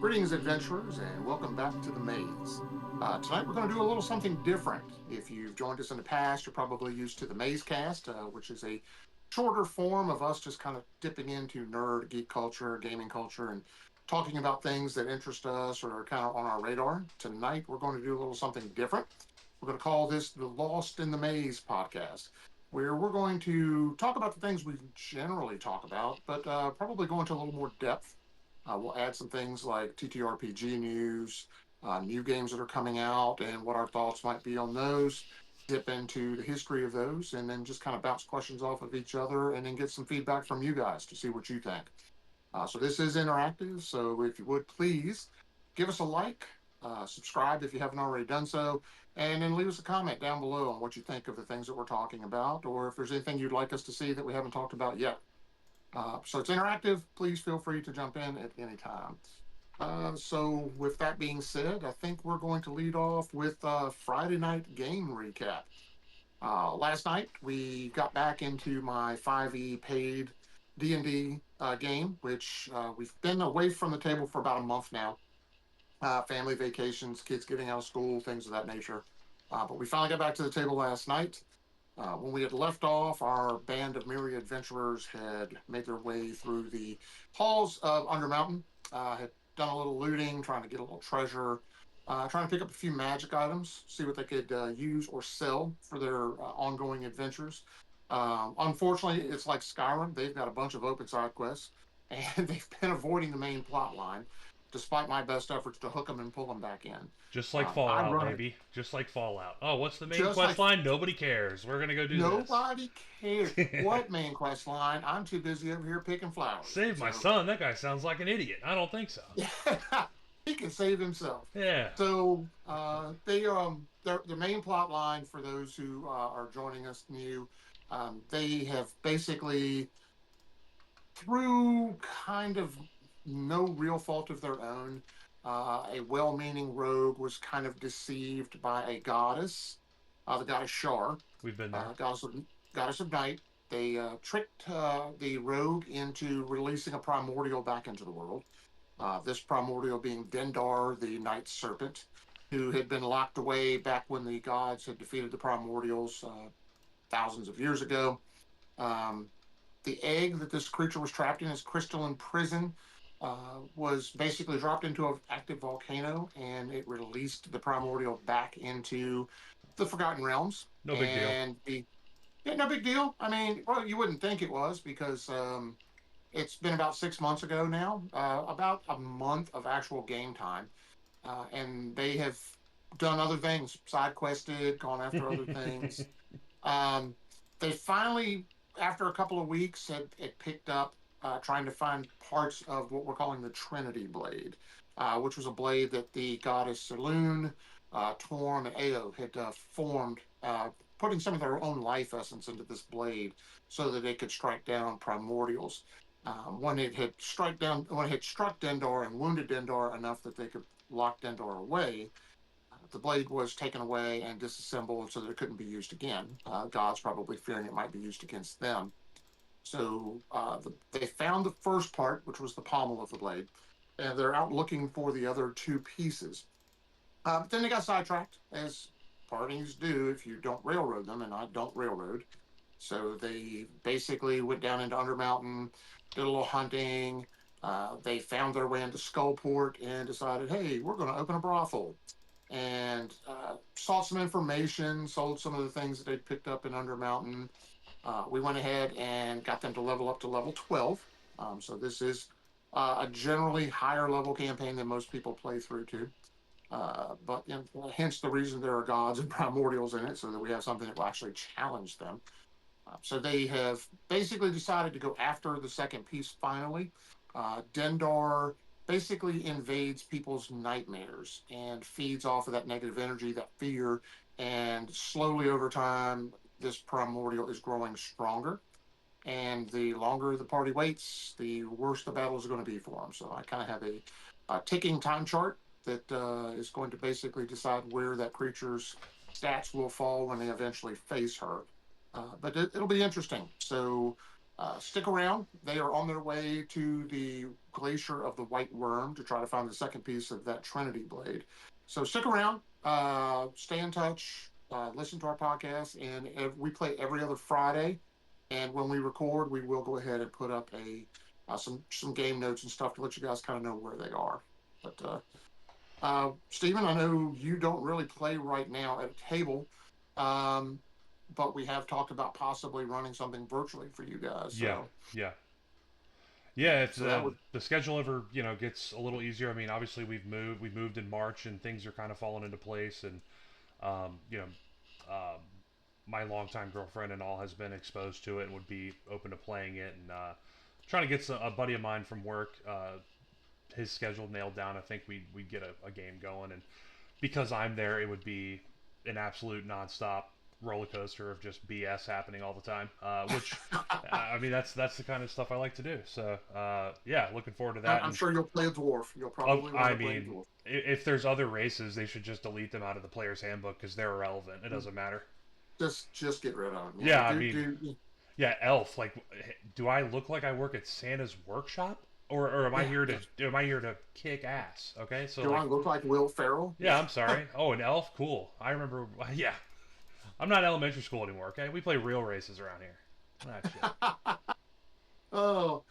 Greetings, adventurers, and welcome back to the maze. Tonight we're going to do a little something different. If you've joined us in the past, you're probably used to the Maze Cast, which is a shorter form of us just kind of dipping into nerd, geek culture, gaming culture, and talking about things that interest us or are kind of on our radar. Tonight we're going to do a little something different. We're going to call this the Lost in the Maze podcast, where we're going to talk about the things we generally talk about, but probably go into a little more depth. We'll add some things like TTRPG news, new games that are coming out, and what our thoughts might be on those. Dip into the history of those, and then just kind of bounce questions off of each other, and then get some feedback from you guys to see what you think. So this is interactive. So if you would please give us a like, subscribe if you haven't already done so, and then leave us a comment down below on what you think of the things that we're talking about, or if there's anything you'd like us to see that we haven't talked about yet. So it's interactive. Please feel free to jump in at any time. So with that being said, I think we're going to lead off with Friday night game recap. Last night we got back into my 5e paid D&D game, which we've been away from the table for about a month now. Family vacations, kids getting out of school, things of that nature. But we finally got back to the table last night. When we had left off, our band of merry adventurers had made their way through the halls of Undermountain, had done a little looting, trying to get a little treasure, trying to pick up a few magic items, see what they could use or sell for their ongoing adventures. Unfortunately, it's like Skyrim. They've got a bunch of open side quests, and they've been avoiding the main plot line, despite my best efforts to hook them and pull them back in. Just like I Fallout, run it baby. Just like Fallout. Oh, what's the main just quest like line? Nobody cares. We're gonna go do this. nobody cares what main quest line. I'm too busy over here picking flowers. Save my So son. That guy sounds like an idiot. I don't think so. yeah, he can save himself. Yeah. So they their main plot line for those who are joining us new, they have basically through kind of no real fault of their own. A well-meaning rogue was kind of deceived by a goddess, the goddess Shar, We've been there. uh, goddess of goddess of night. They tricked the rogue into releasing a primordial back into the world. This primordial being Dendar, the night serpent, who had been locked away back when the gods had defeated the primordials thousands of years ago. Um, the egg that this creature was trapped in, this crystalline prison, was basically dropped into an active volcano, and it released the primordial back into the Forgotten Realms. No big deal. And the Yeah, no big deal. I mean, well, you wouldn't think it was because it's been about 6 months ago now, about a month of actual game time, and they have done other things, side quested, gone after other things. Um, they finally, after a couple of weeks, had picked up trying to find parts of what we're calling the Trinity Blade, which was a blade that the goddess Saloon, Torm, and Ao had formed, putting some of their own life essence into this blade so that they could strike down primordials. When it had struck Dendar and wounded Dendar enough that they could lock Dendar away, the blade was taken away and disassembled so that it couldn't be used again. Gods probably fearing it might be used against them. So they found the first part, which was the pommel of the blade, and they're out looking for the other two pieces. But then they got sidetracked, as parties do if you don't railroad them, and I don't railroad. So they basically went down into Undermountain, did a little hunting. They found their way into Skullport and decided, hey, we're going to open a brothel. And sought some information, sold some of the things that they'd picked up in Undermountain. We went ahead and got them to level up to level 12. So this is a generally higher level campaign than most people play through to. But hence the reason there are gods and primordials in it, so that we have something that will actually challenge them. So they have basically decided to go after the second piece finally. Dendar basically invades people's nightmares and feeds off of that negative energy, that fear, and slowly over time, this primordial is growing stronger. And the longer the party waits, the worse the battle is going to be for them. So I kind of have a ticking time chart that is going to basically decide where that creature's stats will fall when they eventually face her. But it'll be interesting. So Stick around. They are on their way to the Glacier of the White Worm to try to find the second piece of that Trinity blade. So stick around, stay in touch, listen to our podcast, and we play every other Friday. And when we record, we will go ahead and put up some game notes and stuff to let you guys kind of know where they are. But Stephen, I know you don't really play right now at a table, um, but we have talked about possibly running something virtually for you guys. Yeah, So yeah, yeah. If so that would the schedule ever gets a little easier, I mean, obviously we moved in March and things are kind of falling into place, and um, you know, um, my longtime girlfriend and all has been exposed to it and would be open to playing it, and trying to get a buddy of mine from work. His schedule nailed down. I think we'd get a game going, and because I'm there, it would be an absolute nonstop roller coaster of just BS happening all the time. Which, I mean, that's the kind of stuff I like to do. So, yeah, looking forward to that. I'm And sure you'll play a dwarf. You'll probably wind I up playing a mean, dwarf. if there's other races, they should just delete them out of the player's handbook because they're irrelevant. It doesn't matter. Just get rid of them. Yeah, Yeah, I mean, yeah, elf. Like, do I look like I work at Santa's workshop, or am I yeah. here to kick ass? Okay, so Do like, I look like Will Ferrell? yeah, I'm sorry. Oh, an elf, cool. I remember. Yeah, I'm not elementary school anymore. Okay, we play real races around here. That shit. Oh,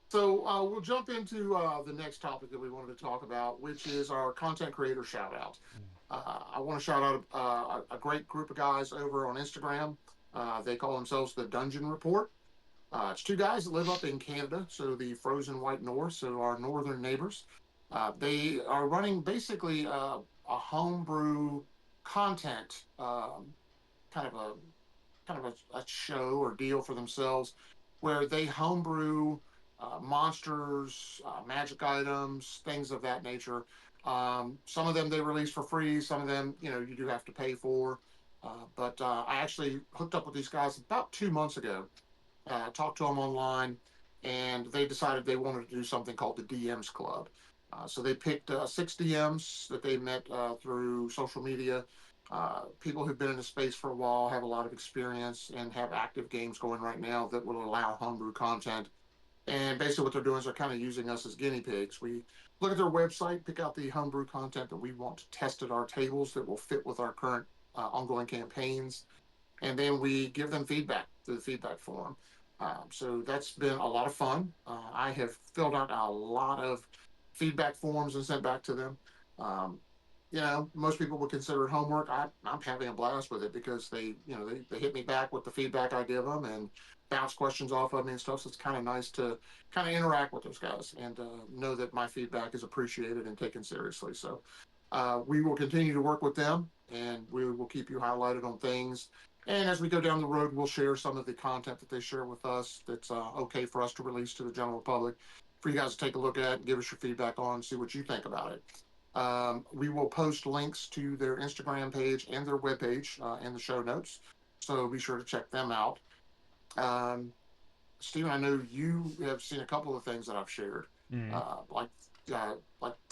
so we'll jump into the next topic that we wanted to talk about, which is our content creator shout out. I want to shout out a great group of guys over on Instagram. They call themselves the Dungeon Report. It's two guys that live up in Canada, so the frozen white north, so our northern neighbors. They are running basically a homebrew content kind of a a show or deal for themselves where they homebrew monsters, magic items, things of that nature. Some of them they release for free. Some of them, you do have to pay for. But I actually hooked up with these guys about 2 months ago. Talked to them online, and they decided they wanted to do something called the DMs Club. So they picked 6 DMs that they met through social media. People who've been in the space for a while, have a lot of experience, and have active games going right now that will allow homebrew content. And basically, what they're doing is they're kind of using us as guinea pigs. We look at their website, pick out the homebrew content that we want to test at our tables that will fit with our current ongoing campaigns, and then we give them feedback through the feedback forum. So that's been a lot of fun. I have filled out a lot of feedback forms and sent back to them. Um, most people would consider it homework. I'm having a blast with it because they hit me back with the feedback I give them and bounce questions off of me and stuff. So it's kind of nice to kind of interact with those guys and know that my feedback is appreciated and taken seriously. So we will continue to work with them, and we will keep you highlighted on things. And as we go down the road, we'll share some of the content that they share with us that's okay for us to release to the general public for you guys to take a look at and give us your feedback on, see what you think about it. We will post links to their Instagram page and their webpage in the show notes. So be sure to check them out. Um, Stephen, I know you have seen a couple of things that I've shared. Mm-hmm.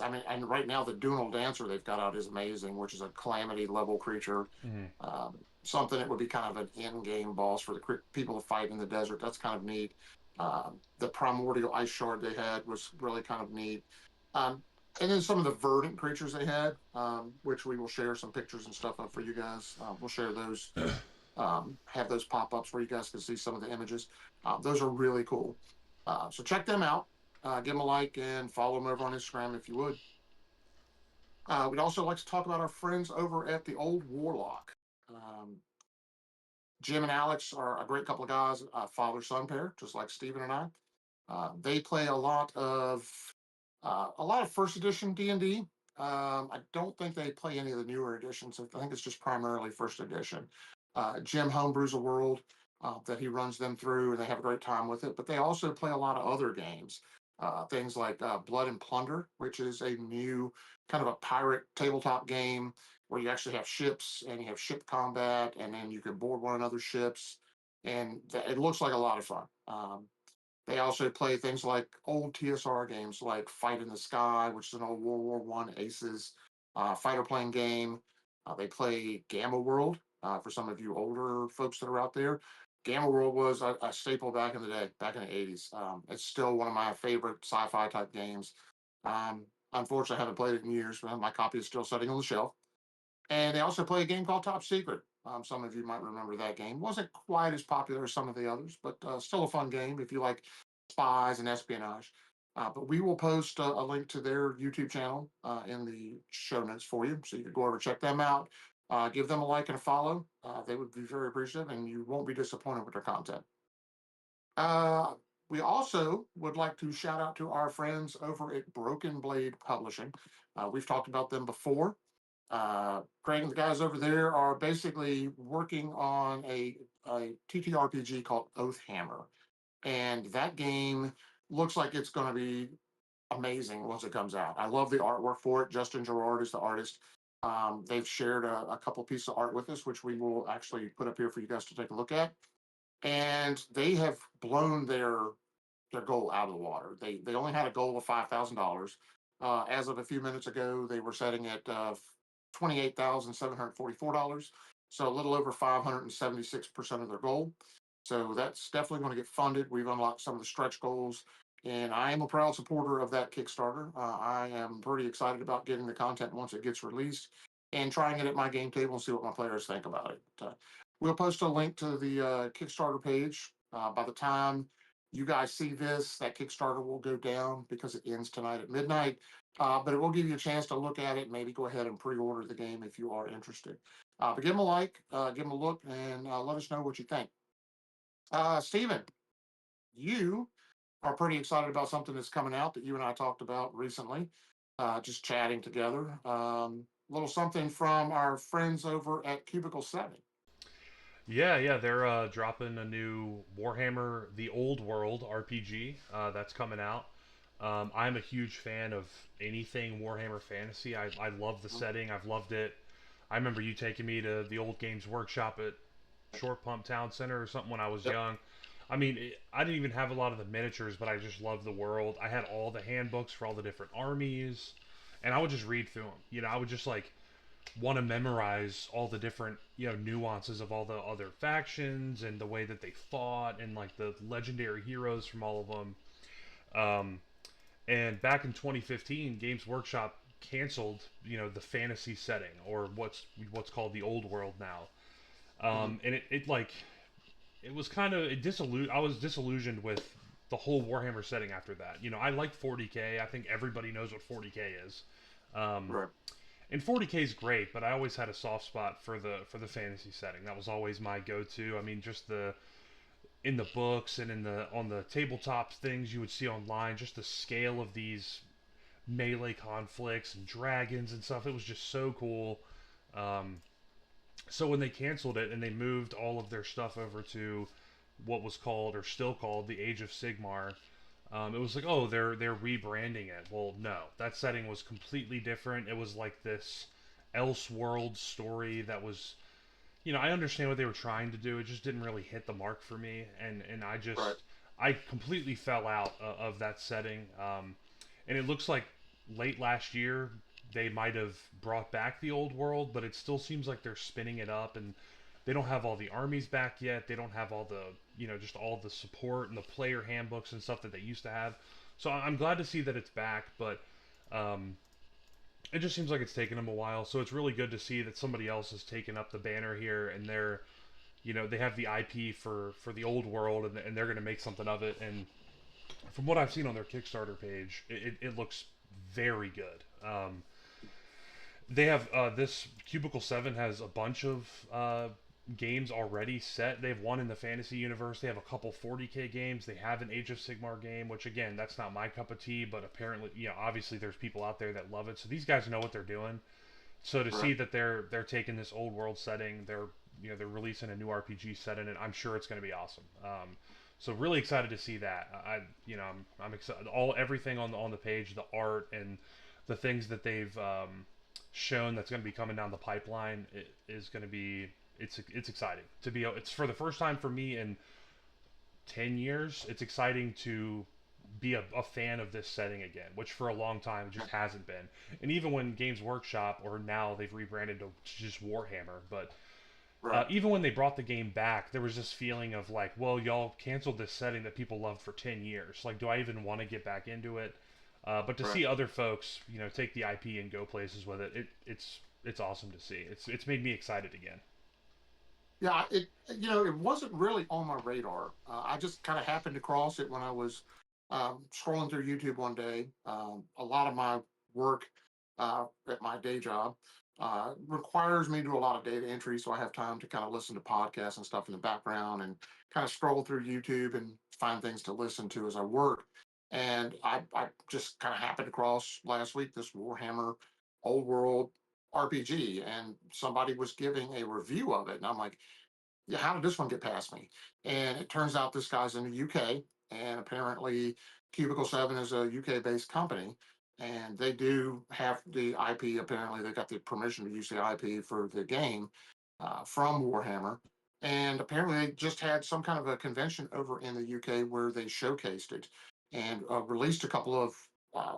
I mean, and right now the Dunal Dancer they've got out is amazing, which is a calamity level creature. Mm-hmm. Something that would be kind of an in-game boss for the people to fight in the desert. That's kind of neat. The primordial ice shard they had was really kind of neat. Um, and then some of the verdant creatures they had, which we will share some pictures and stuff up for you guys. We'll share those, have those pop-ups where you guys can see some of the images. Those are really cool. So check them out. Give them a like and follow them over on Instagram if you would. We'd also like to talk about our friends over at the Old Warlock. Um, Jim and Alex are a great couple of guys, father-son pair, just like Stephen and I. They play a lot of first edition D&D. I don't think they play any of the newer editions. I think it's just primarily first edition. Jim homebrews a world that he runs them through, and they have a great time with it. But they also play a lot of other games, things like Blood and Plunder, which is a new kind of a pirate tabletop game where you actually have ships and you have ship combat, and then you can board one another's ships, and it looks like a lot of fun. They also play things like old TSR games like Fight in the Sky, which is an old World War One Aces fighter plane game. They play Gamma World for some of you older folks that are out there. Gamma World was a staple back in the day, back in the 80s. It's still one of my favorite sci-fi type games. Unfortunately, I haven't played it in years, but my copy is still sitting on the shelf. And they also play a game called Top Secret. Some of you might remember that game. Wasn't quite as popular as some of the others, but still a fun game if you like spies and espionage. But we will post a link to their YouTube channel in the show notes for you, so you can go over and check them out. Give them a like and a follow. They would be very appreciative, and you won't be disappointed with their content. Uh, we also would like to shout out to our friends over at Broken Blade Publishing. We've talked about them before. Craig and the guys over there are basically working on a TTRPG called Oathhammer. And that game looks like it's going to be amazing once it comes out. I love the artwork for it. Justin Gerard is the artist. They've shared a couple pieces of art with us, which we will actually put up here for you guys to take a look at. And they have blown their goal out of the water. They only had a goal of $5,000. As of a few minutes ago, they were setting at $28,744. So a little over 576% of their goal. So that's definitely going to get funded. We've unlocked some of the stretch goals, and I am a proud supporter of that Kickstarter. I am pretty excited about getting the content once it gets released and trying it at my game table and see what my players think about it. We'll post a link to the Kickstarter page. By the time you guys see this, that Kickstarter will go down because it ends tonight at midnight. But it will give you a chance to look at it. Maybe go ahead and pre-order the game if you are interested. But give them a like, give them a look, and let us know what you think. Steven, you are pretty excited about something that's coming out that you and I talked about recently, just chatting together. Little something from our friends over at Cubicle 7. Yeah, they're dropping a new Warhammer: The Old World RPG that's coming out. I'm a huge fan of anything Warhammer Fantasy. I love the setting. I've loved it. I remember you taking me to the old Games Workshop at Short Pump Town Center or something when I was Yep. young. I mean, I didn't even have a lot of the miniatures, but I just loved the world. I had all the handbooks for all the different armies, and I would just read through them. I would just like want to memorize all the different nuances of all the other factions and the way that they fought and like the legendary heroes from all of them. Um, and back in 2015, Games Workshop canceled the fantasy setting, or what's called the old world now. Mhm. And it like it was kind of I was disillusioned with the whole Warhammer setting after that. I liked 40k. I think everybody knows what 40k is. Um, Right. and 40k is great, but I always had a soft spot for the fantasy setting. That was always my go-to. I mean, just the in the books and in the on the tabletops things you would see online, just the scale of these melee conflicts and dragons and stuff. It was just so cool. Um, so when they canceled it and they moved all of their stuff over to what was called or still called the Age of Sigmar, it was like, oh, they're rebranding it. Well, no, that setting was completely different. It was like this else world story that was, I understand what they were trying to do. It just didn't really hit the mark for me, and Right. I completely fell out of that setting. And it looks like late last year they might have brought back the old world, but it still seems like they're spinning it up, and they don't have all the armies back yet. They don't have all the just all the support and the player handbooks and stuff that they used to have. So I'm glad to see that it's back, but um, it just seems like it's taken them a while. So it's really good to see that somebody else has taken up the banner here, and they're they have the IP for the old world, and they're going to make something of it. And from what I've seen on their Kickstarter page, it looks very good. They have this Cubicle 7 has a bunch of games already set. They have one in the fantasy universe. They have a couple 40k games. They have an Age of Sigmar game, which again, that's not my cup of tea, but apparently, obviously there's people out there that love it. So these guys know what they're doing. So to Right. see that they're taking this old world setting, they're releasing a new RPG set in it. I'm sure it's going to be awesome. So really excited to see that. I'm excited. Everything on the page, the art and the things that they've shown that's going to be coming down the pipeline is going to be it's exciting to be. It's for the first time for me in 10 years. It's exciting to be a fan of this setting again, which for a long time just hasn't been. And even when Games Workshop, or now they've rebranded to just Warhammer, but Right. even when they brought the game back, there was this feeling of like, well, y'all canceled this setting that people loved for 10 years. Like, do I even want to get back into it? But to Right. see other folks, take the IP and go places with it, it's awesome to see. It's made me excited again. Yeah, it wasn't really on my radar. I just kind of happened across it when I was scrolling through YouTube one day. A lot of my work at my day job requires me to do a lot of data entry, so I have time to kind of listen to podcasts and stuff in the background and kind of scroll through YouTube and find things to listen to as I work. And I just kind of happened across last week this Warhammer Old World RPG, and somebody was giving a review of it, and I'm like, yeah, how did this one get past me? And it turns out this guy's in the UK, and apparently Cubicle 7 is a UK based company, and they do have the IP. Apparently, they got the permission to use the IP for the game from Warhammer. And apparently, they just had some kind of a convention over in the UK where they showcased it and released a couple of uh,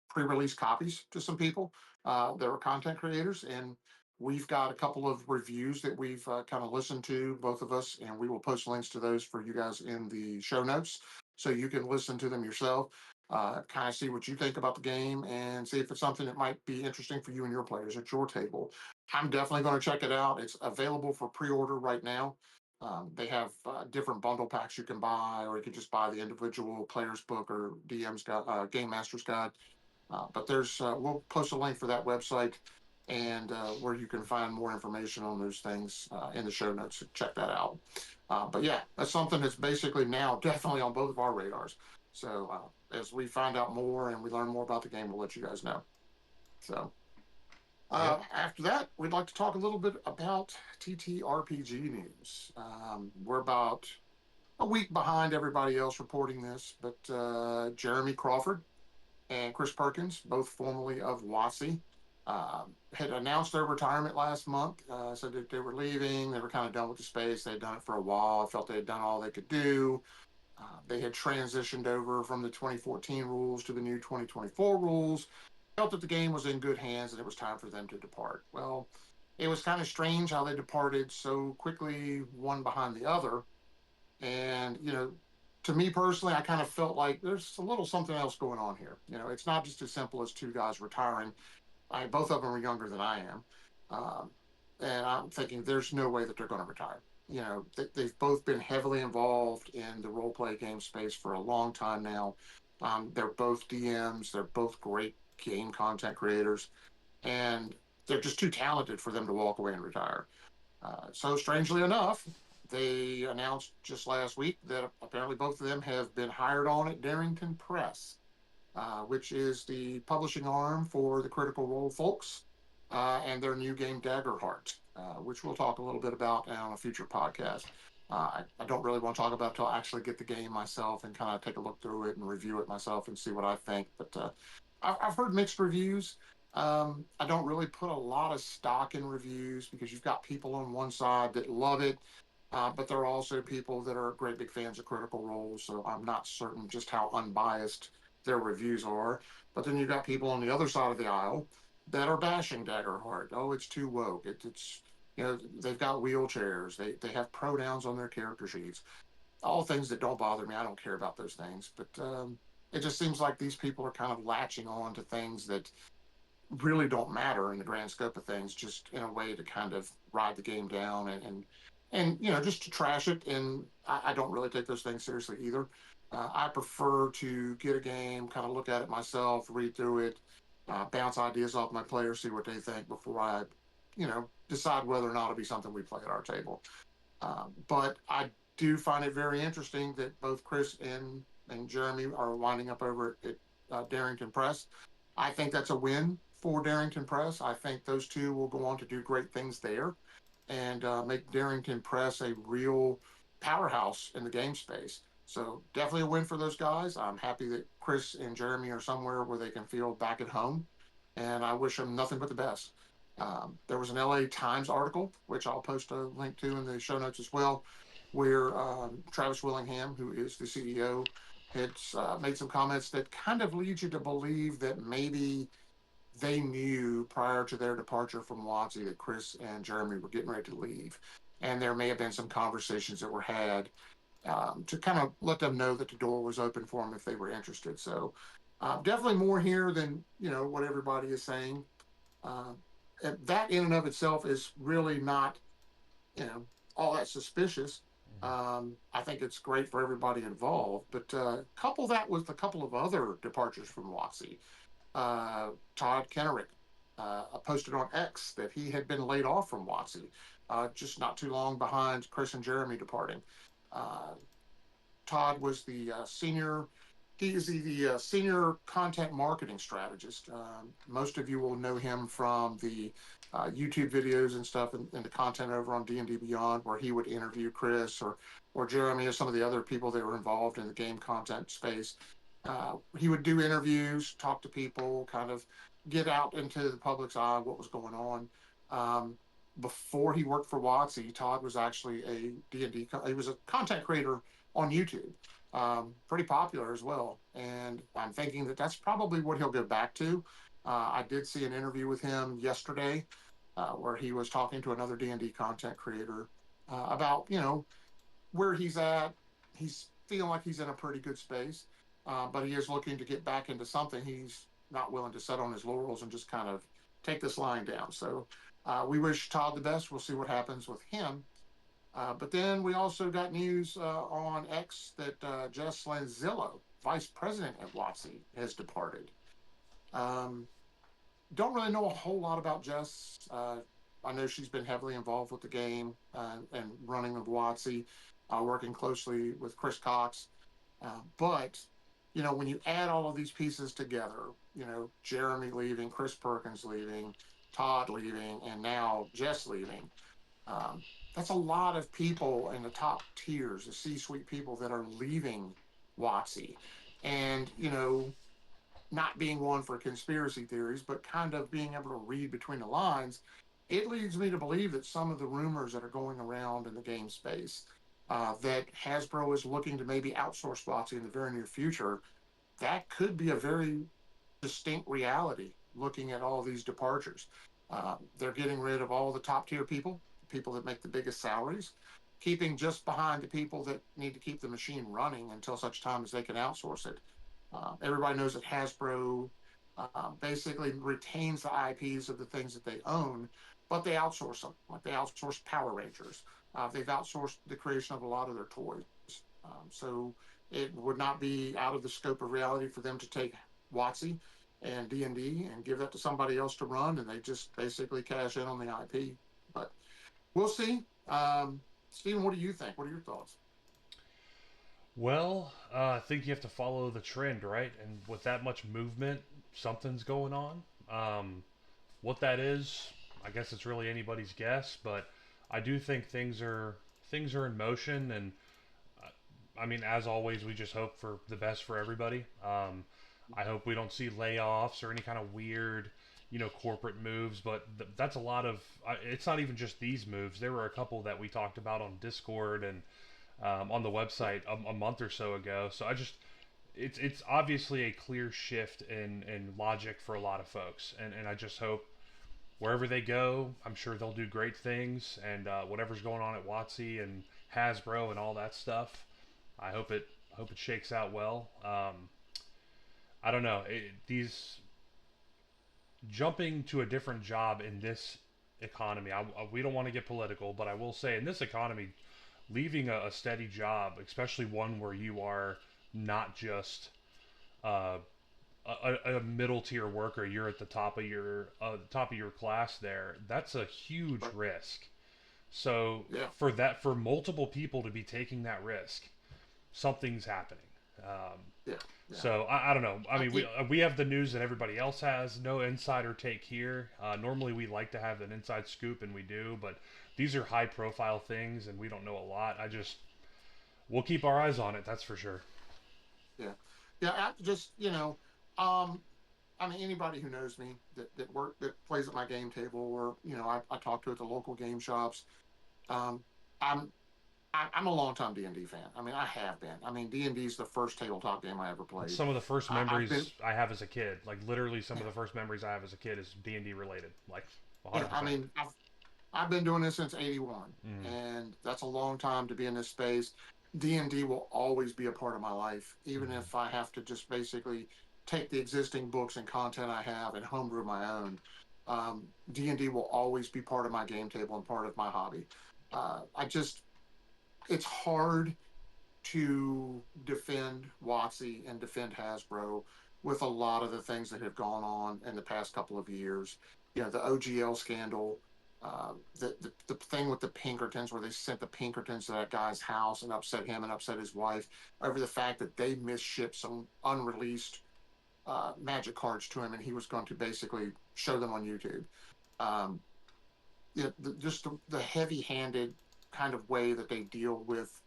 pre-release copies to some people that were content creators, and we've got a couple of reviews that we've kind of listened to, both of us, and we will post links to those for you guys in the show notes so you can listen to them yourself, kind of see what you think about the game and see if it's something that might be interesting for you and your players at your table. I'm definitely going to check it out. It's available for pre-order right now. They have different bundle packs you can buy, or you can just buy the individual player's book or DM's guide, game master's guide. But we'll post a link for that website and where you can find more information on those things in the show notes. So check that out. But yeah, that's something that's basically now definitely on both of our radars. So as we find out more and we learn more about the game, we'll let you guys know. So Yep. after that, we'd like to talk a little bit about TTRPG news. We're about a week behind everybody else reporting this, but Jeremy Crawford and Chris Perkins, both formerly of WASI, had announced their retirement last month. Said that they were leaving. They were kind of done with the space. They had done it for a while. I felt they had done all they could do. They had transitioned over from the 2014 rules to the new 2024 rules. Felt that the game was in good hands and it was time for them to depart. Well, it was kind of strange how they departed so quickly, one behind the other. And, to me personally, I kind of felt like there's a little something else going on here. It's not just as simple as two guys retiring. Both of them are younger than I am. Um, and I'm thinking there's no way that they're going to retire. They've both been heavily involved in the role play game space for a long time now. They're both DMs, they're both great game content creators, and they're just too talented for them to walk away and retire. So, strangely enough, they announced just last week that apparently both of them have been hired on at Darrington Press, which is the publishing arm for the Critical Role folks and their new game Daggerheart, which we'll talk a little bit about on a future podcast. I don't really want to talk about it until I actually get the game myself and kind of take a look through it and review it myself and see what I think. But I've heard mixed reviews. I don't really put a lot of stock in reviews because you've got people on one side that love it, but there are also people that are great big fans of Critical Role. So I'm not certain just how unbiased their reviews are. But then you've got people on the other side of the aisle that are bashing Daggerheart. Oh, it's too woke. It's they've got wheelchairs. They have pronouns on their character sheets. All things that don't bother me. I don't care about those things. But it just seems like these people are kind of latching on to things that really don't matter in the grand scope of things, just in a way to kind of ride the game down and just to trash it. And I don't really take those things seriously either. I prefer to get a game, kind of look at it myself, read through it, bounce ideas off my players, see what they think before I, decide whether or not it'll be something we play at our table. But I do find it very interesting that both Chris and Jeremy are winding up over at Darrington Press. I think that's a win for Darrington Press. I think those two will go on to do great things there and make Darrington Press a real powerhouse in the game space. So definitely a win for those guys. I'm happy that Chris and Jeremy are somewhere where they can feel back at home, and I wish them nothing but the best. There was an LA Times article, which I'll post a link to in the show notes as well, where Travis Willingham, who is the CEO, had made some comments that kind of lead you to believe that maybe they knew prior to their departure from WotC that Chris and Jeremy were getting ready to leave. And there may have been some conversations that were had to kind of let them know that the door was open for them if they were interested. So definitely more here than what everybody is saying. Uh, that in and of itself is really not you know all that suspicious. Mhm. I think it's great for everybody involved, but couple that with a couple of other departures from WotC. Todd Kennerik posted on X that he had been laid off from WotC, just not too long behind Chris and Jeremy departing. Uh, Todd was the senior. He is the senior content marketing strategist. Most of you will know him from the YouTube videos and stuff, and the content over on D&D Beyond, where he would interview Chris or Jeremy or some of the other people that were involved in the game content space. He would do interviews, talk to people, kind of get out into the public's eye what was going on. Um, Before he worked for WotC, Todd was actually a D&D. He was a content creator on YouTube, pretty popular as well. And I'm thinking that that's probably what he'll go back to. I did see an interview with him yesterday where he was talking to another D&D content creator about where he's at. He's feeling like he's in a pretty good space, but he is looking to get back into something. He's not willing to set on his laurels and just kind of take this line down. So we wish Todd the best. We'll see what happens with him. But then we also got news on X that Jess Lanzillo, vice president at WotC, has departed. Um, don't really know a whole lot about Jess. I know she's been heavily involved with the game and running of WotC, working closely with Chris Cox. But when you add all of these pieces together, Jeremy leaving, Chris Perkins leaving, Todd leaving, and now Jess leaving, um, that's a lot of people in the top tiers, the C-suite people that are leaving WotC. And, not being one for conspiracy theories, but kind of being able to read between the lines, it leads me to believe that some of the rumors that are going around in the game space, that Hasbro is looking to maybe outsource WotC in the very near future, that could be a very distinct reality looking at all these departures. They're getting rid of all the top tier people, the people that make the biggest salaries, keeping just behind the people that need to keep the machine running until such time as they can outsource it. Everybody knows that Hasbro basically retains the IPs of the things that they own, but they outsource them. Like they outsource Power Rangers. They've outsourced the creation of a lot of their toys. So it would not be out of the scope of reality for them to take WotC and D&D and give that to somebody else to run, and they just basically cash in on the IP. But we'll see. Stephen, what do you think? What are your thoughts? Well, I think you have to follow the trend, right? And with that much movement, something's going on. What that is, I guess it's really anybody's guess, but I do think things are in motion, and I mean, as always, we just hope for the best for everybody. I hope we don't see layoffs or any kind of weird, corporate moves. But that's a lot of. It's not even just these moves. There were a couple that we talked about on Discord and on the website a month or so ago. So it's obviously a clear shift in logic for a lot of folks, and I just hope wherever they go, I'm sure they'll do great things. And whatever's going on at WotC and Hasbro and all that stuff, I hope it shakes out well. I don't know. These jumping to a different job in this economy. We don't want to get political, but I will say in this economy, leaving a steady job, especially one where you are not just uh, a middle tier worker, you're at the top of your class there. That's a huge But risk. So yeah, for multiple people to be taking that risk, something's happening. Um, yeah, yeah. so I don't know. I mean, we It, we have the news that everybody else has. No insider take here. Normally, we like to have an inside scoop, and we do, but these are high profile things, and we don't know a lot. We'll keep our eyes on it. That's for sure. yeah, yeah. Just um, I mean, anybody who knows me that plays at my game table, or I talk to at the local game shops. Um, I'm I'm a longtime D&D fan. I mean, I have been. I mean, D&D is the first tabletop game I ever played. Some of the first I've been, memories I have as a kid, like literally some yeah, of the first memories I have as a kid is D&D related, like yeah. I 100%. mean, I've been doing this since '81, Mm. and that's a long time to be in this space. D&D will always be a part of my life, even Mm. if I have to just basically take the existing books and content I have and homebrew my own. D&D will always be part of my game table and part of my hobby. I just, it's hard to defend WotC and defend Hasbro with a lot of the things that have gone on in the past couple of years. You know, the OGL scandal, the thing with the Pinkertons, where they sent the Pinkertons to that guy's house and upset him and upset his wife over the fact that they misshipped some unreleased magic cards to him, and he was going to basically show them on YouTube. Um, just the heavy-handed kind of way that they deal with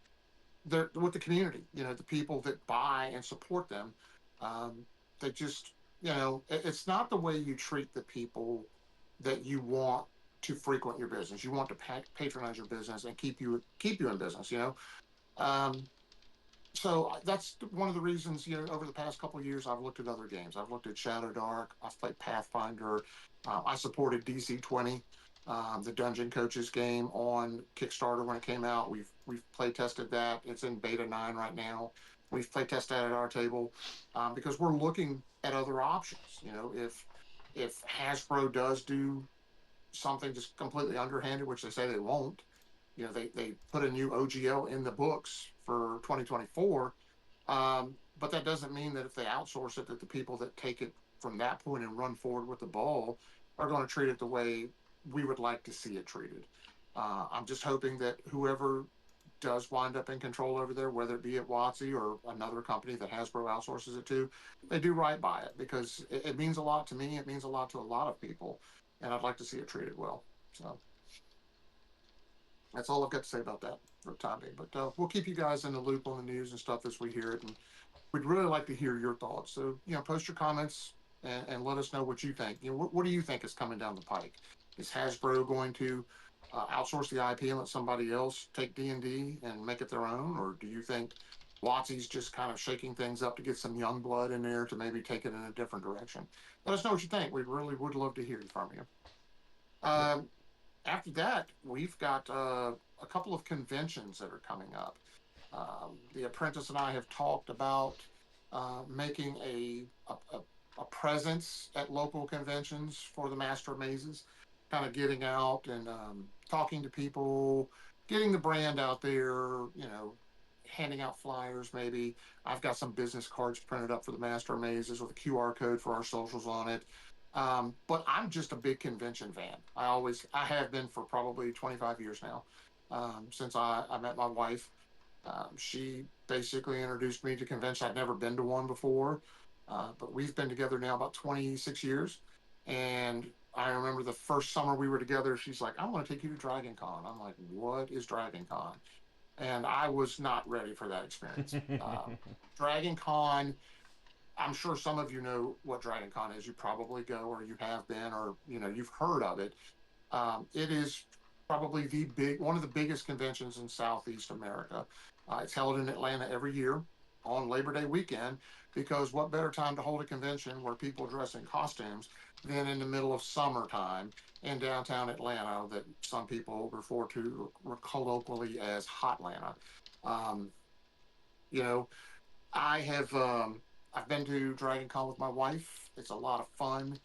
the community, the people that buy and support them. Um, they just, it's not the way you treat the people that you want to frequent your business. You want to patronize your business and keep you in business. Um, so that's one of the reasons. Over the past couple of years, I've looked at other games. I've looked at Shadow Dark. I've played Pathfinder. I supported DC 20, the Dungeon Coaches game on Kickstarter when it came out. We've play tested that. It's in beta 9 right now. We've play tested at our table because we're looking at other options. If Hasbro does do something just completely underhanded, which they say they won't. They put a new OGL in the books for 2024, but that doesn't mean that if they outsource it, that the people that take it from that point and run forward with the ball are going to treat it the way we would like to see it treated. I'm just hoping that whoever does wind up in control over there, whether it be at WotC or another company that Hasbro outsources it to, they do right by it, because it means a lot to me. It means a lot to a lot of people, and I'd like to see it treated well. So that's all I've got to say about that for the time being. But we'll keep you guys in the loop on the news and stuff as we hear it, and we'd really like to hear your thoughts. So, post your comments and let us know what you think. What do you think is coming down the pike? Is Hasbro going to outsource the IP and let somebody else take D&D and make it their own? Or do you think WotC's just kind of shaking things up to get some young blood in there to maybe take it in a different direction? Let us know what you think. We really would love to hear from you. Yep. Um, After that, we've got a couple of conventions that are coming up. The Apprentice and I have talked about making a presence at local conventions for the Master Mazes, kind of getting out and talking to people, getting the brand out there, handing out flyers maybe. I've got some business cards printed up for the Master Mazes with a QR code for our socials on it. But I'm just a big convention fan. I have been for probably 25 years now, since I met my wife. She basically introduced me to conventions. I'd never been to one before, but we've been together now about 26 years. And I remember the first summer we were together, she's like, "I want to take you to Dragon Con." I'm like, "What is Dragon Con?" And I was not ready for that experience. Dragon Con, I'm sure some of you know what Dragon Con is. You probably go, or you have been, or you've heard of it. It is probably one of the biggest conventions in Southeast America. It's held in Atlanta every year on Labor Day weekend, because what better time to hold a convention where people dress in costumes than in the middle of summertime in downtown Atlanta, that some people refer to colloquially as Hotlanta. Um, you know, I have I've been to Dragon Con with my wife. It's a lot of fun.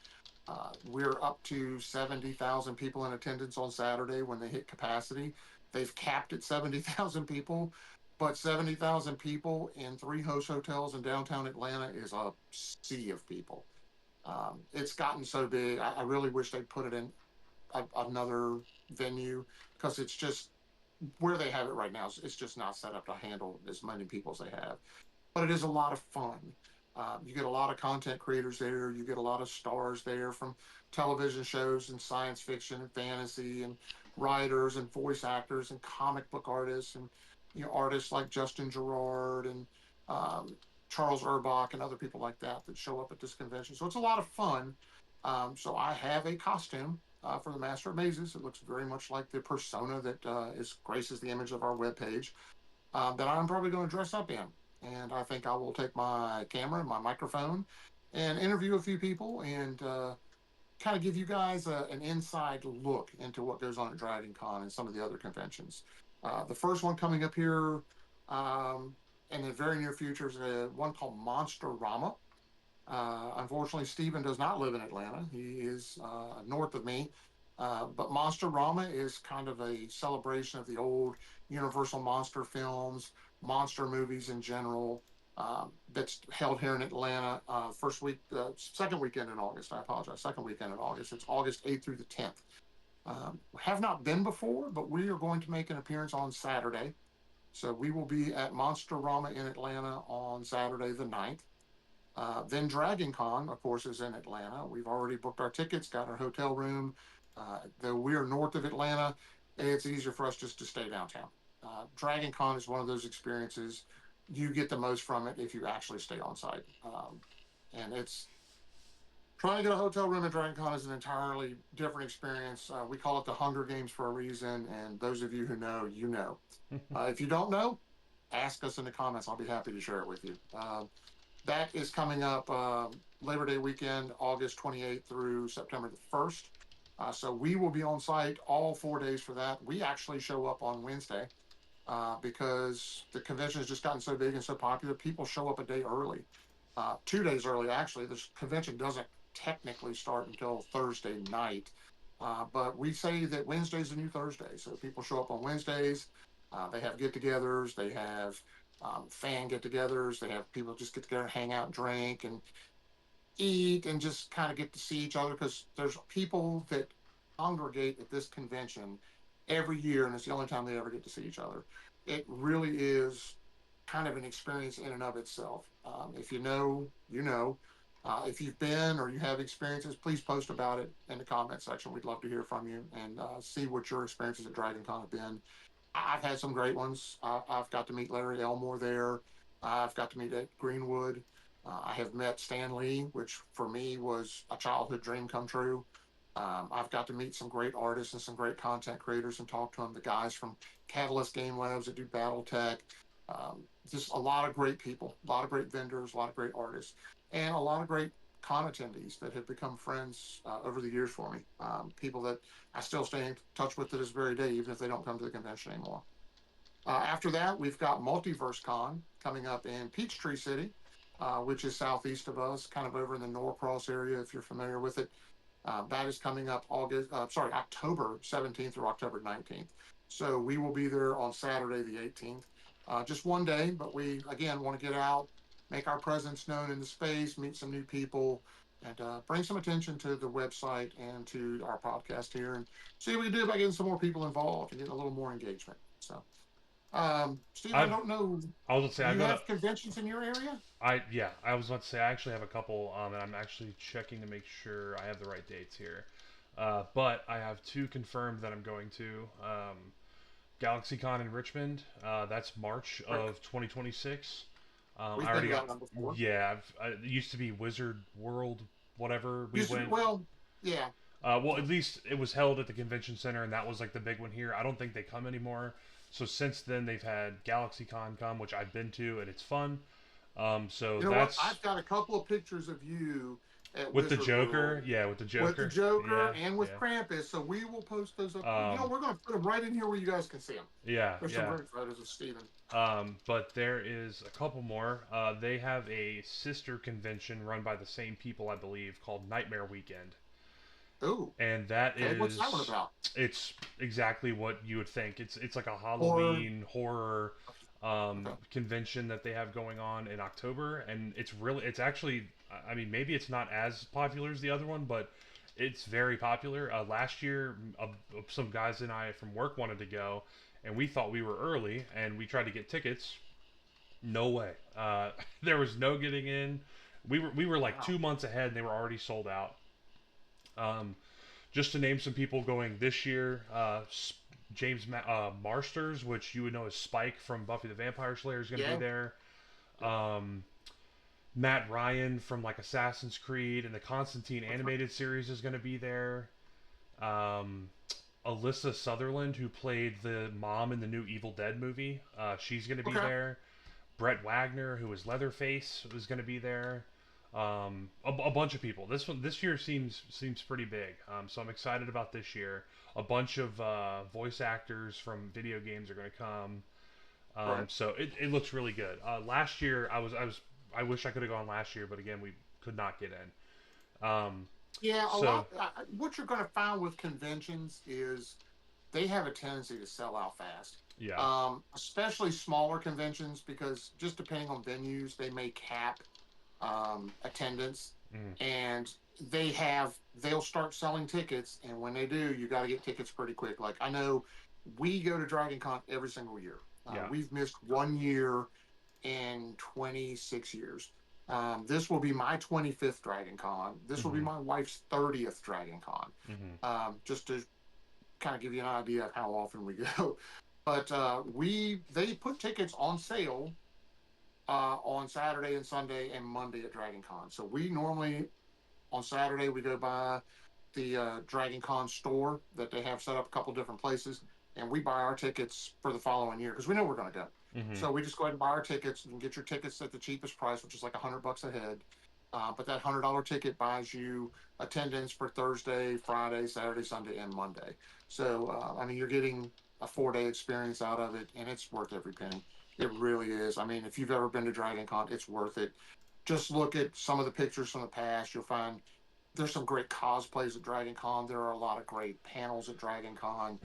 We're up to 70,000 people in attendance on Saturday when they hit capacity. They've capped at 70,000 people, but 70,000 people in 3 host hotels in downtown Atlanta is a sea of people. It's gotten so big. I really wish they'd put it in another venue, because it's just where they have it right now. It's just not set up to handle as many people as they have, but it is a lot of fun. You get a lot of content creators there. You get a lot of stars there from television shows and science fiction and fantasy, and writers and voice actors and comic book artists, and artists like Justin Gerard and um, Charles Urbach and other people like that show up at this convention. So it's a lot of fun. So I have a costume for the Master of Mazes. It looks very much like the persona that graces the image of our webpage that I'm probably going to dress up in. And I think I will take my camera and my microphone and interview a few people and kind of give you guys an inside look into what goes on at Dragon Con and some of the other conventions. The first one coming up here in the very near future is one called Monster Rama. Unfortunately, Stephen does not live in Atlanta. He is north of me. But Monster Rama is kind of a celebration of the old Universal monster films, monster movies in general. That's held here in Atlanta. Second weekend in August. I apologize. Second weekend in August. It's August 8th through the 10th. Have not been before, but we are going to make an appearance on Saturday. So we will be at Monster Rama in Atlanta on Saturday the 9th. Then Dragon Con, of course, is in Atlanta. We've already booked our tickets, got our hotel room. Though we are north of Atlanta, it's easier for us just to stay downtown. Dragon Con is one of those experiences you get the most from it if you actually stay on site. And it's trying to get a hotel room at Dragon Con is an entirely different experience. We call it the Hunger Games for a reason, and those of you who know, you know. If you don't know, ask us in the comments. I'll be happy to share it with you. That is coming up Labor Day weekend, August 28th through September the 1st. So we will be on site all 4 days for that. We actually show up on Wednesday because the convention has just gotten so big and so popular. People show up a day early, 2 days early, actually. This convention doesn't technically start until Thursday night. But we say that Wednesday's the new Thursday. So people show up on Wednesdays. They have get togethers. They have fan get togethers. They have people just get together and hang out, drink, and eat, and just kind of get to see each other because there's people that congregate at this convention every year, and it's the only time they ever get to see each other. It really is kind of an experience in and of itself. If you know, you know. If you've been or you have experiences, please post about it in the comment section. We'd love to hear from you and see what your experiences at Dragon Con have been. I've had some great ones. I've got to meet Larry Elmore there. I've got to meet Ed Greenwood. I have met Stan Lee, which for me was a childhood dream come true. I've got to meet some great artists and some great content creators and talk to them. The guys from Catalyst Game Labs that do Battle Tech. Just a lot of great people, a lot of great vendors, a lot of great artists, and a lot of great con attendees that have become friends over the years for me. People that I still stay in touch with to this very day, even if they don't come to the convention anymore. After that, we've got Multiverse Con coming up in Peachtree City, which is southeast of us, kind of over in the Norcross area, if you're familiar with it. That is coming up October 17th or October 19th. So we will be there on Saturday the 18th. Just one day, but we again want to get out, make our presence known in the space, meet some new people, and bring some attention to the website and to our podcast here, and see what we can do by getting some more people involved and getting a little more engagement. So, Stephen, I I've don't know, I was gonna say do I've you got a have conventions in your area? I was about to say I actually have a couple, and I'm actually checking to make sure I have the right dates here. But I have two confirmed that I'm going to. GalaxyCon in Richmond. That's March Right. of 2026. I We've been already to got. that one before. Yeah, it used to be Wizard World, whatever. We Used to be, went. well, yeah. Well, at least it was held at the convention center, and that was like the big one here. I don't think they come anymore. So since then, they've had GalaxyCon come, which I've been to, and it's fun. So You know what? that's I've got a couple of pictures of you at with the Wizard Joker. World Yeah, with the with the Joker. Joker Yeah, and with yeah. Krampus. So we will post those up. Um, We're going to put them right in here where you guys can see them. yeah, There's some yeah. great photos of Steven. But there is a couple more. They have a sister convention run by the same people, I believe, called Nightmare Weekend, Ooh, and that okay. What's that one is about? it's exactly what you would think. It's like a Horror. Halloween horror Okay. convention that they have going on in October, and it's actually, I mean, maybe it's not as popular as the other one, but it's very popular. Last year, some guys and I from work wanted to go, and we thought we were early, and we tried to get tickets. No way. There was no getting in. We were like Wow. 2 months ahead, and they were already sold out. Um, just to name some people going this year, James Marsters, which you would know as Spike from Buffy the Vampire Slayer, is going to be Yeah. there. Yep. Um, Matt Ryan from like Assassin's Creed and the Constantine That's right. animated series is going to be there. Um, Alyssa Sutherland, who played the mom in the new Evil Dead movie, she's going to be Okay. there. Brett Wagner, who was Leatherface, is going to be there. A bunch of people. This year seems pretty big. So I'm excited about this year. A bunch of voice actors from video games are going to come. Right. So it looks really good. Last year I wish I could have gone last year, but again we could not get in. Yeah, a So lot. What you're going to find with conventions is they have a tendency to sell out fast. yeah. Especially smaller conventions because just depending on venues, they may cap attendance, Mm, and they'll start selling tickets, and when they do, you got to get tickets pretty quick. Like I know we go to Dragon Con every single year. yeah. We've missed 1 year in 26 years. This will be my 25th Dragon Con. This will be Mm-hmm. my wife's 30th Dragon Con. Mm-hmm. Just to kind of give you an idea of how often we go. But they put tickets on sale on Saturday and Sunday and Monday at Dragon Con. So we normally on Saturday we go by the Dragon Con store that they have set up a couple different places, and we buy our tickets for the following year because we know we're going to go. Mm-hmm. So we just go ahead and buy our tickets and get your tickets at the cheapest price, which is like $100 a head. But that $100 ticket buys you attendance for Thursday, Friday, Saturday, Sunday, and Monday. So I mean, you're getting a 4-day experience out of it, and it's worth every penny. It really is. I mean, if you've ever been to Dragon Con, it's worth it. Just look at some of the pictures from the past. You'll find there's some great cosplays at Dragon Con. There are a lot of great panels at Dragon Con.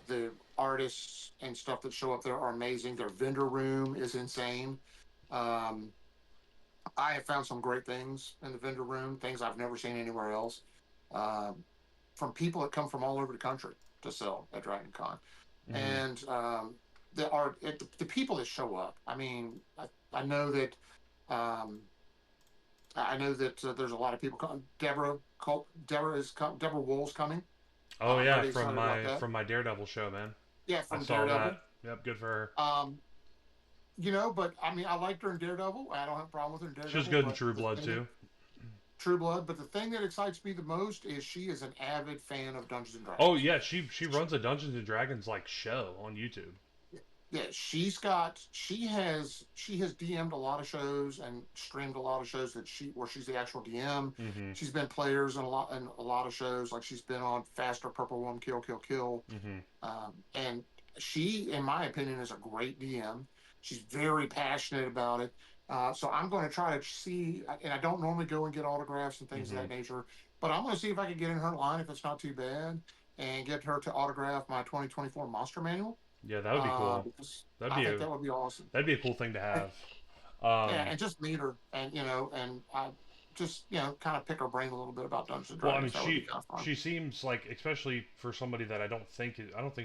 The artists and stuff that show up there are amazing. Their vendor room is insane. Um, I have found some great things in the vendor room, things I've never seen anywhere else, um, from people that come from all over the country to sell at Dragon Con. Mm-hmm. And the people that show up. I mean, I know that um, there's a lot of people coming. Deborah Wool's coming. Oh I'm yeah, really excited about that. from my Daredevil show, man. Yeah, I from saw Daredevil. that. Yep, good for her. Um, but I mean, I liked her in Daredevil. I don't have a problem with her in She was Daredevil. good in But True the Blood thing that too. True Blood. But the thing that excites me the most is she is an avid fan of Dungeons and Oh Dragons. yeah, she runs a Dungeons and Dragons like show on YouTube. Yeah, she has DM'd a lot of shows and streamed a lot of shows that she where she's the actual DM. Mm-hmm. She's been players in a lot of shows. Like she's been on Faster, Purple One, Kill Kill Kill, Mm-hmm. and she, in my opinion, is a great DM. She's very passionate about it. So I'm going to try to see, and I don't normally go and get autographs and things of Mm-hmm. that nature, but I'm going to see if I can get in her line if it's not too bad and get her to autograph my 2024 Monster Manual. Yeah, that would be cool. Because That'd I be think a that would be awesome. that'd be a cool thing to And, have. yeah, Um, and just meet her, and and I just kind of pick her brain a little bit about Dungeons and well, I mean, Dragons. That would be kind of fun. she seems like, especially for somebody that I don't think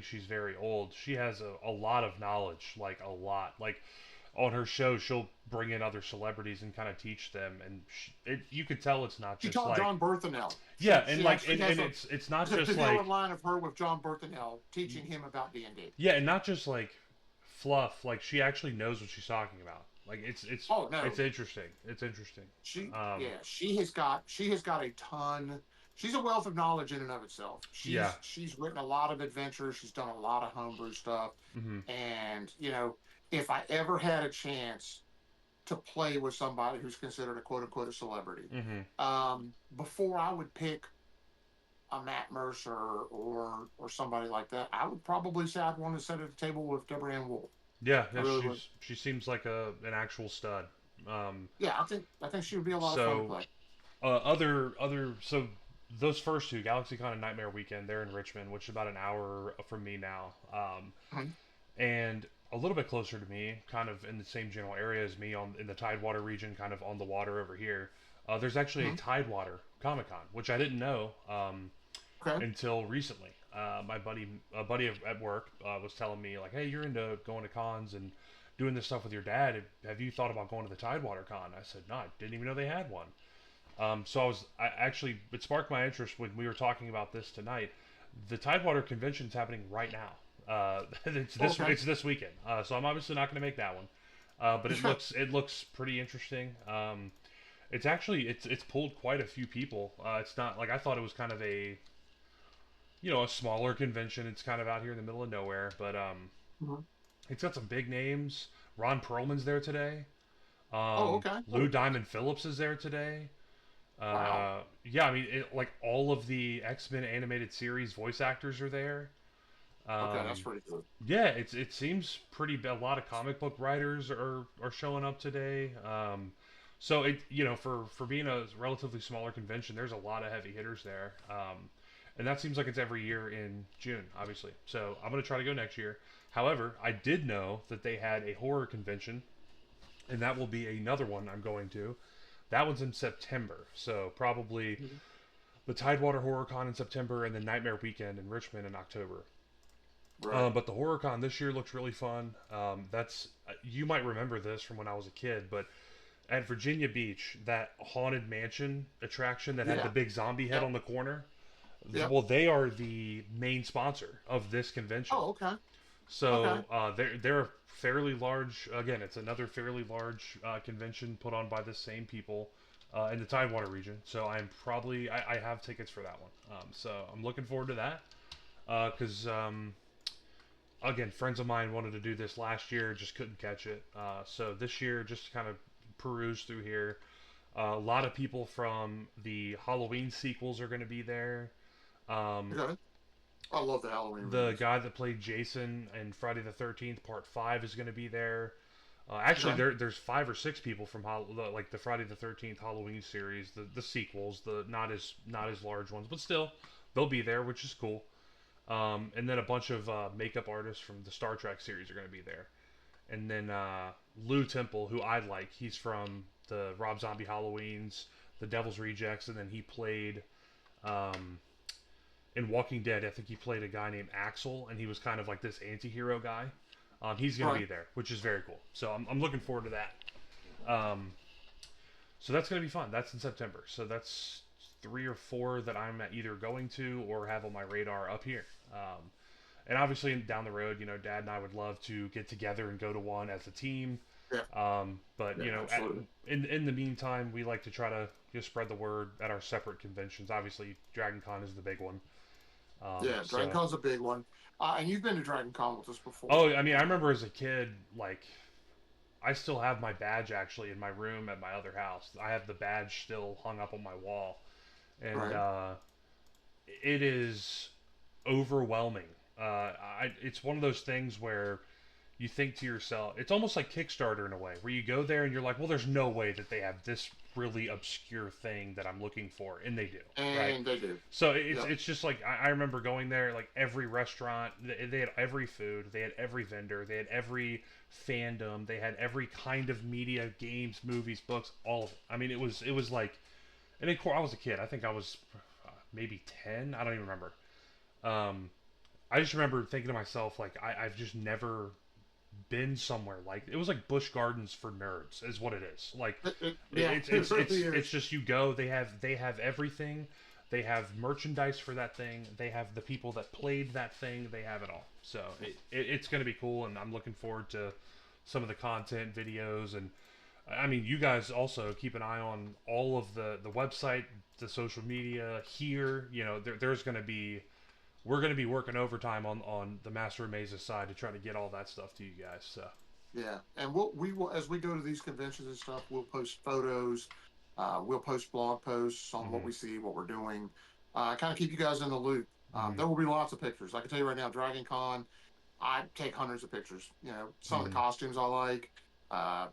she's very old. She has a lot of knowledge, like a lot. Like on her show, she'll bring in other celebrities and kind of teach them, and you could tell it's not She just taught like John Berthenel. yeah, and She like actually has and a it's not there's a just video like online of her with John Berthenel teaching him about D&D. yeah, and not just like fluff. Like she actually knows what she's talking about. Like Oh no, it's interesting. It's interesting. yeah, she has got a ton. She's a wealth of knowledge in and of itself. Yeah. She's written a lot of adventures. She's done a lot of homebrew stuff, Hmm. and if I ever had a chance to play with somebody who's considered a quote unquote a celebrity, Hmm. before I would pick a Matt Mercer or somebody like that, I would probably say I'd want to sit at a table with Deborah Ann Wool. Yeah, I yeah, really would. she seems like a an actual stud. Um, Yeah, I think she would be a lot of fun to so play. other so those first two, GalaxyCon and Nightmare Weekend, they're in Richmond, which is about an hour from me now, Mhm. and a little bit closer to me, kind of in the same general area as me on in the Tidewater region, kind of on the water over here. There's actually a Mhm. Tidewater Comic Con, which I didn't know Okay. until recently. A buddy at work, was telling me like, "Hey, you're into going to cons and doing this stuff with your dad. Have you thought about going to the Tidewater Con?" I said, "No, I didn't even know they had one." I actually it sparked my interest when we were talking about this tonight. The Tidewater convention's happening right now. Okay. It's this weekend. So I'm obviously not going to make that one. But it looks pretty interesting. It's actually it's pulled quite a few people. It's not like I thought it was kind of a a smaller convention. It's kind of out here in the middle of nowhere, but Mhm. it's got some big names. Ron Perlman's there today. Oh, okay. Lou Cool. Diamond Phillips is there today. Wow. Yeah, I mean, like all of the X Men animated series voice actors are there. Okay, that's Um, pretty good. yeah, it seems pretty. A lot of comic book writers are showing up today. So for being a relatively smaller convention, there's a lot of heavy hitters there. And that seems like it's every year in June, obviously. So I'm gonna try to go next year. However, I did know that they had a horror convention, and that will be another one I'm going to. That one's in September, so probably Mhm. the Tidewater Horror Con in September, and then Nightmare Weekend in Richmond in October. Right. But the Horror Con this year looks really fun. That's You might remember this from when I was a kid, but at Virginia Beach, that haunted mansion attraction that had the Yeah. big zombie head Yep. on the corner. Yep. Well, they are the main sponsor of this convention. Oh, okay. Okay. So they're a fairly large. Again, it's another fairly large convention put on by the same people in the Tidewater region. So I have tickets for that one. So I'm looking forward to that because again, friends of mine wanted to do this last year, just couldn't catch it. So this year, just kind of peruse through here. A lot of people from the Halloween sequels are going to be there. Um, Okay. I love the Halloween the movies. guy that played Jason in Friday the 13th Part 5 is going to be there. Actually, Okay. there's 5 or 6 people from like the Friday the 13th Halloween series, the sequels, the not as large ones, but still they'll be there, which is cool. And then a bunch of makeup artists from the Star Trek series are going to be there. And then Lou Temple, who I like, he's from the Rob Zombie Halloweens, the Devil's Rejects, and then he played um, in Walking Dead. I think he played a guy named Axel, and he was kind of like this anti-hero guy. He's going to Right. be there, which is very cool. So I'm looking forward to that. Um, so that's going to be fun. That's in September. So that's 3 or 4 that I'm either going to or have on my radar up here. And obviously down the road, Dad and I would love to get together and go to one as a team. Yeah. But Yeah. Absolutely. in the meantime, we like to try to just spread the word at our separate conventions. Obviously, Dragon Con is the big one. Yeah. Dragon So, Con's a big one. And you've been to Dragon Con with us before. oh, I mean, I remember as a kid, like I still have my badge actually in my room at my other house. I have the badge still hung up on my wall, and Right. it is overwhelming. It's one of those things where you think to yourself, it's almost like Kickstarter in a way, where you go there and you're like, well, there's no way that they have this really obscure thing that I'm looking for, and they do, right? And they do. So it's Yep. it's just like I remember going there, like every restaurant, they had every food, they had every vendor, they had every fandom, they had every kind of media, games, movies, books, all of it. I mean, it was like, and of course I was a kid. I think I was maybe 10. I don't even remember. Um, I just remember thinking to myself, like, I've just never been somewhere like it was like Busch Gardens for nerds, is what it is. Like, Yeah. it's It it's really it's it's is. just you go. They have everything. They have merchandise for that thing. They have the people that played that thing. They have it all. So it's going to be cool, and I'm looking forward to some of the content, videos, and I mean, you guys also keep an eye on all of the website, the social media here. There's going to be we're going to be working overtime on the Master of Mazes side to try to get all that stuff to you guys. So Yeah. And we will as we go to these conventions and stuff, we'll post photos. We'll post blog posts on what hmm we see, what we're doing. Kind of keep you guys in the loop. hmm There will be lots of pictures. I can tell you right now, Dragon Con, I take hundreds of pictures. Some of the hmm costumes I like, uh,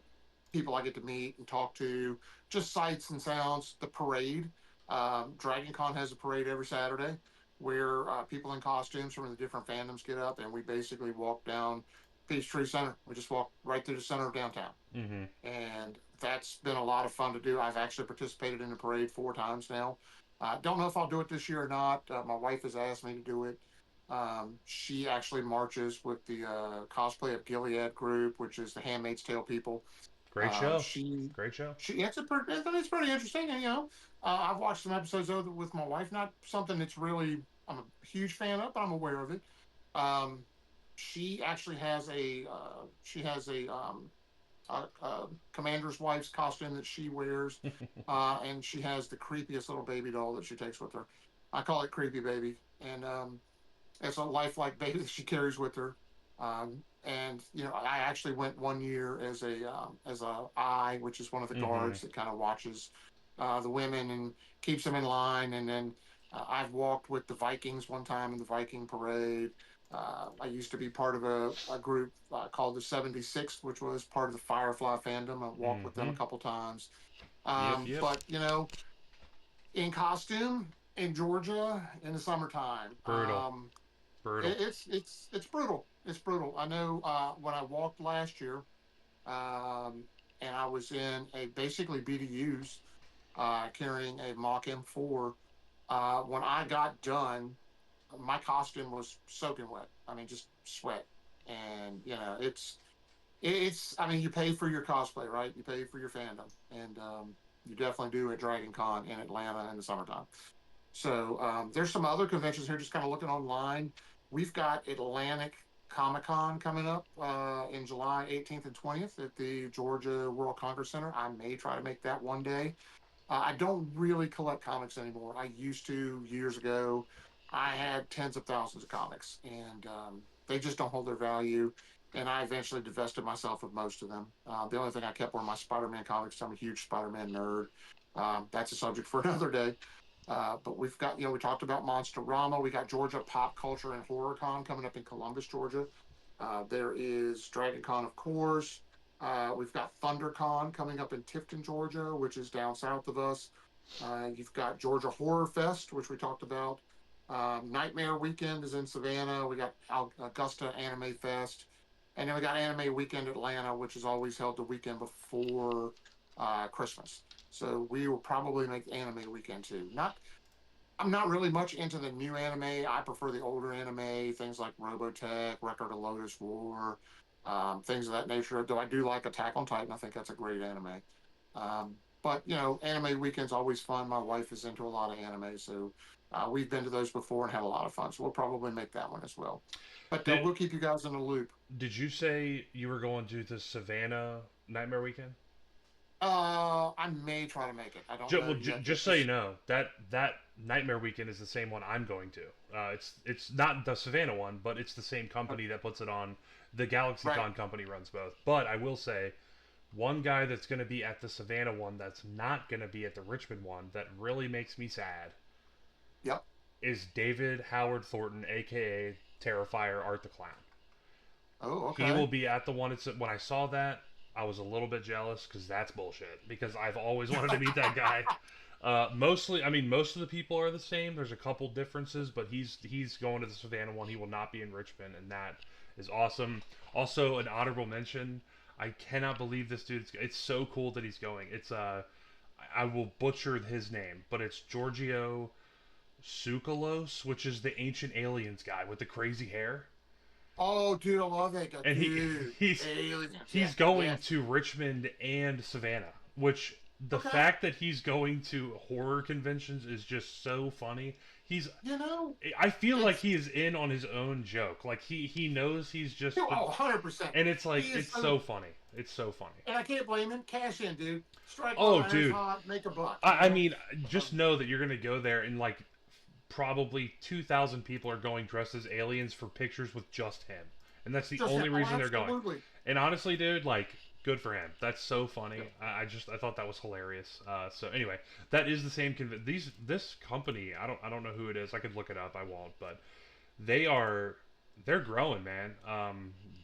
people I get to meet and talk to, just sights and sounds. The parade, Dragon Con has a parade every Saturday where people in costumes from the different fandoms get up and we basically walk down Peachtree Center. We just walk right through the center of downtown. hmm And that's been a lot of fun to do. I've actually participated in the parade 4 times now. Don't know if I'll do it this year or not. My wife has asked me to do it. She actually marches with the cosplay of Gilead group, which is the Handmaid's Tale people. Great Um, show. she Great show. it's pretty interesting, and I've watched some episodes of it with my wife. Not something that's really I'm a huge fan of, but I'm aware of it. Um, she actually has a commander's wife's costume that she wears, and she has the creepiest little baby doll that she takes with her. I call it creepy baby, and it's a lifelike baby that she carries with her. And I actually went one year as a eye, which is one of the Mm-hmm. guards that kind of watches the women and keeps them in line. And then I've walked with the Vikings one time in the Viking parade. I used to be part of a group called the 76th, which was part of the Firefly fandom. I walked with them Mm-hmm. a couple times. Yep. Yep. But in costume in Georgia in the summertime. Brutal. Brutal. It's brutal. It's brutal. I know when I walked last year, and I was in a basically BDUs carrying a mock M4. When I got done, my costume was soaking wet. I mean, just sweat, and it's. I mean, you pay for your cosplay, right? You pay for your fandom, and you definitely do at Dragon Con in Atlanta in the summertime. So there's some other conventions here. Just kind of looking online, we've got Atlantic Comic Con coming up in July 18th and 20th at the Georgia World Congress Center. I may try to make that one day. I don't really collect comics anymore. I used to years ago. I had tens of thousands of comics, and they just don't hold their value. And I eventually divested myself of most of them. The only thing I kept were my Spider-Man comics. I'm a huge Spider-Man nerd. That's a subject for another day. But we've got, we talked about Monsterama. We got Georgia Pop Culture and Horror Con coming up in Columbus, Georgia. There is Dragon Con, of course. We've got ThunderCon coming up in Tifton, Georgia, which is down south of us. You've got Georgia Horror Fest, which we talked about. Nightmare Weekend is in Savannah. We got Augusta Anime Fest. And then we got Anime Weekend Atlanta, which is always held the weekend before Christmas. So we will probably make Anime Weekend too. I'm not really much into the new anime. I prefer the older anime, things like Robotech, Record of Lotus War, things of that nature. Though I do like Attack on Titan. I think that's a great anime. But Anime Weekend's always fun. My wife is into a lot of anime, so we've been to those before and had a lot of fun. So we'll probably make that one as well. But Did we'll keep you guys in the loop. Did you say you were going to the Savannah Nightmare Weekend? I may try to make it. I don't know yet. Just This so you is know, that Nightmare Weekend is the same one I'm going to. It's not the Savannah one, but it's the same company that puts it on. The right. GalaxyCon company runs both. But I will say, one guy that's going to be at the Savannah one that's not going to be at the Richmond one that really makes me sad Yep. is David Howard Thornton, aka Terrifier Art the Clown. Oh, He will okay. be at the one. When I saw that, I was a little bit jealous because that's bullshit. Because I've always wanted to meet that guy. Mostly, I mean, most of the people are the same. There's a couple differences, but he's going to the Savannah one. He will not be in Richmond, and that is awesome. Also, an honorable mention. I cannot believe this dude. It's so cool that he's going. It's I will butcher his name, but it's Giorgio Tsoukalos, which is the ancient aliens guy with the crazy hair. Oh, dude, I love that guy. And Dude, he's aliens. he's Yes, going yes. to Richmond and Savannah, which the Okay. fact that he's going to horror conventions is just so funny. He's You know, I feel like it's he is in on his own joke. Like he knows he's just the 100%. and it's like He is it's so, so funny. It's so funny. and I can't blame him. Cash in, dude. Strike while Oh, the iron's dude. hot. Make a buck. I mean, just know that you're gonna go there and like probably 2,000 people are going dressed as aliens for pictures with just him, and that's the Just only oh, reason they're going. absolutely. And honestly, dude, like, good for him. That's so funny. I thought that was hilarious. So anyway, that is the same. This company, I don't know who it is. I could look it up. I won't. But they are they're growing, man.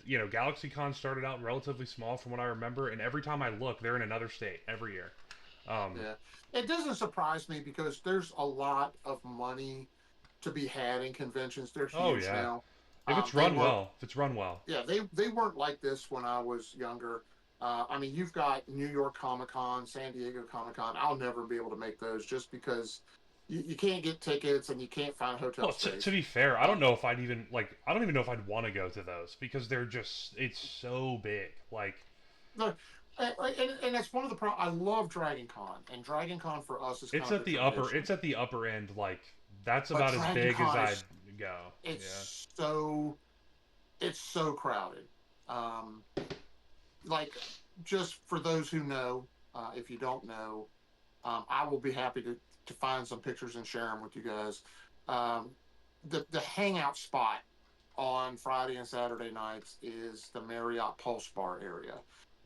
GalaxyCon started out relatively small from what I remember, and every time I look, they're in another state every year. Um, Yeah, it doesn't surprise me because there's a lot of money to be had in conventions. They're oh huge yeah, now. if it's They run weren't. well, if it's run well. Yeah, they weren't like this when I was younger. I mean, you've got New York Comic Con, San Diego Comic Con. I'll never be able to make those just because you can't get tickets and you can't find hotel Well, to space. be fair, I Uh, don't know if I'd even like. I don't even know if I'd want to go to those because they're just. It's so big. Like no, and that's one of the problems. I love Dragon Con, and Dragon Con for us is it's kind of at the the upper. tradition. It's at the upper end. Like that's But about as Dragon big as Con I'd is go. Yeah. it's so it's so crowded. Um, like just for those who know, if you don't know, I will be happy to to find some pictures and share them with you guys. Um, the hangout spot on Friday and Saturday nights is the Marriott Pulse Bar area.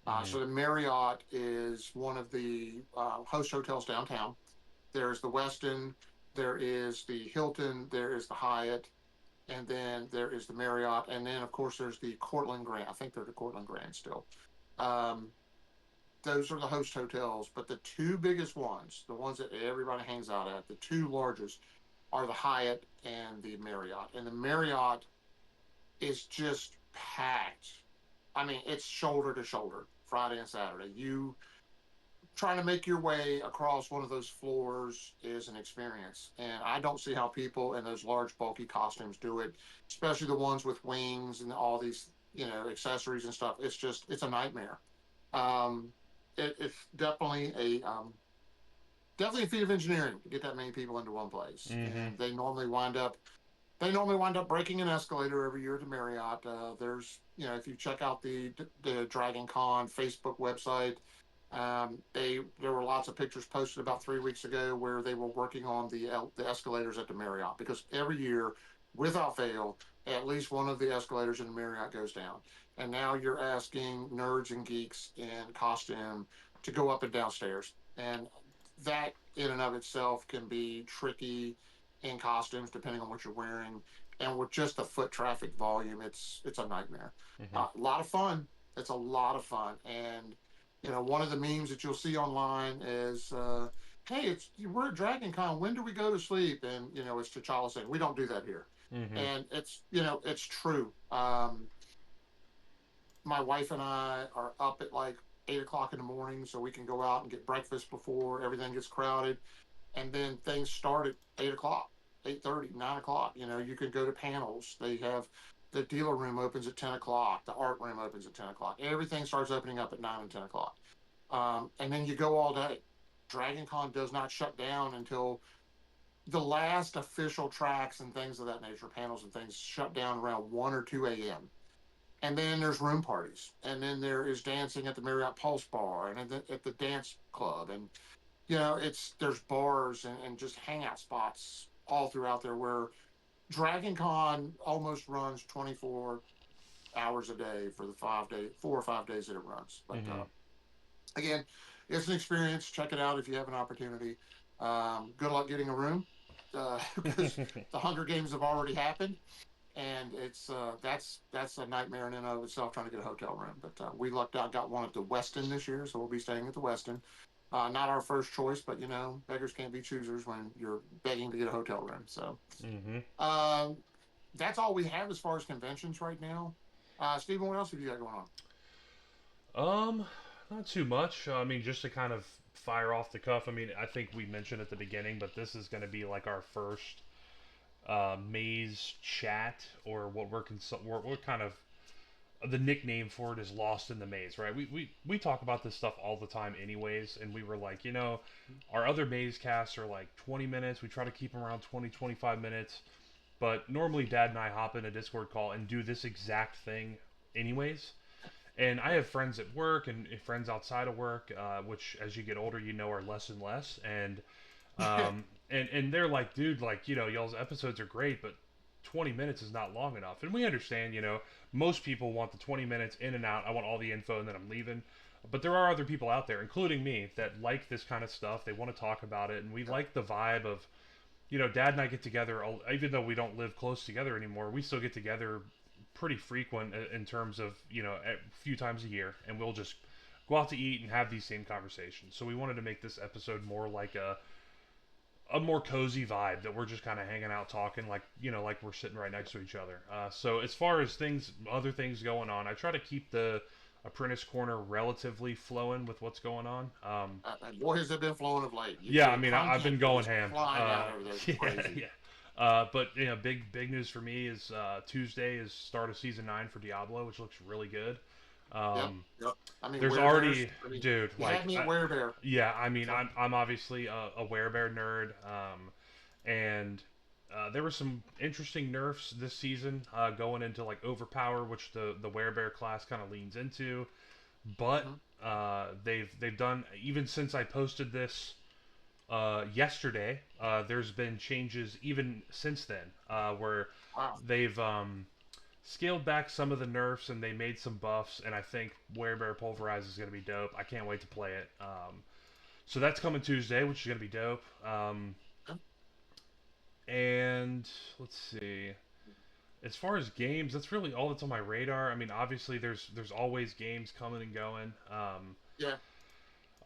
Mm-hmm. So the Marriott is one of the host hotels downtown. There's the Westin, there is the Hilton, there is the Hyatt, and then there is the Marriott, and then of course there's the Cortland Grand. I think they're the Cortland Grand still. Um, those are the host hotels, but the two biggest ones, the ones that everybody hangs out at, the two largest are the Hyatt and the Marriott. And the Marriott is just packed. I mean, it's shoulder to shoulder Friday and Saturday. You trying to make your way across one of those floors is an experience. And I don't see how people in those large, bulky costumes do it, especially the ones with wings and all these, accessories and stuff. It's a nightmare. Um, it's definitely a feet of engineering to get that many people into one place. Mm-hmm. And they normally wind up breaking an escalator every year at the Marriott. There's, if you check out the Dragon Con Facebook website, there were lots of pictures posted about 3 weeks ago where they were working on the escalators at the Marriott because every year, without fail, at least one of the escalators in the Marriott goes down. And now you're asking nerds and geeks in costume to go up and downstairs, and that in and of itself can be tricky in costumes depending on what you're wearing. And with just the foot traffic volume, it's a nightmare. Mm-hmm. A lot of fun. It's a lot of fun. And one of the memes that you'll see online is, "Hey, we're at Dragon Con. When do we go to sleep?" And it's T'Challa saying, "We don't do that here." Mm-hmm. And it's true. My wife and I are up at like 8 o'clock in the morning so we can go out and get breakfast before everything gets crowded, and then things start at 8 o'clock, 8:30, 9 o'clock. You can go to panels. They have the dealer room opens at 10 o'clock. The art room opens at 10 o'clock. Everything starts opening up at 9 and 10 o'clock, and then you go all day. Dragon Con does not shut down until the last official tracks and things of that nature, panels and things, shut down around 1 or 2 a.m. And then there's room parties, and then there is dancing at the Marriott Pulse Bar and at the dance club, and there's bars and just hangout spots all throughout there where Dragon Con almost runs 24 hours a day for the 5 day, 4 or 5 days that it runs. But Mm-hmm. again, it's an experience. Check it out if you have an opportunity. Good luck getting a room because the Hunger Games have already happened, and that's a nightmare in and of itself trying to get a hotel room. But we lucked out, got one at the Westin this year, so we'll be staying at the Westin. Not our first choice, but beggars can't be choosers when you're begging to get a hotel room. So Mm-hmm. um, that's all we have as far as conventions right now. Stephen, what else have you got going on? Um, Not too much. I mean, just to kind of fire off the cuff. I mean, I think we mentioned at the beginning, but this is going to be like our first maze chat, or what we're kind of, the nickname for it is Lost in the Maze, right? We talk about this stuff all the time anyways, and we were like, our other maze casts are like 20 minutes. We try to keep them around 20-25 minutes, but normally Dad and I hop in a Discord call and do this exact thing anyways. And I have friends at work and friends outside of work, which as you get older, are less and less. And they're like, dude, like, y'all's episodes are great, but 20 minutes is not long enough. And we understand, most people want the 20 minutes in and out. I want all the info and then I'm leaving. But there are other people out there, including me, that like this kind of stuff. They want to talk about it, and we like the vibe of, Dad and I get together, even though we don't live close together anymore. We still get together pretty frequent in terms of, a few times a year, and we'll just go out to eat and have these same conversations. So we wanted to make this episode more like a more cozy vibe, that we're just kind of hanging out talking, like, like we're sitting right next to each other. So as far as other things going on, I try to keep the Apprentice Corner relatively flowing with what's going on. Boy, has it been flowing of late. Yeah, I The mean, I've been content that going is ham. flying out over there is Yeah, crazy. yeah. But big news for me is Tuesday is start of season 9 for Diablo, which looks really good. Yep, Um, yep. I mean, there's werebears. already, I mean, dude, you had me at werebear. yeah, I mean, So, I'm obviously a werebear nerd, and there were some interesting nerfs this season, going into like overpower, which the werebear class kind of leans into. But mhm. they've done, even since I posted this yesterday. There's been changes even since then, where Wow. they've scaled back some of the nerfs and they made some buffs. And I think Werebear Pulverize is going to be dope. I can't wait to play it. So that's coming Tuesday, which is going to be dope. And let's see. As far as games, that's really all that's on my radar. I mean, obviously, there's always games coming and going. Yeah.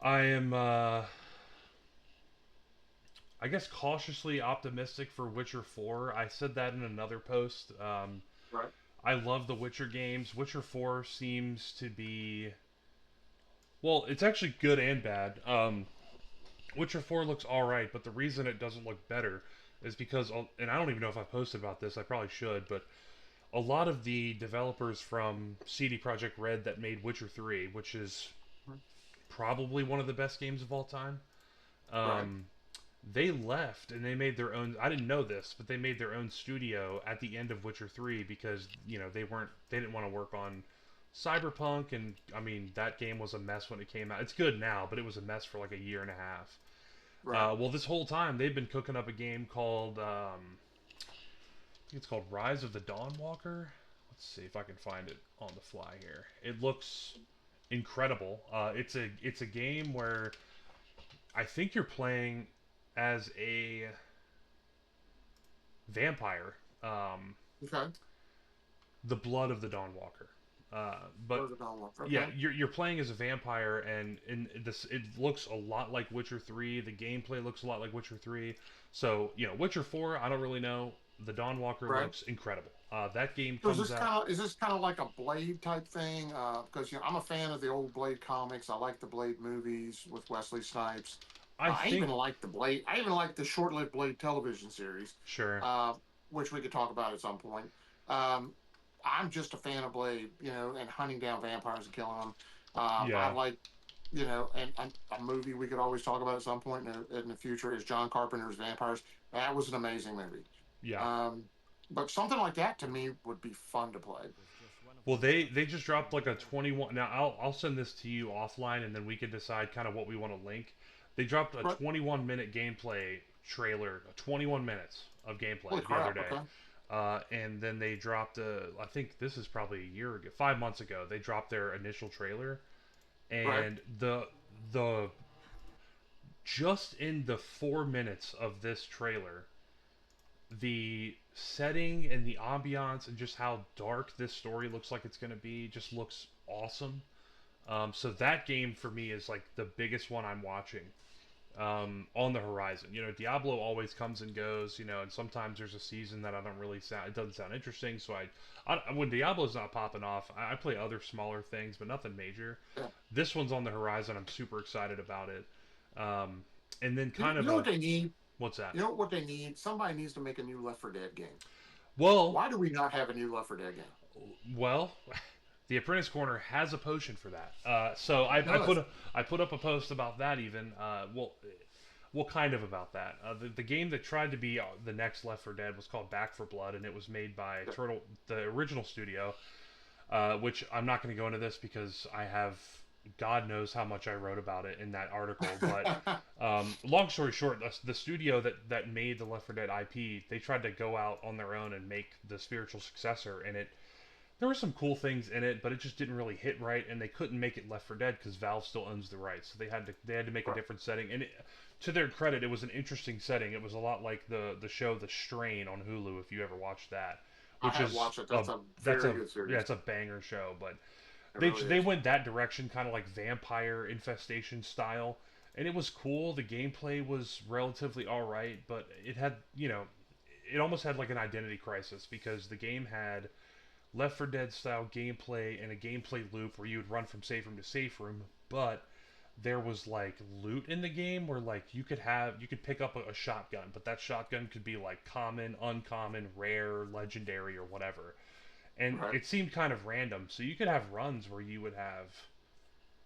I am, I guess, cautiously optimistic for Witcher 4. I said that in another post. Right. I love the Witcher games. Witcher 4 seems to be, well, it's actually good and bad. Witcher 4 looks alright, but the reason it doesn't look better is because, and I don't even know if I posted about this, I probably should, but a lot of the developers from CD Projekt Red that made Witcher 3, which is probably one of the best games of all time, Right. um, they left and they made their own. I didn't know this, but they made their own studio at the end of Witcher 3 because they didn't want to work on Cyberpunk, and I mean that game was a mess when it came out. It's good now, but it was a mess for like a year and a half. Right. Well, this whole time they've been cooking up a game called I think it's called Rise of the Dawn Walker. Let's see if I can find it on the fly here. It looks incredible. It's a game where I think you're playing as a vampire, um, Okay. the blood of the Dawnwalker. But Further down one. yeah, Okay. you're playing as a vampire, and in this it looks a lot like Witcher 3. The gameplay looks a lot like Witcher 3. So Witcher 4, I don't really know. The Dawnwalker Right. looks incredible. That game So comes out. is this kind of like a Blade type thing? Because I'm a fan of the old Blade comics. I like the Blade movies with Wesley Snipes. I I even think like the Blade. I even like the short-lived Blade television series, sure. uh, which we could talk about at some point. Um, I'm just a fan of Blade, and hunting down vampires and killing them. I Yeah, like, and a movie we could always talk about at some point in the future is John Carpenter's Vampires. That was an amazing movie. yeah. Um, but something like that to me would be fun to play. Well, they just dropped like a 21. Now I'll send this to you offline, and then we can decide kind of what we want to link. They dropped a But 21-minute gameplay trailer, 21 minutes of holy gameplay the other crap! day, Okay, and then they dropped I think this is probably a year ago, 5 months ago. They dropped their initial trailer, right, and the just in the 4 minutes of this trailer, the setting and the ambiance and just how dark this story looks like it's going to be just looks awesome. So that game for me is like the biggest one I'm watching on the horizon. Diablo always comes and goes. And sometimes there's a season that I don't really sound. It doesn't sound interesting. So when Diablo's not popping off, I play other smaller things, but nothing major. yeah. This one's on the horizon. I'm super excited about it. Um, and then You, kind you of know a what they need? what's that? You know what they need? Somebody needs to make a new Left 4 Dead game. Well, Why do we not have a new Left 4 Dead game? well, the Apprentice Corner has a potion for that. So It does. I put up a post about that even. Well, kind of about that. The game that tried to be the next Left 4 Dead was called Back for Blood, and it was made by Turtle, the original studio. Which I'm not going to go into this because I have God knows how much I wrote about it in that article. But long story short, the studio that made the Left 4 Dead IP, they tried to go out on their own and make the spiritual successor, and there were some cool things in it, but it just didn't really hit right, and they couldn't make it Left 4 Dead because Valve still owns the rights, so they had to make a Right. different setting. And to their credit, it was an interesting setting. It was a lot like the show The Strain on Hulu, if you ever watched that, I which have is watched it. a That's a that's very a good yeah, series. it's a banger show. But It they really they is. went that direction, kind of like vampire infestation style, and it was cool. The gameplay was relatively all right, but it almost had like an identity crisis because the game had Left 4 Dead style gameplay and a gameplay loop where you would run from safe room to safe room, but there was like loot in the game where like you could pick up a shotgun, but that shotgun could be like common, uncommon, rare, legendary, or whatever. And Right. it seemed kind of random. So you could have runs where you would have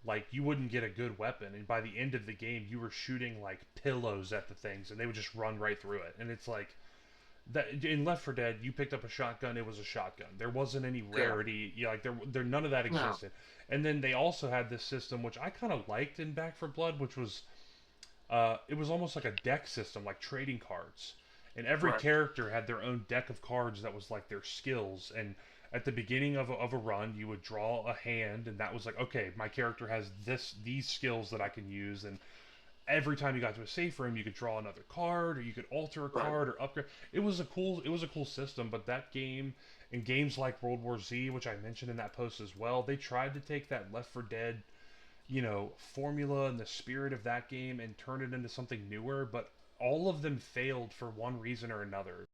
like you wouldn't get a good weapon, and by the end of the game you were shooting like pillows at the things and they would just run right through it. And it's like that in Left 4 Dead, you picked up a shotgun. It was a shotgun. There wasn't any Yeah. rarity. Like there none of that No. existed. And then they also had this system which I kind of liked in Back for Blood, which was it was almost like a deck system, like trading cards, and every Right. character had their own deck of cards that was like their skills. And at the beginning of a run, you would draw a hand, and that was like, okay, my character has these skills that I can use. And every time you got to a safe room, you could draw another card, or you could alter a Right. card or upgrade. It was a cool system. But that game and games like World War Z, which I mentioned in that post as well, they tried to take that Left 4 Dead, formula and the spirit of that game and turn it into something newer. But all of them failed for one reason or another.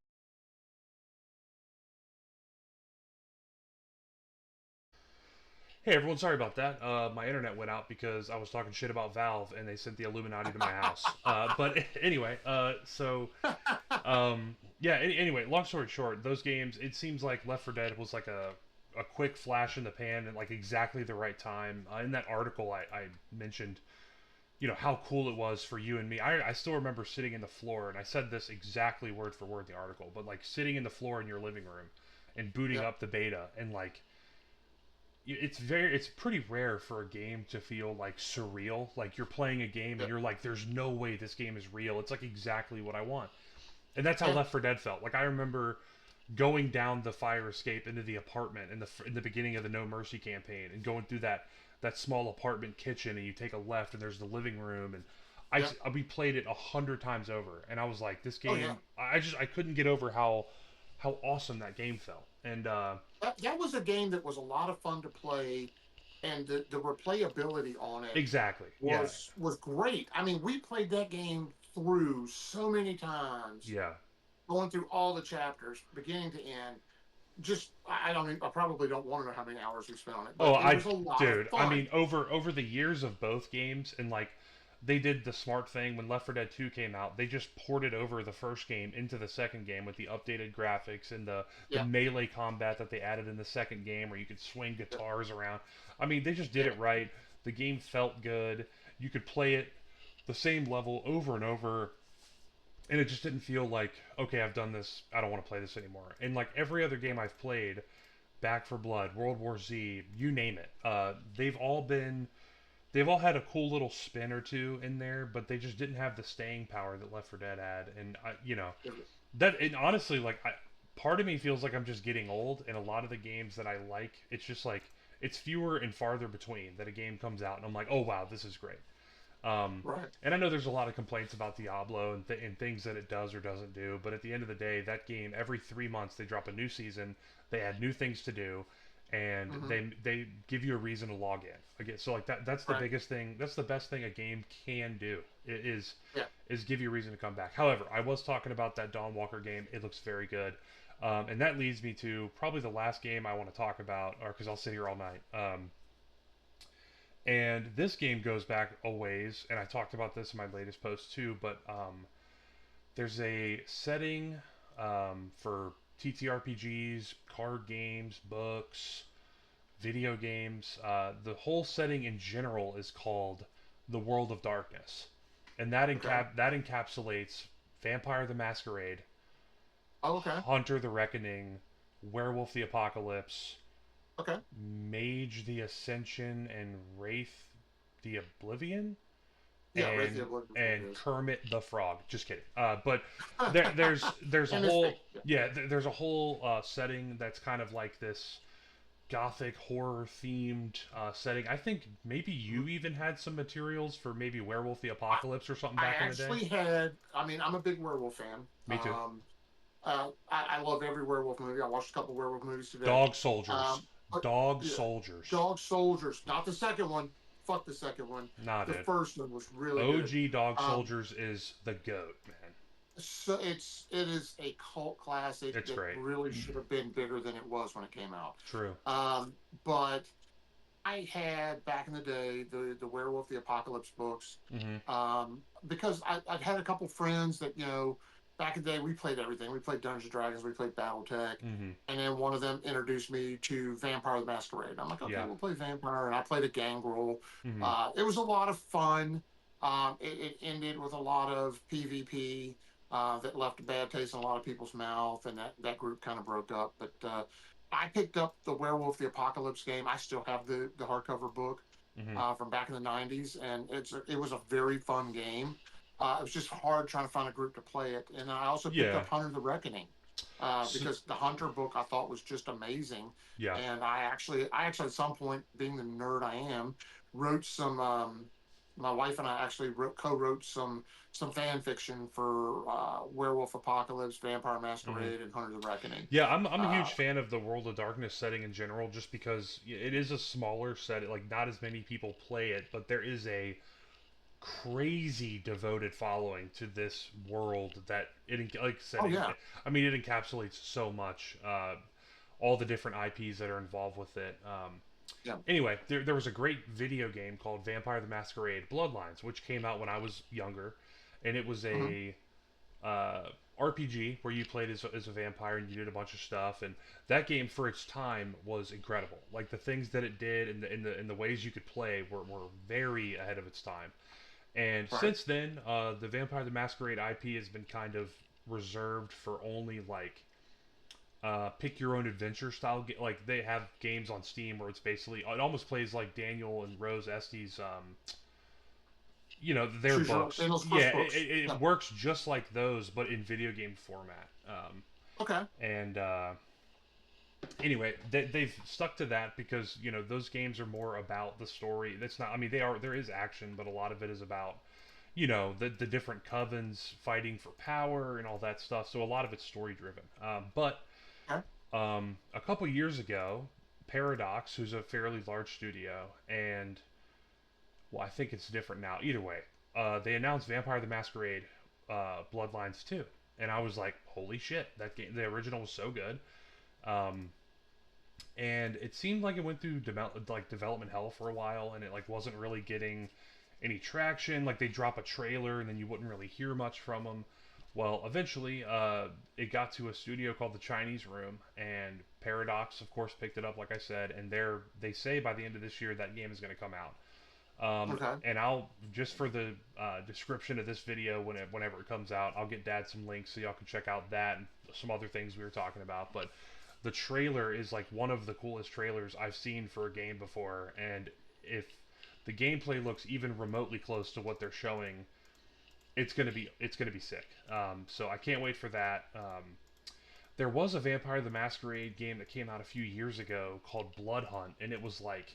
Hey everyone, sorry about that. My internet went out because I was talking shit about Valve and they sent the Illuminati to my house. But anyway, yeah. Anyway, long story short, those games. It seems like Left 4 Dead was like a quick flash in the pan and like exactly the right time. In that article, I mentioned how cool it was for you and me. I still remember sitting in the floor, and I said this exactly word for word in the article, but like sitting in the floor in your living room and booting Yeah. up the beta, and like it's pretty rare for a game to feel like surreal, like you're playing a game and Yeah. you're like, there's no way this game is real. It's like exactly what I want. And that's how Yeah. Left 4 Dead felt. Like I remember going down the fire escape into the apartment in the beginning of the No Mercy campaign, and going through that small apartment kitchen, and you take a left and there's the living room. And Yeah. we played it 100 times over, and I was like, this Oh yeah. game, I couldn't get over how awesome that game felt. And That was a game that was a lot of fun to play, and the replayability on it exactly, yeah, was great. I mean, we played that game through so many times, yeah. going through all the chapters, beginning to end. Just I don't I probably don't want to know how many hours we spent on it, Oh, but it was a lot of dude. I fun. mean, over the years of both games, and like they did the smart thing when Left 4 Dead 2 came out. They just ported over the first game into the second game with the updated graphics and the Yeah. melee combat that they added in the second game, where you could swing Yeah. guitars around. I mean, they just did Yeah. it right. The game felt good. You could play it the same level over and over, and it just didn't feel like, okay, I've done this. I don't want to play this anymore. And like every other game I've played, Back for Blood, World War Z, you name it. They've all had a cool little spin or two in there, but they just didn't have the staying power that Left 4 Dead had. And Yeah. that, and honestly, like part of me feels like I'm just getting old, and a lot of the games that I like, it's just like it's fewer and farther between that a game comes out and I'm like, oh wow, this is great. Right. And I know there's a lot of complaints about Diablo and things that it does or doesn't do, but at the end of the day, that game, every 3 months they drop a new season, they add new things to do, and Hmm. they give you a reason to log in again. So like that's the Right. biggest thing. That's the best thing a game can do. It Yeah. is give you a reason to come back. However, I was talking about that Dawn Walker game. It looks very good. And that leads me to probably the last game I want to talk about, or because I'll sit here all night. And this game goes back a ways, and I talked about this in my latest post too. But there's a setting for TTRPGs, card games, books, video games. The whole setting in general is called the World of Darkness, and Okay. that encapsulates Vampire the Masquerade, Oh, okay. Hunter the Reckoning, Werewolf the Apocalypse, Okay. Mage the Ascension, and Wraith the Oblivion, Yeah. Raise the Blood and is. Kermit the Frog. Just kidding. But there's a And this whole, thing. Yeah. yeah, there's a whole setting that's kind of like this gothic horror themed setting. I think maybe Mhm. you even had some materials for maybe Werewolf the I, Apocalypse or something I back in the day. actually had. I mean, I'm a big werewolf fan. Me too. I love every werewolf movie. I watched a couple werewolf movies today. Dog soldiers. But Dog yeah, soldiers. Dog Soldiers, not the second one. Fuck the second one. Nah, The dude. first one was really good. OG Dog Um, Soldiers is the goat, man. so it is a cult classic It's that great. really should have been bigger than it was when it came out. True. But I had back in the day the Werewolf the Apocalypse books, Mm-hmm. because I'd had a couple friends that back in the day we played everything. We played Dungeons and Dragons, we played BattleTech, Mm-hmm. and then one of them introduced me to Vampire the Masquerade. I'm like, okay, Yeah. we'll play Vampire, and I played a Gangrel. Mm-hmm. It was a lot of fun. It ended with a lot of PvP. That left a bad taste in a lot of people's mouth, and that group kind of broke up. But I picked up the Werewolf the Apocalypse game. I still have the hardcover book Mm-hmm. from back in the '90s, and it was a very fun game. It was just hard trying to find a group to play it. And I also picked Yeah. up Hunter the Reckoning So, because the Hunter book I thought was just amazing. yeah. And I actually at some point, being the nerd I am, wrote some. My wife and I actually co-wrote some fan fiction for Werewolf Apocalypse, Vampire Hmm. Masquerade, and Hunter the Reckoning. Yeah, I'm a Uh, huge fan of the World of Darkness setting in general, just because it is a smaller set. Like, not as many people play it, but there is a crazy devoted following to this world that like I said, oh yeah, I mean, it encapsulates so much. All the different IPs that are involved with it. yeah. Anyway, there was a great video game called Vampire the Masquerade Bloodlines, which came out when I was younger, and it was Hmm. a uh, RPG where you played as a vampire and you did a bunch of stuff. And that game, for its time, was incredible. Like the things that it did and the ways you could play were very ahead of its time. And Right. since then, the Vampire the Masquerade IP has been kind of reserved for only like pick your own adventure style. Like they have games on Steam where it's basically it almost plays like Daniel and Rose Estes, their Choose your books. Daniel's Yeah, first books. it Yeah. works just like those, but in video game format. Okay. And Anyway, they've stuck to that because those games are more about the story. That's not. I mean, there is action, but a lot of it is about the different covens fighting for power and all that stuff. So a lot of it's story driven. But Okay. A couple years ago, Paradox, who's a fairly large studio, and well, I think it's different now. Either way, they announced Vampire the Masquerade Bloodlines 2, and I was like, holy shit, that game, the original was so good. Um, and it seemed like it went through development hell for a while, and it like wasn't really getting any traction. Like they drop a trailer, and then you wouldn't really hear much from them. Well, eventually, it got to a studio called the Chinese Room, and Paradox, of course, picked it up, like I said, and they say by the end of this year that game is going to come out. Okay. And I'll just for the description of this video whenever it comes out, I'll get Dad some links so y'all can check out that and some other things we were talking about. But the trailer is like one of the coolest trailers I've seen for a game before, and if the gameplay looks even remotely close to what they're showing, it's gonna be sick. So I can't wait for that. There was a Vampire the Masquerade game that came out a few years ago called Blood Hunt, and it was like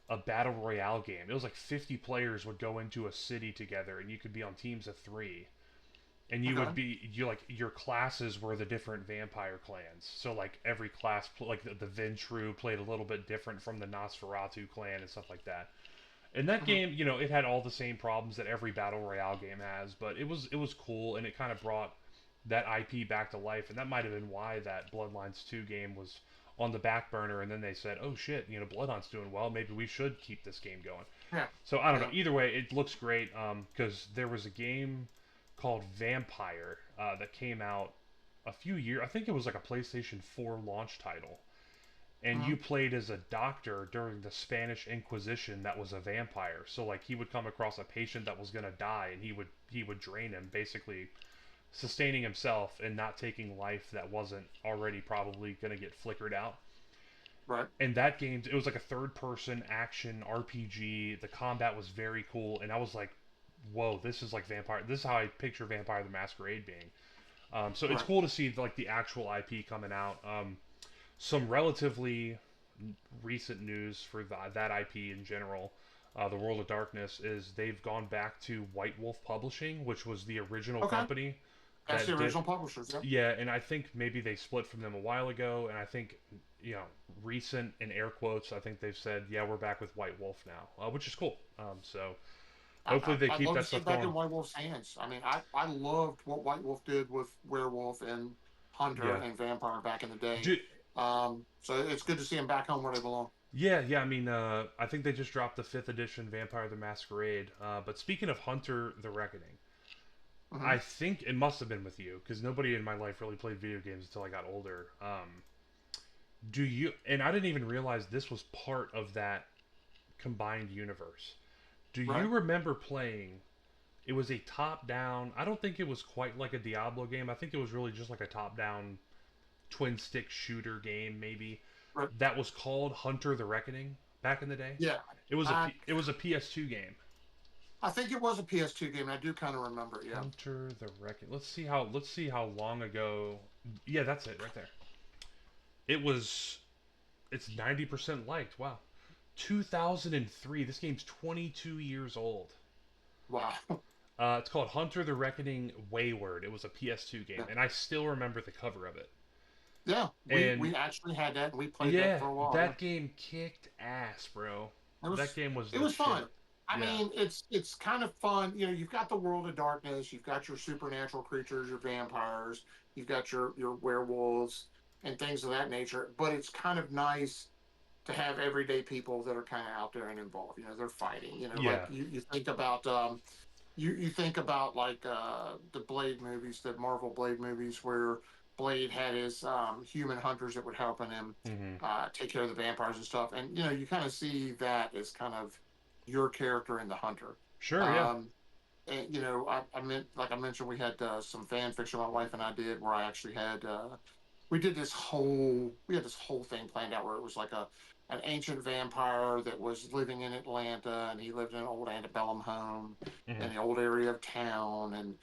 a battle royale game. It was like 50 players would go into a city together, and you could be on teams of three. And Okay. you like your classes were the different vampire clans. So like every class, like the Ventru played a little bit different from the Nosferatu clan and stuff like that. And that Hmm. game, it had all the same problems that every battle royale game has, but it was cool, and it kind of brought that IP back to life. And that might have been why that Bloodlines 2 game was on the back burner, and then they said, "Oh shit, Bloodhunt's doing well. Maybe we should keep this game going." Yeah. So I don't know. Yeah. Either way, it looks great. Because there was a game called Vampire that came out a few years. I think it was like a PlayStation 4 launch title, and Hmm. you played as a doctor during the Spanish Inquisition that was a vampire. So like he would come across a patient that was gonna die, and he would drain him, basically sustaining himself and not taking life that wasn't already probably gonna get flickered out. Right. And that game, it was like a third person action RPG. The combat was very cool, and I was like, whoa, this is like Vampire. This is how I picture Vampire the Masquerade being. So it's Right. cool to see like the actual IP coming out. Some relatively recent news for that IP in general, the World of Darkness, is they've gone back to White Wolf Publishing, which was the original Okay. company That's the that did. original publishers. Yep. Yeah, and I think maybe they split from them a while ago, and I think recent in air quotes, I think they've said, yeah, we're back with White Wolf now, which is cool. So hopefully they I'd keep love to that see it stuff back going. in White Wolf's hands. I mean, I loved what White Wolf did with Werewolf and Hunter Yeah, and Vampire back in the day. dude. So it's good to see them back home where they belong. Yeah, yeah. I mean, I think they just dropped the fifth edition Vampire the Masquerade. But speaking of Hunter the Reckoning, Hmm. I think it must have been with you because nobody in my life really played video games until I got older. Do you? And I didn't even realize this was part of that combined universe. Do you Right. remember playing? It was a top-down. I don't think it was quite like a Diablo game. I think it was really just like a top-down twin stick shooter game, maybe. Right. That was called Hunter the Reckoning back in the day. Yeah. It was I it was a PS2 game. I think it was a PS2 game. And I do kind of remember it. Yeah. Hunter the Wreck. Let's see how long ago. Yeah, that's it right there. It was. It's 90% liked. Wow. 2003. This game's 22 years old. Wow. It's called Hunter the Reckoning Wayward. It was a PS2 game, Yeah. and I still remember the cover of it. Yeah. And We actually had that, and we played that yeah, for a while. Yeah. that game kicked ass, bro. It That was game was it the was fun. shit. I Yeah. mean, it's kind of fun. You know, you've got the world of darkness, you've got your supernatural creatures, your vampires, you've got your werewolves and things of that nature. But it's kind of nice to have everyday people that are kind of out there and involved. You know, they're fighting. You know, like Yeah. you think about you think about like the Blade movies, the Marvel Blade movies, where Blade had his human hunters that would help him Mm-hmm. take care of the vampires and stuff, and you know you kind of see that as kind of your character in the hunter. Sure. Yeah. Um, and you know, I meant like I mentioned, we had some fan fiction my wife and I did, where I actually had we had this whole thing planned out where it was like an ancient vampire that was living in Atlanta, and he lived in an old antebellum home Mm-hmm. in the old area of town, and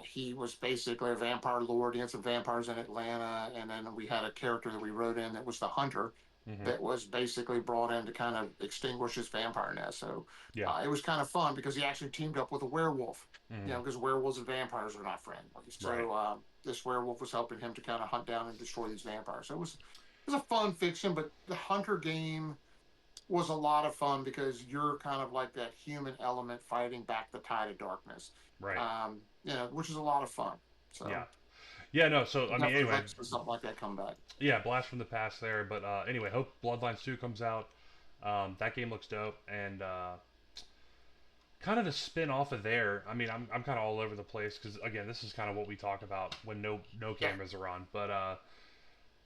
he was basically a vampire lord. He had some vampires in Atlanta, and then we had a character that we wrote in that was the hunter, Mm-hmm. that was basically brought in to kind of extinguish his vampire nest. So Yeah. it was kind of fun because he actually teamed up with a werewolf. You Mm-hmm. know, because werewolves and vampires are not friendly. Right. So this werewolf was helping him to kind of hunt down and destroy these vampires. So it was a fun fiction, but the hunter game was a lot of fun because you're kind of like that human element fighting back the tide of darkness. Right. You know, which is a lot of fun. Yeah. So Yeah. No. So I mean, definitely anyway. like to see something like that come back. Yeah. Blast from the past there, but anyway, hope Bloodlines 2 comes out. That game looks dope, and kind of to spin off of there. I mean, I'm kind of all over the place because again, this is kind of what we talk about when no Yeah, cameras are on. But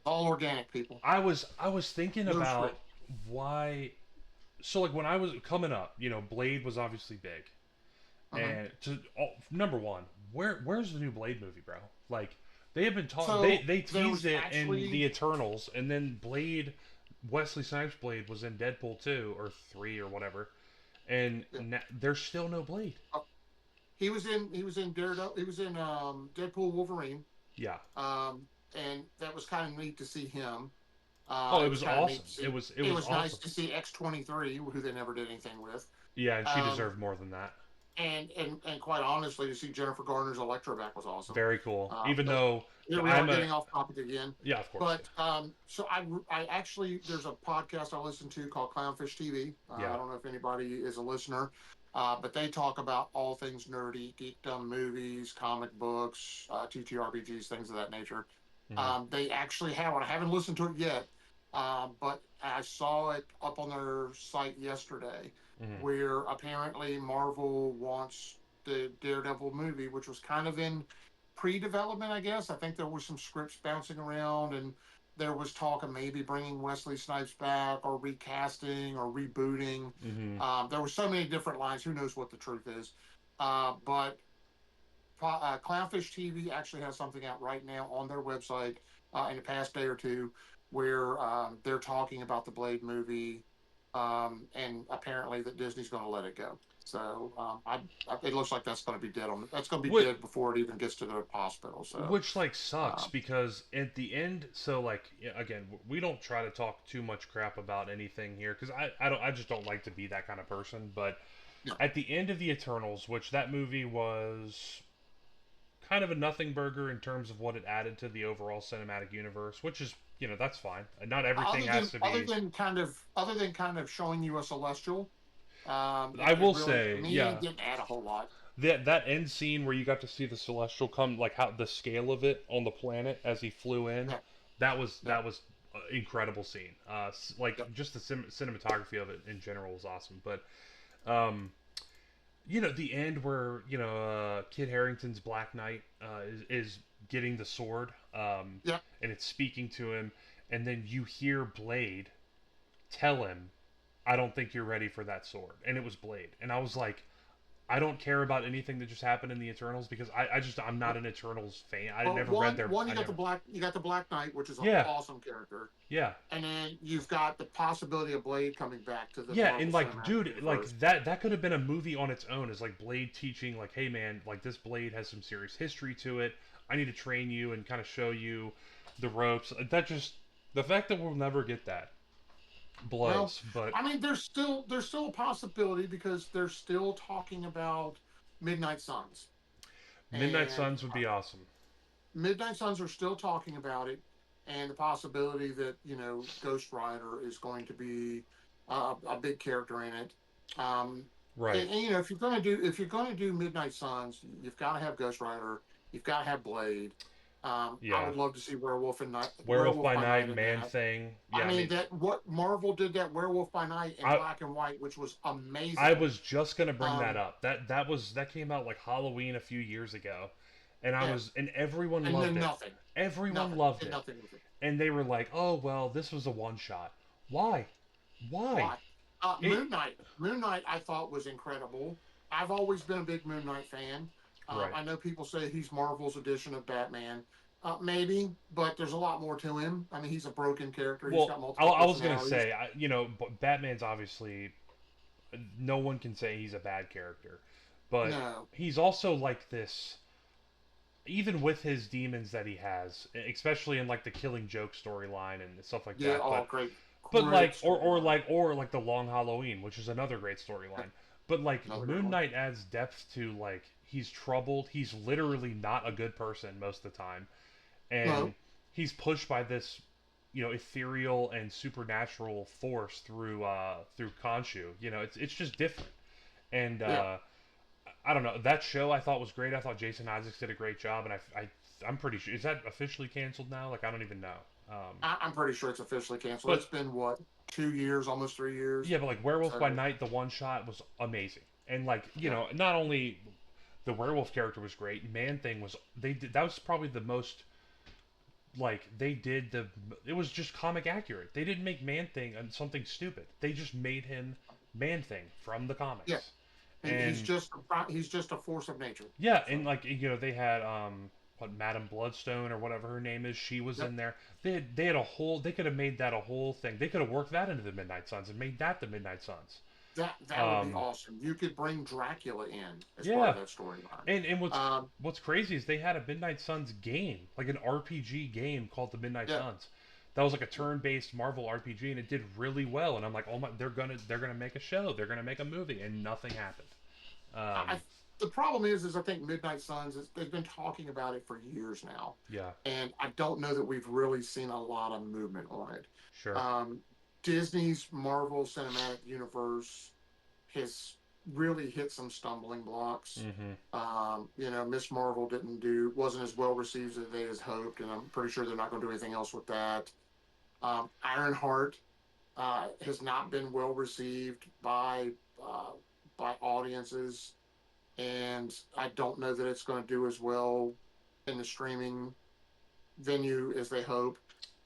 all organic people. I was thinking No about script. why. So like when I was coming up, Blade was obviously big, Hmm. and number one, where's the new Blade movie, bro? Like they have been talking, So they there teased was it in the actually Eternals, and then Blade, Wesley Snipes Blade was in Deadpool 2 or 3 or whatever, and yeah, there's still no Blade. he was in Daredevil. He was in Deadpool Wolverine. Yeah. And that was kind of neat to see him. Oh, it It was was kind of neat awesome. to It see. was it It was was nice awesome. to see X-23, who they never did anything with. Yeah, and she Um, deserved more than that. and quite honestly, to see Jennifer Garner's Electro back was awesome. Very cool. Even But though here we are I'm a getting off topic again. yeah, of course. But so I actually there's a podcast I listen to called Clownfish TV. I Yeah. don't know if anybody is a listener, but they talk about all things nerdy, geekdom, movies, comic books, TTRPGs, things of that nature. Hmm. They actually have one. I haven't listened to it yet, but I saw it up on their site yesterday, Hmm. where apparently Marvel wants the Daredevil movie, which was kind of in pre-development, I guess. I think there were some scripts bouncing around, and there was talk of maybe bringing Wesley Snipes back, or recasting, or rebooting. Hmm. There were so many different lines. Who knows what the truth is? But Clownfish TV actually has something out right now on their website in the past day or two, where they're talking about the Blade movie, and apparently that Disney's going to let it go. So it looks like that's going to be dead on. That's going to be What dead before it even gets to the hospital. So which like sucks um, because at the end, so like yeah, again, we don't try to talk too much crap about anything here because I just don't like to be that kind of person. But yeah, at the end of the Eternals, which that movie was kind of a nothing burger in terms of what it added to the overall cinematic universe, which is that's fine. Not everything other has than to other be. than kind of other than kind of showing you a celestial, I it will really to say, me it yeah, didn't add a whole lot. that end scene where you got to see the celestial come, like how the scale of it on the planet as he flew in, Yeah, yeah, that was incredible scene. yeah. Like just the cinematography of it in general was awesome. But um, the end where Kid Harrington's Black Knight is getting the sword, Yeah. and it's speaking to him, and then you hear Blade tell him, "I don't think you're ready for that sword," and it was Blade, and I was like, I don't care about anything that just happened in the Eternals because I'm not an Eternals fan. I Well, never read their. one I never. you got the Black Knight, which is an Yeah, awesome character, yeah. and then you've got the possibility of Blade coming back to the Yeah, Marvel and like, Cinematic dude, like Universe. that could have been a movie on its own. Is like Blade teaching, like, hey man, like this Blade has some serious history to it. I need to train you and kind of show you the ropes. That just the fact that we'll never get that Well, blows. But I mean, there's still a possibility because they're still talking about Midnight Suns, Midnight and Suns would be awesome. Midnight Suns are still talking about it, and the possibility that Ghost Rider is going to be a big character in it. Um, Right. and if you're gonna do Midnight Suns, you've got to have Ghost Rider, you've got to have Blade. I Yeah. would love to see Werewolf Werewolf by by Night Night, in Man that. Thing. I Yeah, I mean mean, that what Marvel did that Werewolf by Night in I black and white, which was I amazing. was just gonna bring that Um, up. That came out like Halloween a few years ago, and yeah, everyone and loved then it. nothing, Everyone nothing, loved did it, nothing with it. and they were like, "Oh well, this was a one shot." Why? Why? Why? It Moon Knight, I thought was incredible. I've always been a big Moon Knight fan. right. I know people say he's Marvel's edition of Batman. Maybe, but there's a lot more to him. I mean, he's a broken character. He's Well, got multiple I was gonna personalities. say, Batman's obviously no one can say he's a bad character, but No, he's also like this. Even with his demons that he has, especially in like the Killing Joke storyline and stuff like yeah, that, all but great, But great like, storyline. or like the Long Halloween, which is another great storyline. But like, Another great Moon one. Knight adds depth to like he's troubled. He's literally not a good person most of the time, and No, he's pushed by this, ethereal and supernatural force through Khonshu. It's just different. And yeah, I don't know, that show I thought was great. I thought Jason Isaacs did a great job, and I'm pretty sure, is that officially canceled now? Like I don't even know. I'm pretty sure it's officially canceled. It's But been what 2 years, almost 3 years. Yeah, but like Werewolf by So Night, the one shot was amazing, and like yeah, not only the werewolf character was great, Man Thing was they did that was probably the most like they did the it was just comic accurate. They didn't make Man Thing something stupid. They just made him Man Thing from the yeah. comics, He's and just a force of nature. yeah, and So like they had what Madame Bloodstone or whatever her name is, she was yep. in there. They had a whole they could have made that a whole thing. They could have worked that into the Midnight Suns and made that the Midnight Suns. That would be Um, awesome. You could bring Dracula in as part yeah, of that storyline. and Um, what's crazy is they had a Midnight Suns game, like an RPG game called the Midnight yeah, Suns. That was like a turn-based Marvel RPG, and it did really well. And I'm like, oh my, they're gonna make a show, they're gonna make a movie, and nothing happened. I Um, the problem is I think Midnight Suns they've been talking about it for years now, yeah, and I don't know that we've really seen a lot of movement on it. sure, Um, Disney's Marvel Cinematic Universe has really hit some stumbling blocks. mm-hmm, Miss Marvel wasn't as well received as they had hoped, and I'm pretty sure they're not going to do anything else with that. Ironheart has not been well received uh, by audiences, and I don't know that it's going to do as well in the streaming venue as they hope.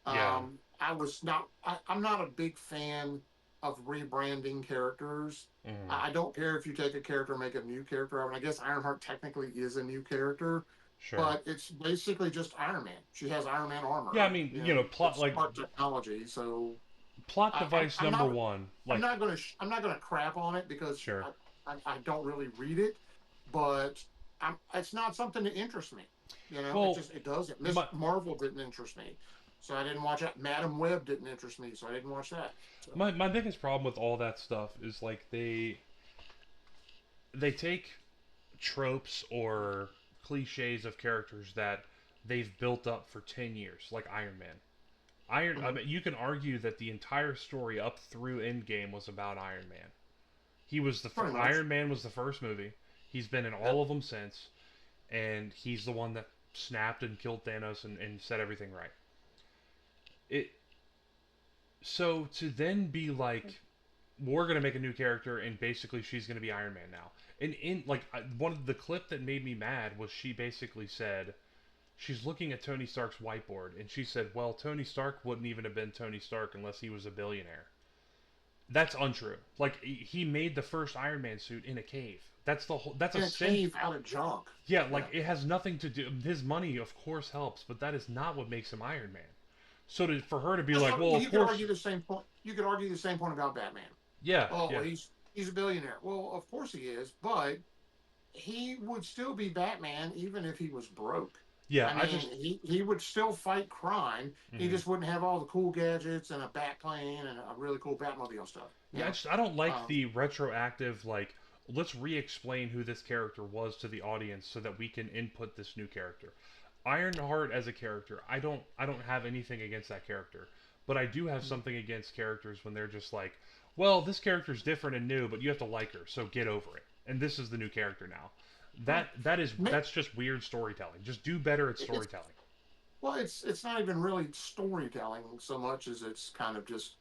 yeah, I'm not a big fan of rebranding characters. mm-hmm, I don't care if you take a character and make a new character. I mean, I guess Ironheart technically is a new character, sure. but it's basically just Iron Man. She has Iron Man Yeah, I armor. mean, plot It's like smart technology. So plot device I'm number not one, like I'm not gonna crap on it because sure. I don't really read it, but it's not something that interests me. Well, It doesn't. Miss my Marvel didn't interest me, so I didn't watch that. Madam Web didn't interest me, so I didn't watch that. So my biggest problem with all that stuff is like they take tropes or cliches of characters that they've built up for 10 years, like Iron Man. I mhm, mean, you can argue that the entire story up through Endgame was about Iron Man. He was pretty much. Iron Man was the first movie. He's been in Yep. all of them since, and he's the one that snapped and killed Thanos and set everything right. It so to then be like, we're gonna make a new character, and basically she's gonna be Iron Man now. And in like one of the clip that made me mad was she basically said she's looking at Tony Stark's whiteboard, and she said, "Well, Tony Stark wouldn't even have been Tony Stark unless he was a billionaire." That's untrue. Like he made the first Iron Man suit in a cave. That's the whole. That's a in a synth. cave out of junk. Yeah, like Yeah. it has nothing to do. His money, of course, helps, but that is not what makes him Iron Man. So for her to be like, well, of You could course, argue the same point. You could argue the same point about Batman. yeah, Oh, well, yeah, he's a billionaire. Well, of course he is, but he would still be Batman even if he was broke. yeah. I I mean, just, he would still fight crime. He mhm. just wouldn't have all the cool gadgets and a bat plane and a really cool Batmobile stuff. You Yeah, know, I don't like um, the retroactive like. Let's re-explain who this character was to the audience so that we can input this new character. Ironheart as a character, I don't have anything against that character, but I do have something against characters when they're just like, well, this character's different and new, but you have to like her, so get over it. And this is the new character now. well, That's just weird storytelling. Just do better at it's storytelling. it's not even really storytelling so much as it's kind of just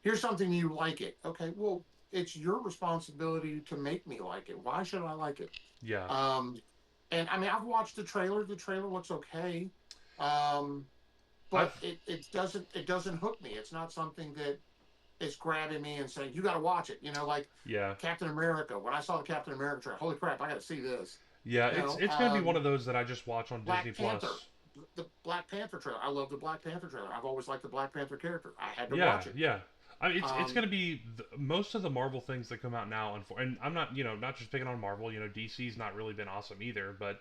here's something you like it. Okay, well, it's your responsibility to make me like it. Why should I like it? Yeah. Um, and I mean, I've watched the trailer. The trailer looks okay, um, but I've it doesn't hook me. It's not something that is grabbing me and saying you got to watch it. You know, like yeah. Captain America. When I saw the Captain America trailer, holy crap, I got to see this. Yeah, You know, it's going to be one of those that I just watch on Disney Black Panther. Plus. The Black Panther trailer. I love the Black Panther trailer. I've always liked the Black Panther character. I had to Yeah, watch it. yeah. I mean, it's Um, going to be most of the Marvel things that come out now, and I'm not not just picking on Marvel. DC's not really been awesome either, but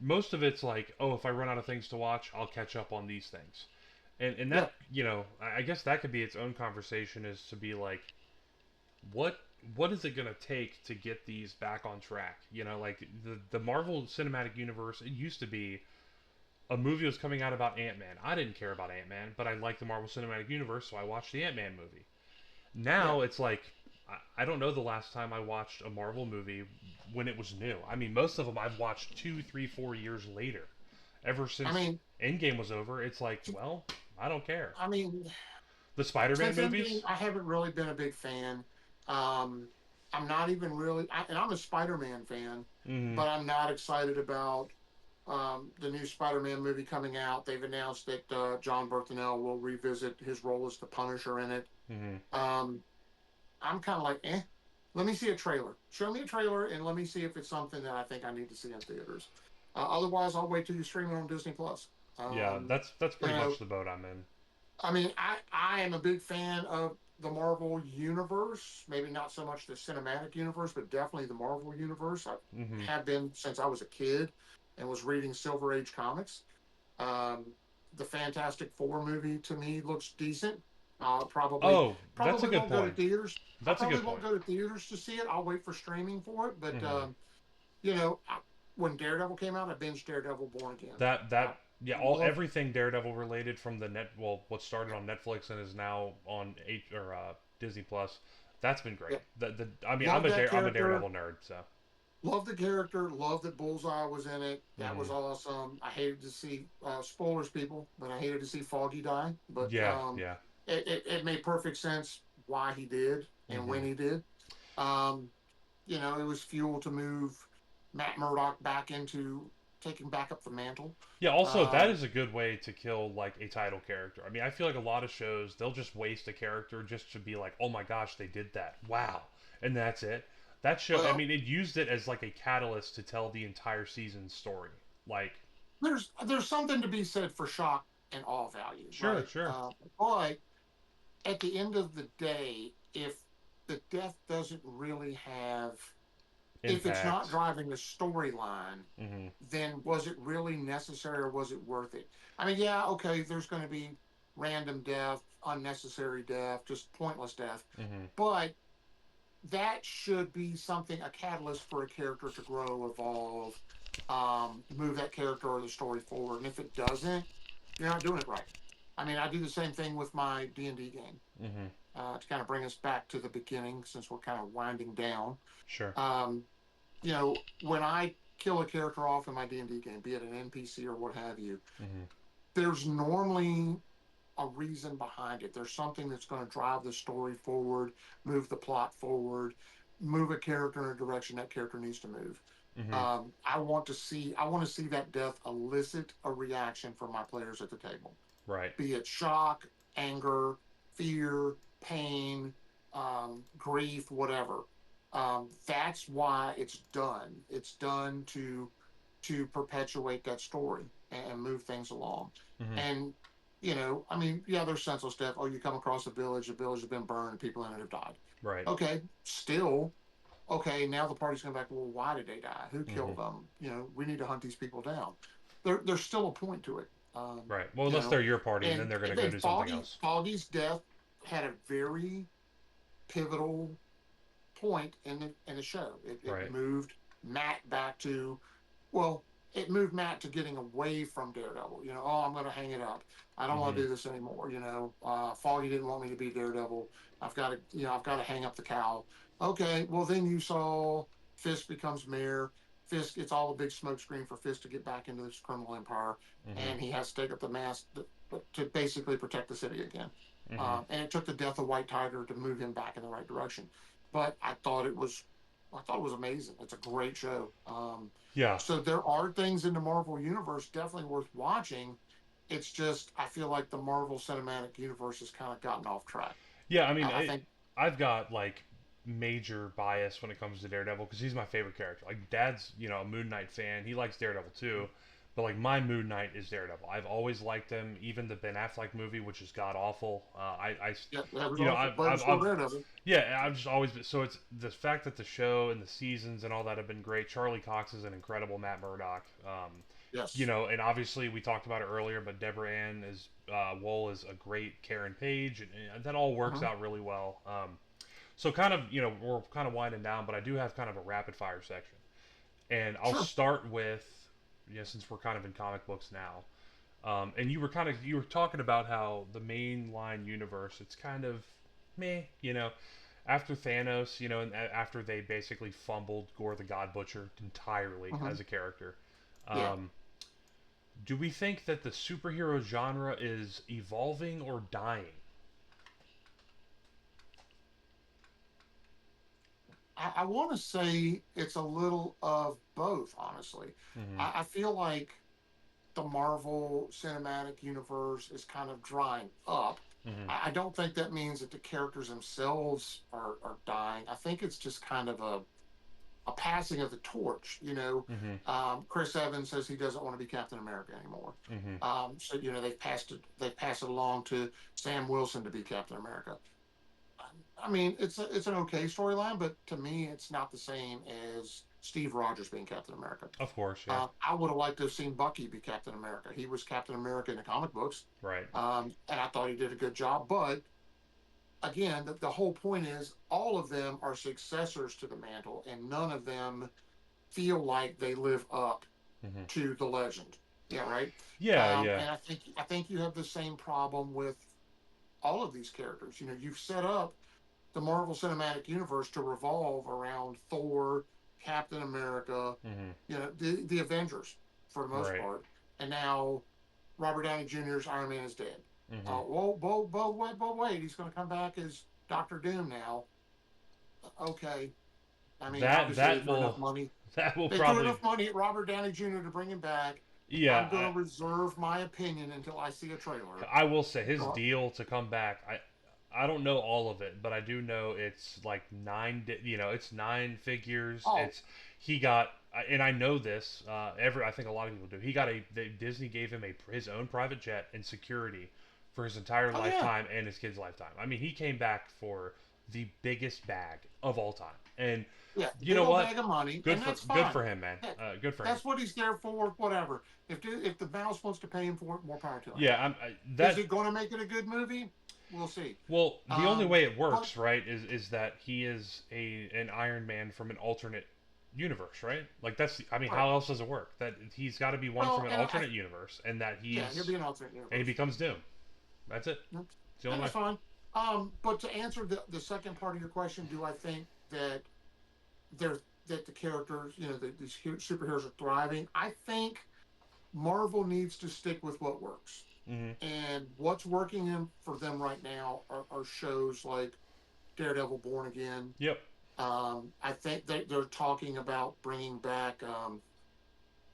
most of it's like, oh, if I run out of things to watch, I'll catch up on these things, and yeah, that I guess that could be its own conversation is to be like, what what is it going to take to get these back on track? Like the Marvel Cinematic Universe, it used to be a movie was coming out about Ant Man. I didn't care about Ant Man, but I liked the Marvel Cinematic Universe, so I watched the Ant Man movie. yeah. Now it's like I don't know the last time I watched a Marvel movie when it was new. I mean, most of them I've watched 2, 3, 4 years later. Ever I since mean, Endgame was over, it's like, well, I don't care. I mean, The Spider-Man since Endgame, movies, I haven't really been a big fan. Um, I'm not even really, and I'm a Spider-Man fan, mm-hmm, but I'm not excited about the new Spider-Man movie coming out. They've announced that John Berthenel will revisit his role as the Punisher in it. mm-hmm. Um, I'm kind of like, eh. Let me see a trailer. Show me a trailer, and let me see if it's something that I think I need to see in theaters. Otherwise, I'll wait till you stream it on Disney Plus. Yeah, that's You pretty know, much the boat I'm in. I mean, I am a big fan of the Marvel universe. Maybe not so much the cinematic universe, but definitely the Marvel universe. I Mm-hmm. have been since I was a kid and was reading Silver Age comics. Um, the Fantastic Four movie to me looks decent. I'll Oh, that's a probably good won't go to point. theaters. I That's a probably good won't point. go to theaters to see it. I'll wait for streaming for it. But Mm-hmm. you know, when Daredevil came out, I binged Daredevil Born Again. I Yeah, all love everything Daredevil related from the net well, what started on Netflix and is now on Disney Plus. That's been great. yeah, I mean, love that I'm a character. Daredevil nerd, so Love the character. Love that Bullseye was in it. That hmm was awesome. I hated to see spoilers, people, but I hated to see Foggy die. But yeah, yeah, it made perfect sense why he did and when hmm he did. Um, you know, it was fuel to move Matt Murdock back into taking back up the mantle. yeah. Also, that Um, is a good way to kill like a title character. I mean, I feel like a lot of shows they'll just waste a character just to be like, oh my gosh, they did that, wow, and that's it. That show, I well, mean, it used it as like a catalyst to tell the entire season's story. Like, there's something to be said for shock and awe value, sure, right? sure, But at the end of the day, if the death doesn't really have, if it's not impact. driving the storyline, Hmm then was it really necessary or was it worth it? I mean, yeah, okay, there's going to be random death, unnecessary death, just pointless death, hmm but that should be something a catalyst for a character to grow, evolve, move that character or the story forward. And if it doesn't, you're not doing it right. I mean, I do the same thing with my D&D game hmm to kind of bring us back to the beginning since we're kind of winding down. Sure. Um, you know, when I kill a character off in my D&D game, be it an NPC or what have you, hmm there's normally a reason behind it. There's something that's going to drive the story forward, move the plot forward, move a character in a direction that character needs to move. hmm I want to see that death elicit a reaction from my players at the table, Right. be it shock, anger, fear, pain, grief, whatever. That's why it's done. It's done to perpetuate that story and move things along. Hmm. And I mean, yeah, there's senseless death. Oh, you come across a village, the village has been burned, people in it have died. Right. Okay, still, okay, now the party's coming back. Well, why did they die? Who Hmm. killed them? We need to hunt these people down. There's still a point to it. Right. Well, You unless know, they're your party, and then and they're going to go then do something else. Foggy's death had a very pivotal point in the show. It Right. moved Matt back to, well, it moved Matt to getting away from Daredevil. Oh, I'm going to hang it up. I don't want Hmm. to do this anymore. Foggy didn't want me to be Daredevil. I've got to hang up the cowl. Okay, well then you saw Fisk becomes mayor. Fisk, it's all a big smokescreen for Fisk to get back into this criminal empire, Hmm. and he has to take up the mask to basically protect the city again. Hmm. And it took the death of White Tiger to move him back in the right direction. But I thought it was amazing. It's a great show. Yeah. So there are things in the Marvel universe definitely worth watching. It's just I feel like the Marvel Cinematic Universe has kind of gotten off track. Yeah. I mean, I think I've got like major bias when it comes to Daredevil because he's my favorite character. Like, Dad's a Moon Knight fan. He likes Daredevil too. But like, my Moon Knight is Daredevil. I've always liked him. Even the Ben Affleck movie, which is god awful. yeah, that was you know, awful, but it's still Daredevil. yeah, I've just always been. So it's the fact that the show and the seasons and all that have been great. Charlie Cox is an incredible Matt Murdock. Yes. And obviously we talked about it earlier, but Deborah Ann is Wool is a great Karen Page, and that all works Mm-hmm. out really well. So kind of, we're kind of winding down, but I do have kind of a rapid fire section, and I'll Sure. start with, since we're kind of in comic books now, and you were talking about how the mainline universe, it's kind of meh, after Thanos, and after they basically fumbled Gore the God Butcher entirely Mm-hmm. as a character. Yeah. Um, do we think that the superhero genre is evolving or dying? I want to say it's a little of both, honestly. Mm-hmm. I feel like the Marvel Cinematic Universe is kind of drying up. Mm-hmm. I don't think that means that the characters themselves are dying. I think it's just kind of a passing of the torch. Mm-hmm. Chris Evans says he doesn't want to be Captain America anymore. Mm-hmm. So they've passed it along to Sam Wilson to be Captain America. I mean, it's an okay storyline, but to me, it's not the same as Steve Rogers being Captain America. Of course, yeah. I would have liked to have seen Bucky be Captain America. He was Captain America in the comic books, Right. and I thought he did a good job. But again, the whole point is all of them are successors to the mantle, and none of them feel like they live up Mm-hmm. to the legend. Yeah, right. Yeah, yeah. And I think you have the same problem with all of these characters. You've set up the Marvel Cinematic Universe to revolve around Thor, Captain America, Mm-hmm. the Avengers for the most Right. part, and now Robert Downey Jr.'s Iron Man is dead. Mm-hmm. Wait, he's going to come back as Doctor Doom now. Okay, I mean, That obviously that will that will they threw probably enough money at Robert Downey Jr. to bring him back. I'm going yeah. to reserve my opinion until I see a trailer. I will say his Uh, deal to come back. I don't know all of it, but I do know it's like nine. It's nine figures. oh, It's he got, and I know this. I think a lot of people do. He got Disney gave him his own private jet and security for his entire oh yeah, lifetime and his kid's lifetime. I mean, he came back for the biggest bag of all time, and yeah, you big know old what? bag of money, Good and for that's good fine. for him, man. Good for him. That's what he's there for. Whatever. If the mouse wants to pay him for it, more power to him. Yeah, Is that it going to make it a good movie? We'll see. Well, the only way it But works, right, is that he is an Iron Man from an alternate universe, right? Like that's I mean, right. how else does it work? That he's got to be one Well, from an and alternate universe, and that yeah, he'll he's be an alternate and he universe. becomes Doom. That's it. Yep. It's the And only way. that's fine. But to answer the second part of your question, do I think that they're that the characters, these superheroes are thriving? I think Marvel needs to stick with what works. Hmm. And what's working for them right now are shows like Daredevil Born Again. Yep. I think they're talking about bringing back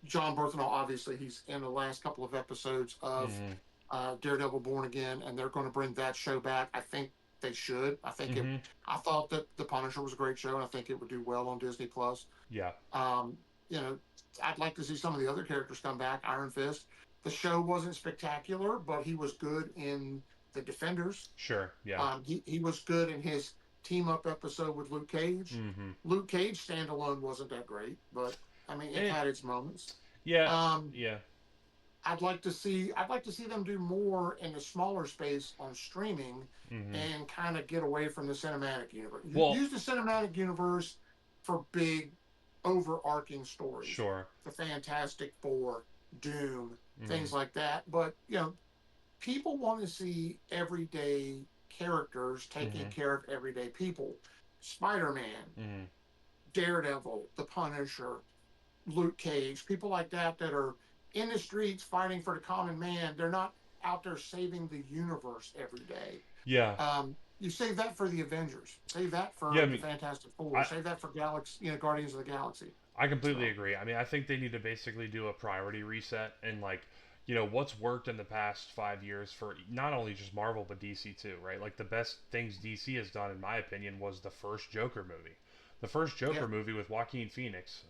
John Berthenol. Obviously, he's in the last couple of episodes of Hmm. Daredevil Born Again, and they're going to bring that show back. I think they should. I think it. Mm-hmm. I thought that The Punisher was a great show, and I think it would do well on Disney Plus. Yeah. Um, you know, I'd like to see some of the other characters come back. Iron Fist. The show wasn't spectacular, but he was good in the Defenders. Sure. Yeah. He was good in his team up episode with Luke Cage. Mm-hmm. Luke Cage standalone wasn't that great, but I mean it Eh. had its moments. Yeah. Um, Yeah. I'd like to see them do more in the smaller space on streaming Mm-hmm. and kind of get away from the cinematic universe. Well. Use the cinematic universe for big overarching stories. Sure. The Fantastic Four, Doom, Mm-hmm. things like that. But people want to see everyday characters taking Mm-hmm. care of everyday people. Spider-Man, Mm-hmm. Daredevil, The Punisher, Luke Cage, people like that are in the streets fighting for the common man. They're not out there saving the universe every day. Yeah. You save that for the Avengers. Save that Yeah. I for the mean, Fantastic Four. I Save that for Galaxy, Guardians of the Galaxy. I completely So agree. I mean, I think they need to basically do a priority reset and like, what's worked in the past 5 years for not only just Marvel but DC too, right? Like the best things DC has done, in my opinion, was the first Joker movie. The first yeah, Joker movie with Joaquin Phoenix.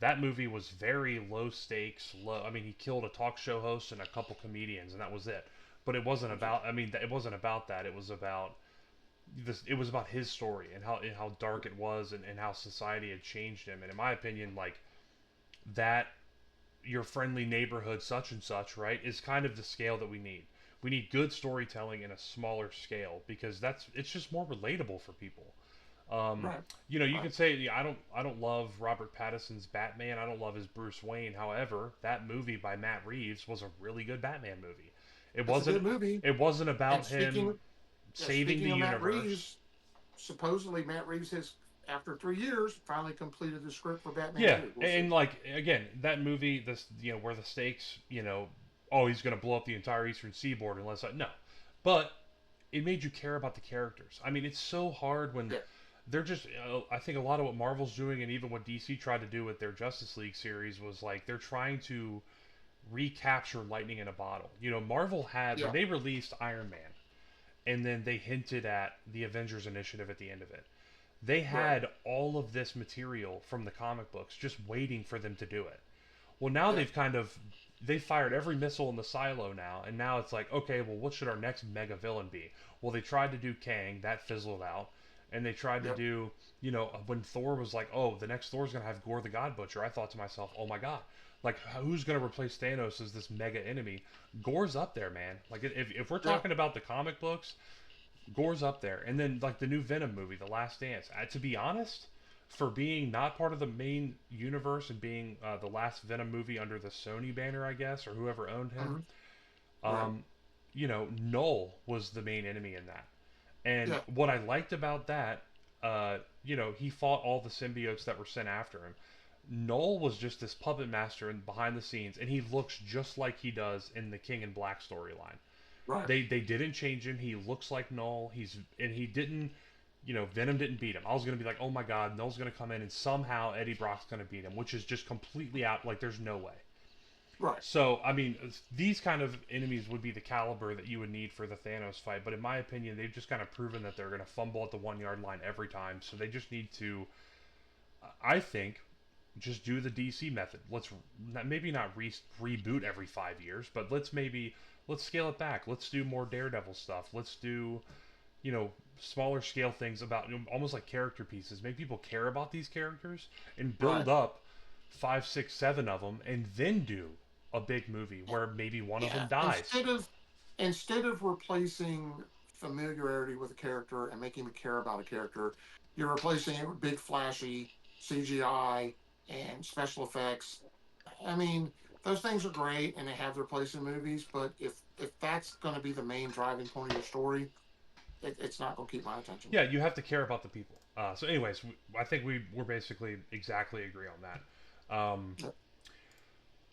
That movie was very low stakes. Low. I mean, he killed a talk show host and a couple comedians, and that was it. But it wasn't about. I mean, it wasn't about that. It was about this. It was about his story and how dark it was and how society had changed him. And in my opinion, like that your friendly neighborhood such and such, right, is kind of the scale that we need. We need good storytelling in a smaller scale because it's just more relatable for people. Um, right, you right. can say, yeah, I don't love Robert Pattinson's Batman. I don't love his Bruce Wayne. However, that movie by Matt Reeves was a really good Batman movie. It It's a wasn't good movie. it wasn't And about him saving the speaking of Matt universe. Reeves, supposedly Matt Reeves has, after 3 years, finally completed the script for Batman Yeah, 2. We'll see. and like again, that movie, this where the stakes, oh, he's gonna blow up the entire Eastern Seaboard unless I no, but it made you care about the characters. I mean, it's so hard when Yeah, they're just. I think a lot of what Marvel's doing, and even what DC tried to do with their Justice League series, was like they're trying to recapture lightning in a bottle. Marvel had when yeah, they released Iron Man, and then they hinted at the Avengers initiative at the end of it. They right. had all of this material from the comic books just waiting for them to do it. Well, now Yeah, they fired every missile in the silo now, and now it's like, okay, well, what should our next mega villain be? Well, they tried to do Kang, that fizzled out, and they tried to yep, do, when Thor was like, oh, the next Thor's gonna have Gore the God Butcher. I thought to myself, oh my god, like who's gonna replace Thanos as this mega enemy? Gore's up there, man. Like if we're yeah, talking about the comic books, Gore's up there. And then like the new Venom movie, The Last Dance. To be honest, for being not part of the main universe and being the last Venom movie under the Sony banner, I guess, or whoever owned him, hmm right. um, Null was the main enemy in that. And Yeah, what I liked about that, he fought all the symbiotes that were sent after him. Null was just this puppet master in behind the scenes, and he looks just like he does in the King in Black storyline. right. They didn't change him. He looks like Null. He didn't. Venom didn't beat him. I was gonna be like, oh my god, Null's gonna come in and somehow Eddie Brock's gonna beat him, which is just completely out. Like, there's no way. Right. So I mean, these kind of enemies would be the caliber that you would need for the Thanos fight. But in my opinion, they've just kind of proven that they're gonna fumble at the 1 yard line every time. So they just need to, I think, just do the DC method. Let's maybe not reboot every 5 years, but let's scale it back. Let's do more Daredevil stuff. Let's do smaller scale things about almost like character pieces. Make people care about these characters and build Right. up five, six, seven of them, and then do a big movie where maybe one of them Yeah. dies. Instead of replacing familiarity with a character and making me care about a character, you're replacing it with big flashy CGI and special effects. I mean, those things are great and they have their place in movies, but if that's going to be the main driving point of your story, it's not going to keep my attention. Yeah, you have to care about the people. So, anyways, I think we're basically exactly agree on that. Yeah.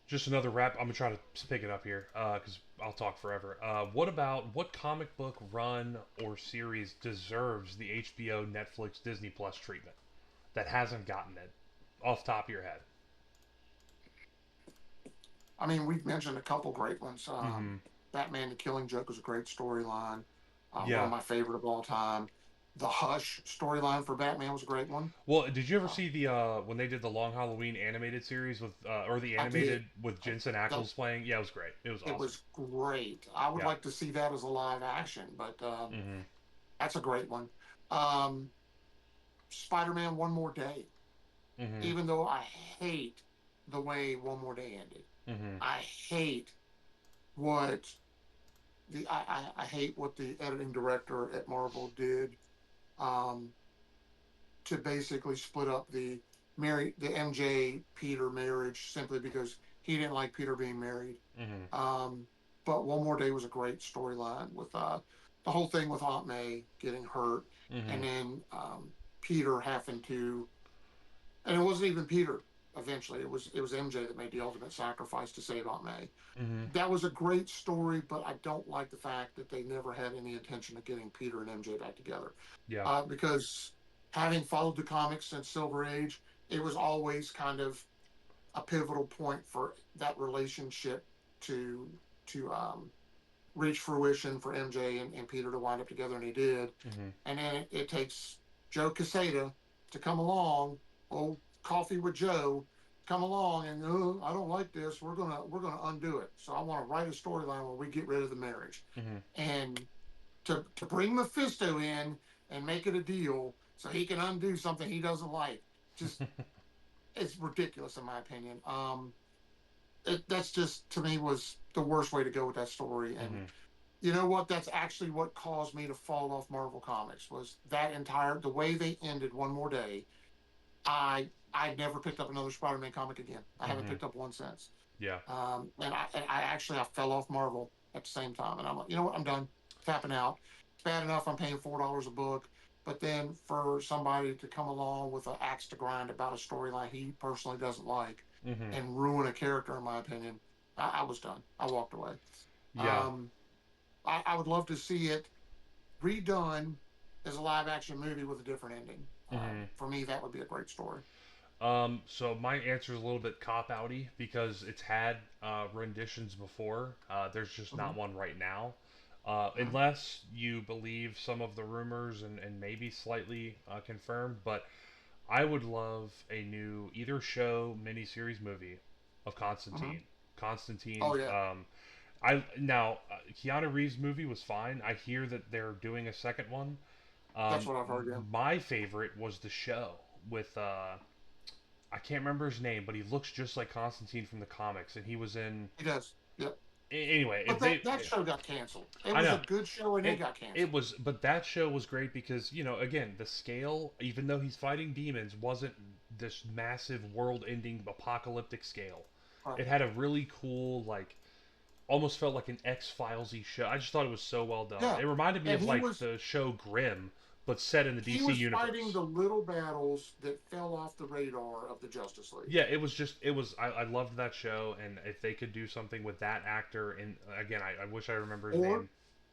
Just another wrap. I'm gonna try to pick it up here because I'll talk forever. What comic book run or series deserves the HBO, Netflix, Disney Plus treatment that hasn't gotten it off the top of your head? I mean, we've mentioned a couple great ones. Mm-hmm. Batman: The Killing Joke was a great storyline. One Yeah. of my favorite of all time. The Hush storyline for Batman was a great one. Well, did you ever Uh, see the when they did the Long Halloween animated series with or the I did. animated with Uh, Jensen that, Ackles playing? Yeah, it was great. It was it awesome. was great. I would Yeah. like to see that as a live action, but Mhm. that's a great one. Um, Spider-Man: One More Day. Mhm. Even though I hate the way One More Day ended, Mhm. I hate what I hate what the editing director at Marvel did, um, to basically split up the MJ Peter marriage simply because he didn't like Peter being married. Mhm. Um, but One More Day was a great storyline with the whole thing with Aunt May getting hurt, and Mhm. then Peter having to, and it wasn't even Peter. Eventually, it was MJ that made the ultimate sacrifice to save Aunt May. Mhm. That was a great story, but I don't like the fact that they never had any intention of getting Peter and MJ back together. Yeah. Because having followed the comics since Silver Age, it was always kind of a pivotal point for that relationship to to reach fruition for MJ and Peter to wind up together, and he did. Mhm. And then it takes Joe Quesada to come along, old Coffee with Joe, come along and I don't like this. We're gonna undo it. So I want to write a storyline where we get rid of the marriage, Mhm. and to bring Mephisto in and make it a deal so he can undo something he doesn't like. Just it's ridiculous in my opinion. That's just to me was the worst way to go with that story. And Mhm. you know what? That's actually what caused me to fall off Marvel Comics was that entire the way they ended One More Day. I never picked up another Spider-Man comic again. I haven't Mhm. picked up one since. Yeah. And I actually I fell off Marvel at the same time, and I'm like, you know what? I'm done tapping out. It's bad enough I'm paying $4 a book, but then for somebody to come along with an axe to grind about a storyline he personally doesn't like Mhm. and ruin a character, in my opinion, I was done. I walked away. Yeah. Um, I would love to see it redone as a live action movie with a different ending. Mhm. For me, that would be a great story. So my answer is a little bit cop outy because it's had renditions before. There's just Mm-hmm, not one right now. mm-hmm, Unless you believe some of the rumors and maybe slightly confirmed, but I would love a new either show, miniseries, movie of mm-hmm. Constantine. Constantine. Oh yeah, I now Keanu Reeves movie was fine. I hear that they're doing a second one. that's what I've heard. Yeah, My favorite was the show with I can't remember his name, but he looks just like Constantine from the comics, and he was in. he does. Yep. Anyway, But if that show got canceled. It I was a know good show and it got it canceled. was, but that show was great because again, the scale, even though he's fighting demons, wasn't this massive world-ending apocalyptic scale. Right. It had a really cool, like, almost felt like an X-Filesy show. I just thought it was so well done. Yeah. It reminded me And of like the show Grimm, but set in the he DC was fighting universe. the little battles that fell off the radar of the Justice League. Yeah, it was. I loved that show, and if they could do something with that actor, and again, I wish I remember his Or name.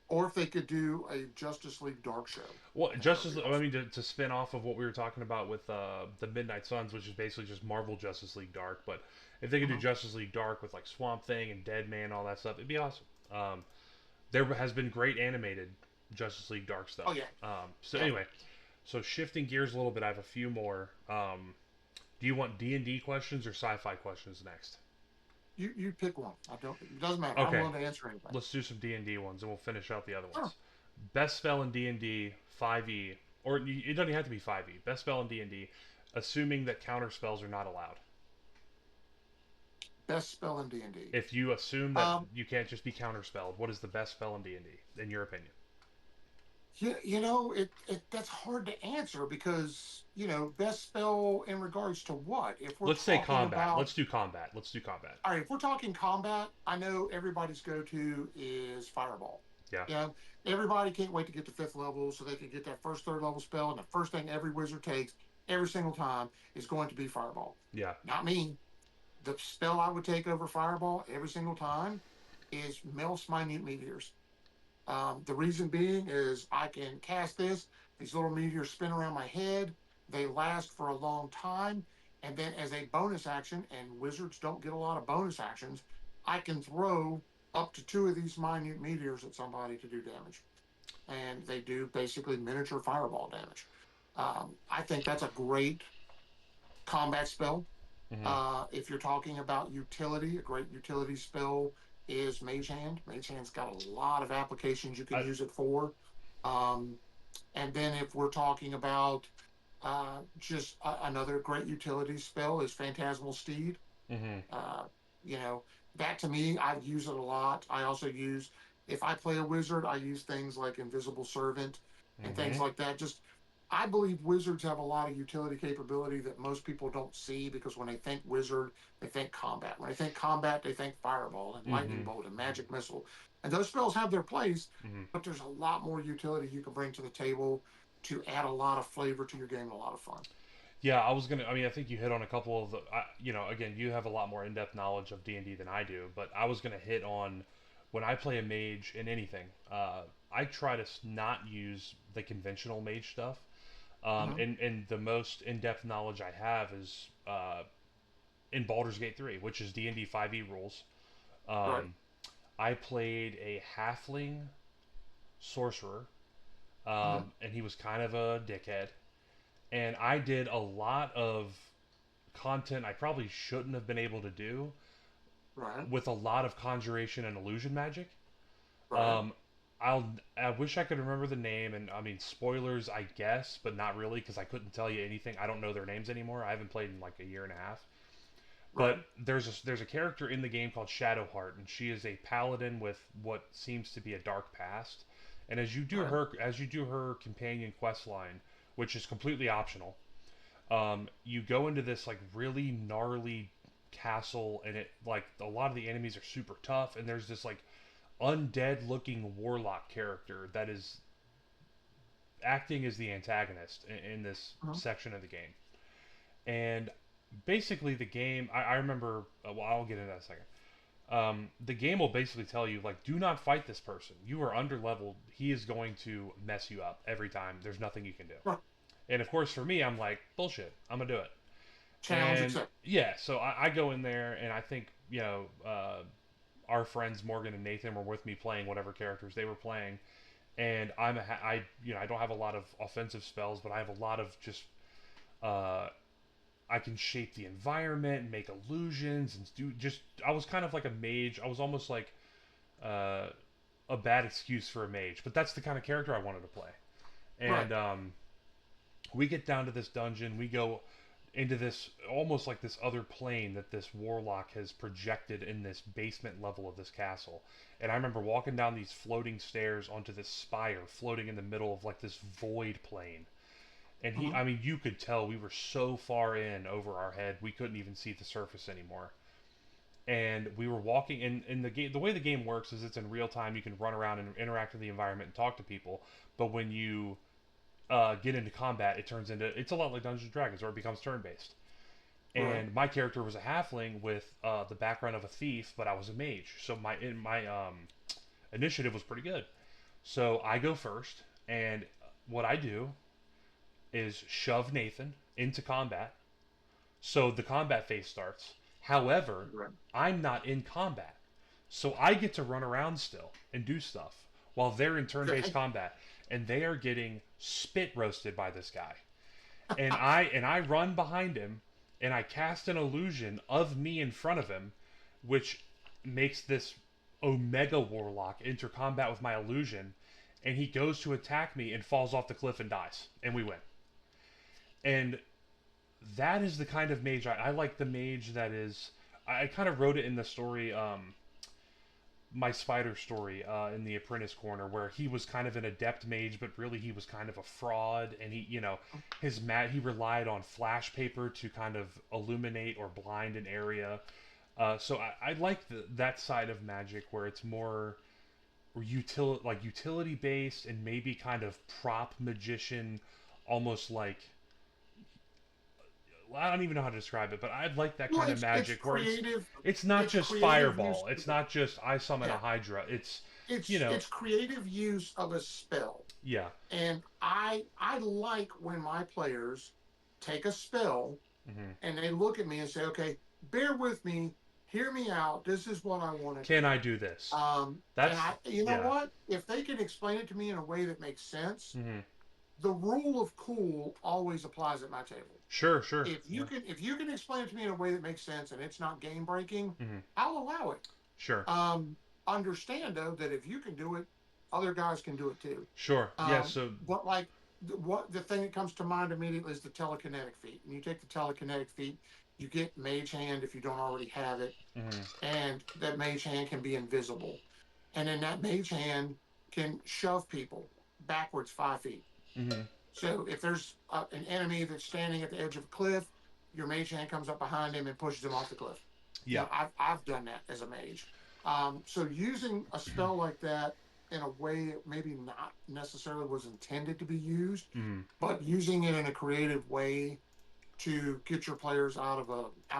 or if they could do a Justice League Dark show. Well, I think that would Justice. be I awesome. mean, to spin off of what we were talking about with the Midnight Suns, which is basically just Marvel Justice League Dark. But if they could do Mm-hmm. Justice League Dark with like Swamp Thing and Deadman, all that stuff, it'd be awesome. There has been great animated Justice League Dark Oh stuff. yeah. So Yeah. anyway, so shifting gears a little bit, I have a few more. Do you want D&D questions or sci-fi questions next? You pick one. I don't. It doesn't matter. I'm Okay, willing to answer anything. let's do some D&D ones, and we'll finish out the other Sure. ones. Best spell in D&D 5e, or it doesn't have to be 5e. Best spell in D&D, assuming that counter spells are not allowed. Best spell in D&D. If you assume that Um, you can't just be counter spelled, what is the best spell in D&D in your opinion? it that's hard to answer because best spell in regards to what? If we're Let's say talking combat. about, Let's do combat. Let's do combat. all right, if we're talking combat, I know everybody's go-to is Fireball. Yeah. You know, everybody can't wait to get to fifth level so they can get that first third level spell, and the first thing every wizard takes every single time is going to be Fireball. Yeah. Not me. The spell I would take over Fireball every single time is Mel's Minute Meteors. The reason being is I can cast this. These little meteors spin around my head. They last for a long time. And then, as a bonus action, and wizards don't get a lot of bonus actions, I can throw up to two of these minute meteors at somebody to do damage. and they do basically miniature fireball damage. I think that's a great combat spell. Hmm. If you're talking about utility, a great utility spell is Mage Hand. Mage Hand's got a lot of applications you can I, use it for. Um, and then if we're talking about just another great utility spell is Phantasmal Steed. hmm. Uh, you know, that to me, I use it a lot. I also use, if I play a wizard, I use things like Invisible Servant and things Hmm. like that. Just, I believe wizards have a lot of utility capability that most people don't see because when they think wizard, they think combat. When they think combat, they think fireball and lightning Hmm. bolt and magic missile. And those spells have their place, Hmm. but there's a lot more utility you can bring to the table to add a lot of flavor to your game and a lot of fun. Yeah, I was gonna. I mean, I think you hit on a couple of the. Again, you have a lot more in-depth knowledge of D&D than I do, but I was gonna hit on when I play a mage in anything. I try to not use the conventional mage stuff. Mm-hmm. And the most in-depth knowledge I have is in Baldur's Gate 3, which is D&D 5e rules. Right. Um, I played a halfling sorcerer, Mm-hmm. and he was kind of a dickhead. And I did a lot of content I probably shouldn't have been able to do Right. with a lot of conjuration and illusion magic. Right. Um, I wish I could remember the name, and I mean spoilers, I guess, but not really because I couldn't tell you anything. I don't know their names anymore. I haven't played in like a year and a half. Right. But there's a character in the game called Shadowheart, and she is a paladin with what seems to be a dark past. And Right. as you do her companion quest line, which is completely optional, you go into this like really gnarly castle, and it like a lot of the enemies are super tough, and there's this like undead looking warlock character that is acting as the antagonist in this Mhm. section of the game. And basically, the game, I remember, well, I'll get into that in a second. The game will basically tell you, like, do not fight this person. You are under leveled. He is going to mess you up every time. There's nothing you can do. Right. And of course, for me, I'm like, bullshit. I'm going to do it. Challenge And accepted. yeah, so I go in there, and I think, our friends Morgan and Nathan were with me playing whatever characters they were playing. And I don't have a lot of offensive spells, but I have a lot of just uh, I can shape the environment and make illusions and do just. I was kind of like a mage. I was almost like uh, a bad excuse for a mage, but that's the kind of character I wanted to play. Right. And we get down to this dungeon. We go into this almost like this other plane that this warlock has projected in this basement level of this castle. And I remember walking down these floating stairs onto this spire floating in the middle of like this void plane. And Mm-hmm. I mean, you could tell we were so far in over our head, we couldn't even see the surface anymore. And we were walking in the game. The way the game works is it's in real time. You can run around and interact with the environment and talk to people. But when you get into combat, it's a lot like Dungeons and Dragons, where it becomes turn based. Right. And my character was a halfling with the background of a thief, but I was a mage, so my initiative was pretty good. So I go first, and what I do is shove Nathan into combat. So the combat phase starts. However, Right. I'm not in combat. So I get to run around still and do stuff while they're in turn based Okay. combat. And they are getting spit roasted by this guy. And I run behind him and I cast an illusion of me in front of him, which makes this Omega Warlock enter combat with my illusion, and he goes to attack me and falls off the cliff and dies. And we win. And that is the kind of mage I like. The mage that is. I kind of wrote it in the story, my spider story, in the Apprentice corner, where he was kind of an adept mage, but really he was kind of a fraud, and he relied on flash paper to kind of illuminate or blind an area. So I like that side of magic where it's more utility based and maybe kind of prop magician, almost like I don't even know how to describe it, but I like that Well, kind of it's magic where creative. it's not It's just creative use. fireball. It's not just I summon a Yeah. hydra. It's you It's know it's creative use of a spell, yeah. and I like when my players take a spell Hmm. and they look at me and say, "Okay, bear with me. hear me out. This is what I want to Can do. I do this? And That's you know yeah. what? If they can explain it to me in a way that makes sense, Hmm. the rule of cool always applies at my table. Sure, sure. Yeah. If you can explain it to me in a way that makes sense and it's not game breaking, Hmm. I'll allow it. Sure. Um, Understand though that if you can do it, other guys can do it too. Sure. Yeah. So. But like what the thing that comes to mind immediately is the telekinetic feat. And you take the telekinetic feat, you get Mage Hand if you don't already have it, Hmm. and that Mage Hand can be invisible, and then that Mage Hand can shove people backwards 5 feet. Hmm. So if there's an enemy that's standing at the edge of a cliff, your Mage Hand comes up behind him and pushes him off the cliff. You Yeah. know, I've done that as a mage. So using a spell like that in a way that maybe not necessarily was intended to be used, Hmm. but using it in a creative way to get your players out of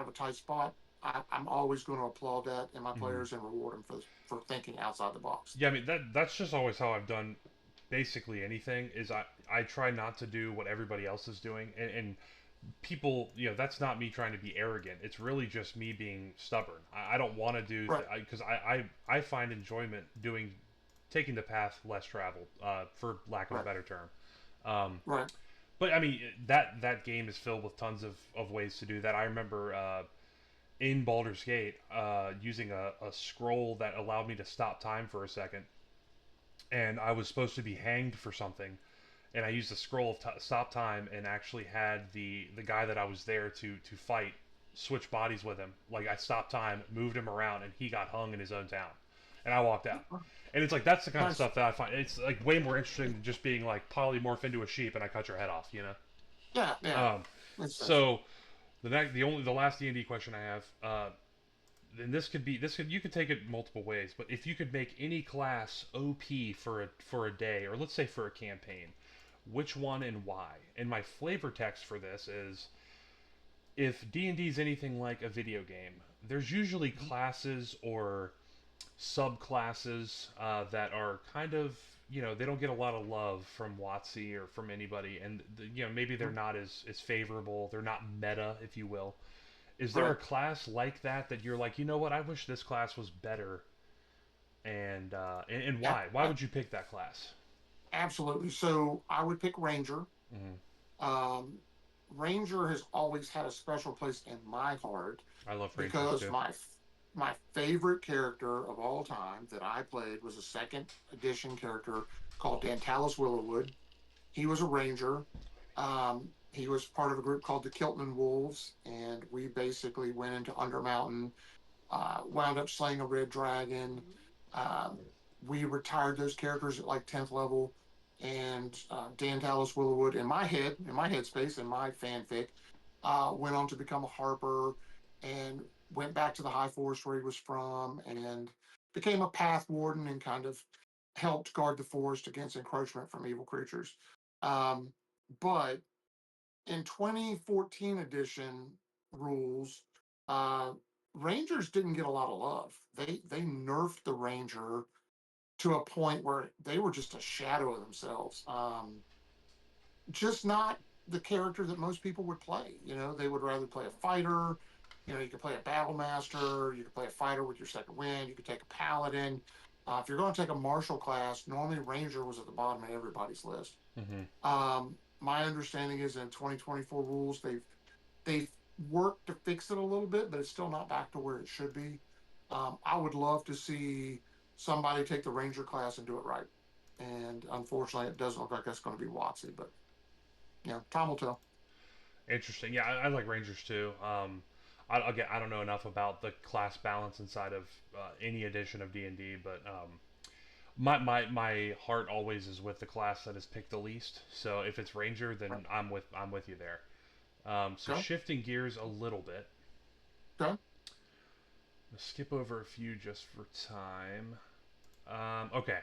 a tight spot, I'm always going to applaud that in my Hmm. players and reward them for thinking outside the box. Yeah. I mean that's just always how I've done basically anything. Is I try not to do what everybody else is doing, and people, that's not me trying to be arrogant. It's really just me being stubborn. I don't want to do Right, because I find enjoyment doing taking the path less traveled, for lack of a right, better term. Um, right. but I mean that game is filled with tons of ways to do that. I remember in Baldur's Gate using a scroll that allowed me to stop time for a second, and I was supposed to be hanged for something, and I used the scroll of stop time and actually had the guy that I was there to fight switch bodies with him. Like I stopped time, moved him around, and he got hung in his own town, and I walked out. And it's like that's the kind of Nice. stuff that I find it's like way more interesting than just being like polymorph into a sheep and I cut your head off. Yeah, yeah. Um, Makes sense. so the last D&D question I have, and this could you could take it multiple ways, but if you could make any class OP for a day, or let's say for a campaign, which one and why? And my flavor text for this is, if D&D is anything like a video game, there's usually classes or subclasses that are kind of, they don't get a lot of love from WotC or from anybody, and maybe they're Mhm. not as favorable. They're not meta, if you will. Is there a Right. class like that you're like, what? I wish this class was better, and Yeah, why? Why would you pick that class? absolutely. So I would pick Ranger. Hmm. Um, Ranger has always had a special place in my heart I love Rangers because too. my favorite character of all time that I played was a second edition character called Dantalis Willowwood. He was a ranger. He was part of a group called the Kiltman Wolves, and we basically went into Undermountain, wound up slaying a red dragon. Um, we retired those characters at like 10th level, and Dan Tallis Willowwood, in my headspace, in my fanfic, went on to become a harper and went back to the High Forest where he was from and became a path warden and kind of helped guard the forest against encroachment from evil creatures. Um, but in 2014 edition rules, uh, Rangers didn't get a lot of love. They nerfed the Ranger to a point where they were just a shadow of themselves. Just not the character that most people would play. You know, they would rather play a fighter. You know, you could play a battle master. You could play a fighter with your second wind. You could take a paladin. If you're going to take a martial class, normally Ranger was at the bottom of everybody's list. Hmm. My understanding is in 2024 rules, they've worked to fix it a little bit, but it's still not back to where it should be. I would love to see somebody take the Ranger class and do it right. And unfortunately, it doesn't look like that's going to be Watsy, but yeah, time will tell. Interesting. Yeah, I like Rangers too. Again, I don't know enough about the class balance inside of any edition of D&D, but my heart always is with the class that is picked the least. So if it's Ranger, Right. then I'm with you there. So Okay. shifting gears a little bit, Okay. I'll skip over a few just for time. Okay.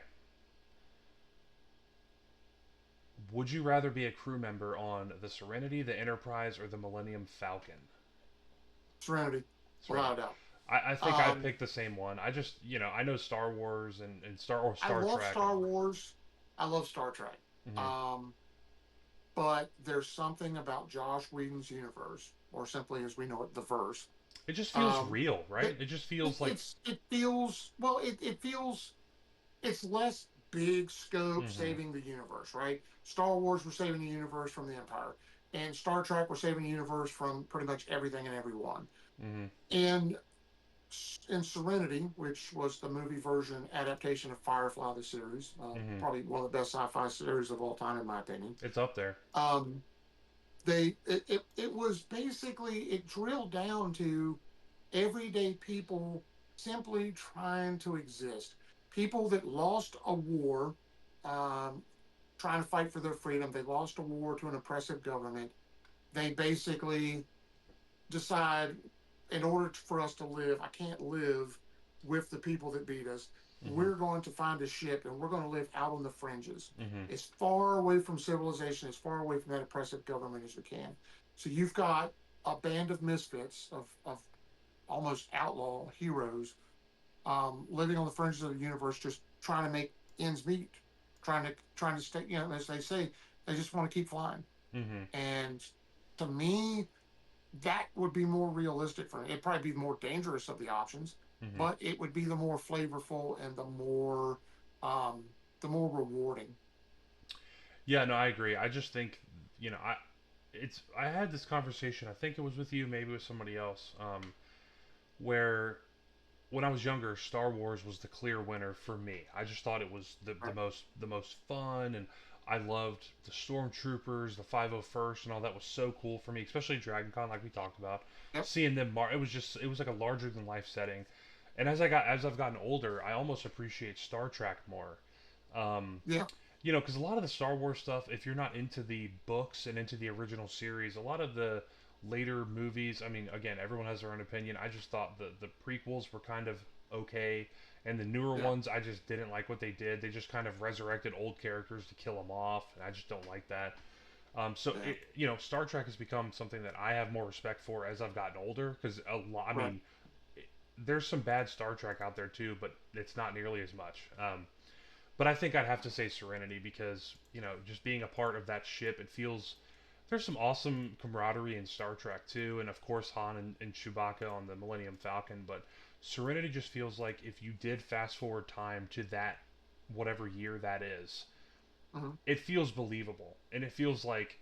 Would you rather be a crew member on the Serenity, the Enterprise, or the Millennium Falcon? Serenity, Serenity. without a doubt. I think I'd Um, pick the same one. I just, I know Star Wars and I Star love Trek and Star Wars. I love Star Trek. hmm Um, but there's something about Josh Whedon's universe, or simply as we know it, the verse. It just feels Um, real, right? that It just feels like. it feels well. It feels it's less big scope Mm-hmm. saving the universe, right? Star Wars was saving the universe from the Empire, and Star Trek was saving the universe from pretty much everything and everyone. Mm-hmm. And in Serenity, which was the movie version adaptation of Firefly, the series, Mm-hmm. probably one of the best sci-fi series of all time, in my opinion. It's up there. Um, it was basically it drilled down to everyday people simply trying to exist. People that lost a war, um, trying to fight for their freedom. They lost a war to an oppressive government. They basically decide, in order for us to live, I can't live with the people that beat us. Mm-hmm. We're going to find a ship and we're going to live out on the fringes, Mm-hmm. as far away from civilization, as far away from that oppressive government as we can. So you've got a band of misfits, of almost outlaw heroes, living on the fringes of the universe, just trying to make ends meet, trying to stay. You know, as they say, they just want to keep flying. Mm-hmm. And to me, that would be more realistic for me. It'd probably be the more dangerous of the options, Mm-hmm. but it would be the more flavorful and um, the more rewarding. Yeah, no, I agree. I just think, I had this conversation. I think it was with you, maybe with somebody else, where when I was younger, Star Wars was the clear winner for me. I just thought it was Right. the most fun, and I loved the stormtroopers, the 501st, and all that was so cool for me, especially Dragon Con, like we talked about. Yep. Seeing them, it was like a larger than life setting. And as I've gotten older, I almost appreciate Star Trek more. Um, Yeah. because a lot of the Star Wars stuff, if you're not into the books and into the original series, a lot of the later movies, I mean, again, everyone has their own opinion. I just thought the prequels were kind of okay, and the newer Yeah. ones, I just didn't like what they did. They just kind of resurrected old characters to kill them off, and I just don't like that. Yeah. Star Trek has become something that I have more respect for as I've gotten older, because a lot, I Right. mean, there's some bad Star Trek out there too, but it's not nearly as much. But I think I'd have to say Serenity because, just being a part of that ship, it feels there's some awesome camaraderie in Star Trek too, and of course Han and Chewbacca on the Millennium Falcon. But Serenity just feels like if you did fast forward time to that whatever year that is, Hmm. it feels believable, and it feels like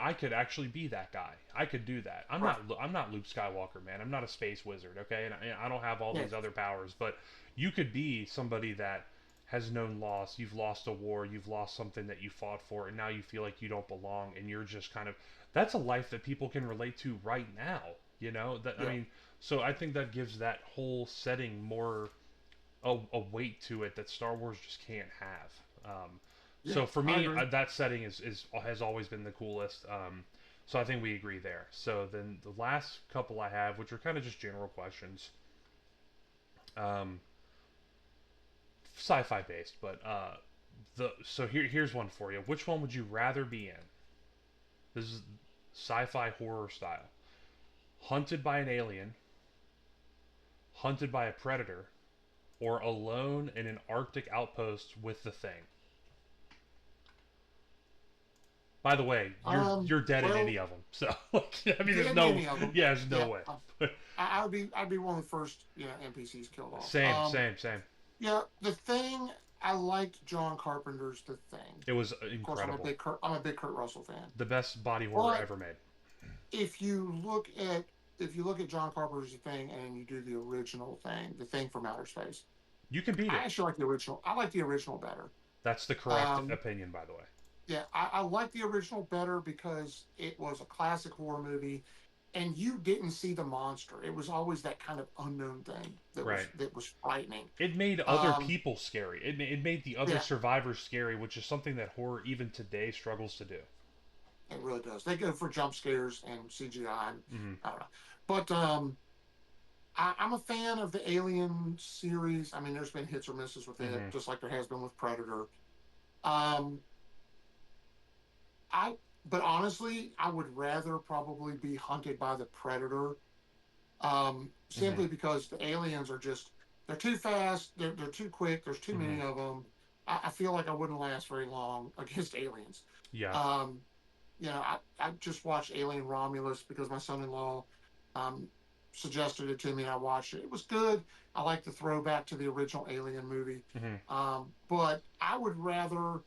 I could actually be that guy. I could do that. Right. I'm not Luke Skywalker, man. I'm not a space wizard, okay? And I don't have all Yeah. these other powers, but you could be somebody that has known loss. You've lost a war, you've lost something that you fought for, and now you feel like you don't belong, and you're just kind of that's a life that people can relate to right now. That I Yeah. mean, so I think that gives that whole setting more a weight to it that Star Wars just can't have. Yeah. So for I me, agree. that setting is has always been the coolest. So I think we agree there. So then the last couple I have, which are kind of just general questions, um, sci-fi based, but here's one for you. Which one would you rather be in? This is sci-fi horror style. Hunted by an alien, hunted by a predator, or alone in an Arctic outpost with the thing. By the way, you're dead in any Well, of them. So I mean, did any of them? there's no Yeah. way. But I'd be one of the first, NPCs killed off. same. Yeah. The Thing. I liked John Carpenter's The Thing. It was Of course, incredible. I'm a big Kurt Russell fan. The best body horror But ever made. if you look at John Carpenter's Thing and you do the original Thing, The Thing from Outer Space, You can beat I it. actually like the original. I like the original better. That's the correct Um, opinion, by the way. yeah, I like the original better because it was a classic horror movie, and you didn't see the monster. It was always that kind of unknown thing Right. that was frightening. It made other Um, people scary. It made the other yeah, survivors scary, which is something that horror even today struggles to do. it really does. They go for jump scares and CGI. And, Mm-hmm. I don't know, but I'm a fan of the Alien series. I mean, there's been hits or misses with it, Mm-hmm. just like there has been with Predator. Um, I, but honestly, I would rather probably be hunted by the Predator, Mm-hmm. simply because the aliens are just they're too fast, they're too quick. There's too Mm-hmm. many of them. I feel like I wouldn't last very long against aliens. Yeah. Um, I just watched Alien Romulus because my son-in-law um, suggested it to me and I watched it. It was good. I like the throwback to the original Alien movie. Hmm. But I would rather,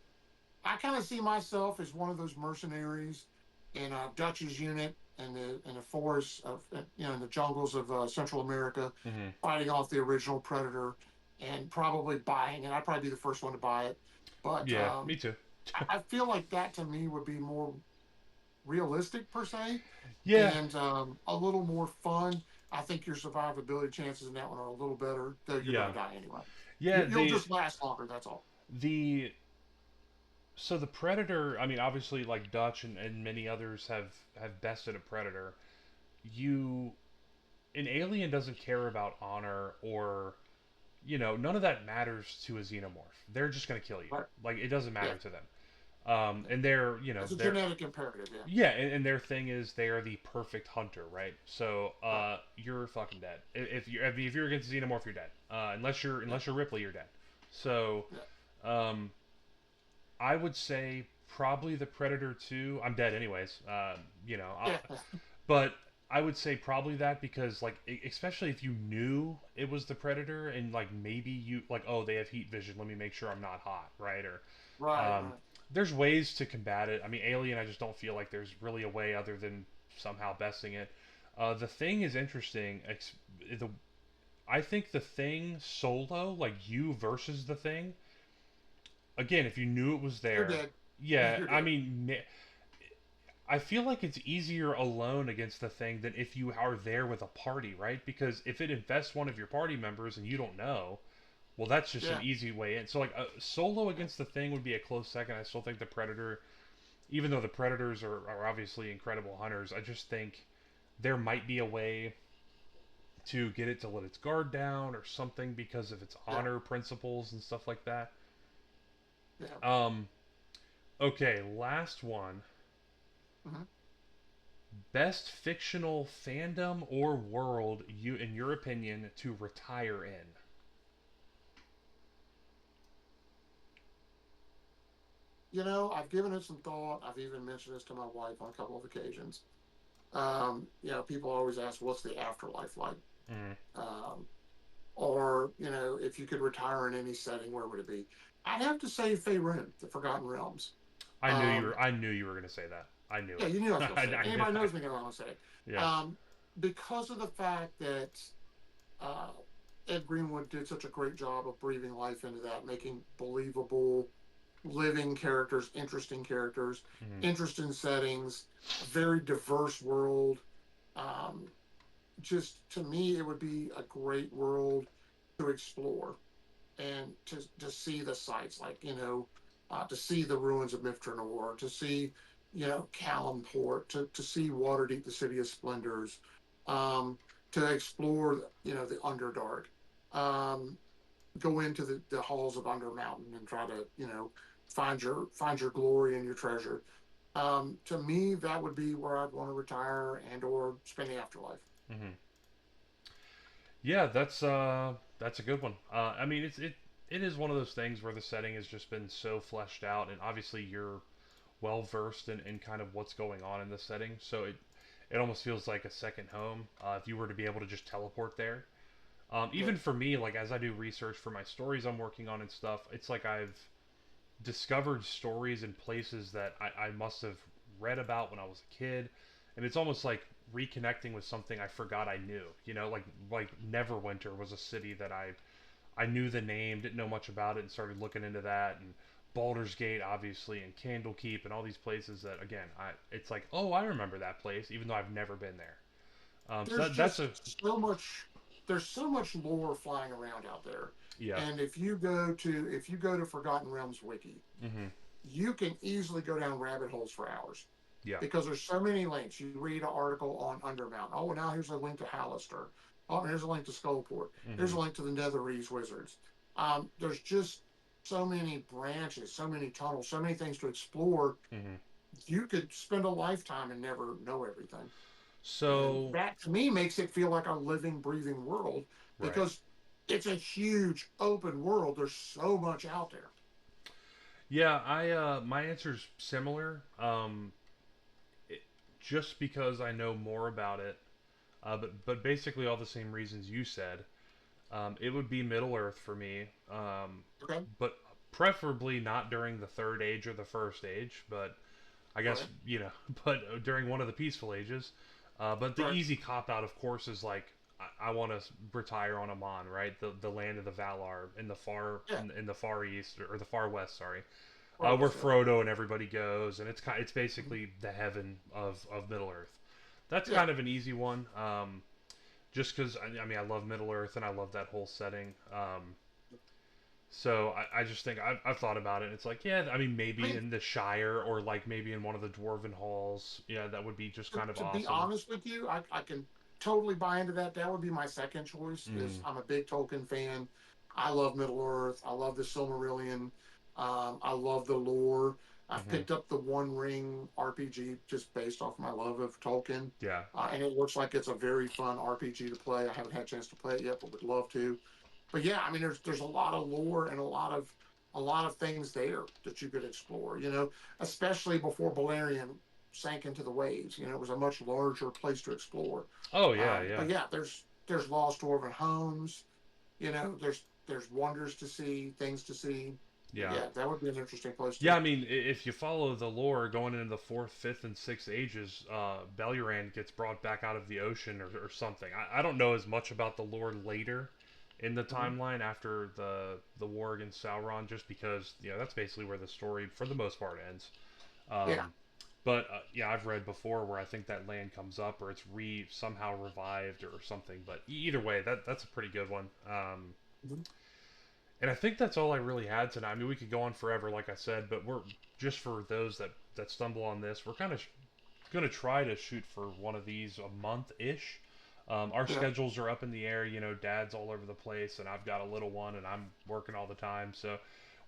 I kind of see myself as one of those mercenaries in Dutch's unit in the forests of, in the jungles of Central America, Hmm. fighting off the original Predator and probably buying it. I'd probably be the first one to buy it. But Yeah, me too. I feel like that to me would be more realistic per se Yeah, and a little more fun. I think your survivability chances in that one are a little better, though you're going yeah, to die anyway. yeah. You'll just last longer. That's all. The so the Predator. I mean, obviously, like Dutch and many others have bested a Predator. You An alien doesn't care about honor or none of that matters to a xenomorph. They're just gonna kill you. Right? Like it doesn't Yeah. matter to them. And It's a genetic imperative. Yeah. yeah, and their thing is they are the perfect hunter, right? So Right. you're fucking dead. If you're against xenomorph, you're dead. Yeah. Unless you're Ripley, you're dead. So Yeah. um, I would say probably the Predator 2. I'm dead anyways. Yeah. But I would say probably that because like especially if you knew it was the Predator and like maybe you like oh they have heat vision. Let me make sure I'm not hot, right? Or Right. um, Right. there's ways to combat it. I mean, Alien, I just don't feel like there's really a way other than somehow besting it. The Thing is interesting. I think the Thing solo, like you versus the Thing. Again, if you knew it was You're there, dead. yeah. You're I dead. mean, I feel like it's easier alone against the Thing than if you are there with a party, right? Because if it infests one of your party members and you don't know, well, that's just an Yeah. easy way in. So, like, solo Yeah. against the Thing would be a close second. I still think the Predator, even though the Predators are obviously incredible hunters, I just think there might be a way to get it to let its guard down or something because of its Yeah. honor principles and stuff like that. Yeah. Um, okay, last one. Hmm. Best fictional fandom or world in your opinion, to retire in? I've given it some thought. I've even mentioned this to my wife on a couple of occasions. People always ask, "What's the afterlife like?" Mm. Um, or if you could retire in any setting, where would it be? I'd have to say Faerun, the Forgotten Realms. Um, I knew you were going to say that. I knew yeah, it. you knew I was going to say it. I knew. Anybody knows me knows I'm going to say it. Yeah. Um, because of the fact that uh, Ed Greenwood did such a great job of breathing life into that, making believable, living characters, Mm. interesting settings, a very diverse world. Um, just to me, it would be a great world to explore and to see the sites, like to see the ruins of Mithranor, to see Calimport, to see Waterdeep, the City of Splendors, um, to explore the Underdark, um, go into the halls of Undermountain and try to find your glory and your treasure. To me, that would be where I'd want to retire and or spend the afterlife. Hmm. Yeah, that's a good one. I mean, it is one of those things where the setting has just been so fleshed out, and obviously you're well versed in kind of what's going on in the setting, so it almost feels like a second home. If you were to be able to just teleport there, Yeah, even for me, like as I do research for my stories I'm working on and stuff, it's like I've discovered stories and places that I must have read about when I was a kid, and it's almost like reconnecting with something I forgot I knew. Like Neverwinter was a city that I knew the name, didn't know much about it, and started looking into that, and Baldur's Gate, obviously, and Candlekeep, and all these places that again, it's like, oh, I remember that place, even though I've never been there. So there's that's just a so much lore flying around out there. yeah, And if you go to Forgotten Realms wiki, mm-hmm, you can easily go down rabbit holes for hours yeah, because there's so many links. You read an article on Undermount. Oh, now here's a link to Hallister. Oh, here's a link to Skullport. Here's mm-hmm, a link to the Netherese Wizards. There's just so many branches, so many tunnels, so many things to explore. mm-hmm. You could spend a lifetime and never know everything. And So that to me makes it feel like a living, breathing world right. because it's a huge open world. There's so much out there. Yeah, I my answer's similar. It, just because I know more about it, But basically all the same reasons you said. It would be Middle Earth for me, Okay. but preferably not during the Third Age or the First Age. But I guess Right. but during one of the peaceful ages. But the Right. easy cop out, of course, is like I want to retire on Amon, right? The land of the Valar Yeah. in the far east or the far west, sorry, Far where West. Yeah. Frodo and everybody goes, and it's Mhm. basically the heaven of Middle Earth. That's Yeah. kind of an easy one. Just because I mean I love Middle Earth and I love that whole setting. So I just think I've thought about it. And it's like yeah, I mean I maybe mean, in the Shire or like maybe in one of the Dwarven halls. Yeah, that would be just kind of to be awesome. honest with you, I can totally buy into that. That would be my second choice. Is Mm, I'm a big Tolkien fan. I love Middle Earth. I love the Silmarillion. I love the lore. I've hmm. picked up the One Ring RPG just based off my love of Tolkien, Yeah. and it looks like it's a very fun RPG to play. I haven't had a chance to play it yet, but would love to. But yeah, I mean, there's a lot of lore and a lot of things there that you could explore. Especially before Balerion sank into the waves. It was a much larger place to explore. Oh yeah, yeah, But yeah, there's lost dwarven homes. There's wonders to see, things to see. yeah. Yeah, that would be an interesting place Yeah, too. I mean, if you follow the lore going into the fourth, fifth, and sixth ages, Belurand gets brought back out of the ocean or something. I don't know as much about the lore later in the Hmm. timeline after the war against Sauron, just because that's basically where the story for the most part ends. Yeah. But yeah, I've read before where I think that land comes up or it's somehow revived or something. But either way, that's a pretty good one. Hmm. And I think that's all I really had tonight. I mean, we could go on forever, like I said, but we're just for those that stumble on this, we're kind of going to try to shoot for one of these a month ish. Our Yeah. schedules are up in the air. Dad's all over the place, and I've got a little one, and I'm working all the time. So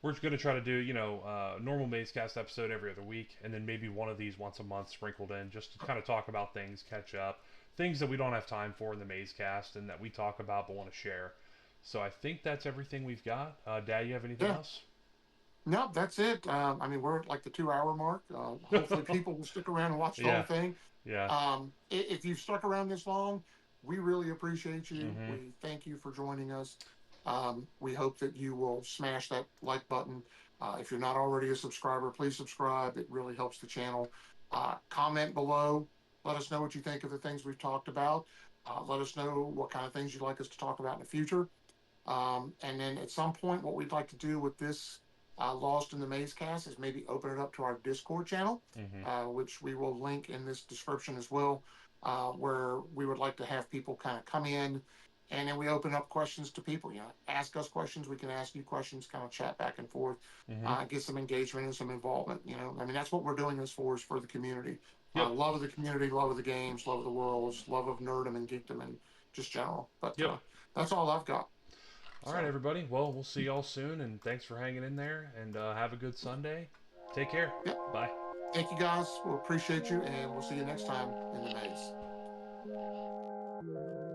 we're going to try to do normal Mazecast episode every other week, and then maybe one of these once a month sprinkled in, just to kind of talk about things, catch up, things that we don't have time for in the Mazecast, and that we talk about but want to share. So I think that's everything we've got. Dad, you have anything Yeah. else? No, that's it. I mean, we're at like the 2 hour mark. Hopefully, people will stick around and watch the whole Yeah, thing. yeah. If you've stuck around this long, we really appreciate you. Mm-hmm. We thank you for joining us. We hope that you will smash that like button. If you're not already a subscriber, please subscribe. It really helps the channel. Comment below. Let us know what you think of the things we've talked about. Let us know what kind of things you'd like us to talk about in the future. And then at some point, what we'd like to do with this Lost in the Maze cast is maybe open it up to our Discord channel, Mm-hmm. which we will link in this description as well, where we would like to have people kind of come in and then we open up questions to people. Ask us questions. We can ask you questions, kind of chat back and forth, Mm-hmm. get some engagement and some involvement. I mean, that's what we're doing this for, is for the community. Yep. Love of the community, love of the games, love of the worlds, love of nerdom and geekdom and just general. But Yep. that's all I've got. All right, So. everybody. Well, we'll see y'all soon, and thanks for hanging in there. And have a good Sunday. Take care. Yep. Bye. Thank you guys. We'll appreciate you, and we'll see you next time in the maze.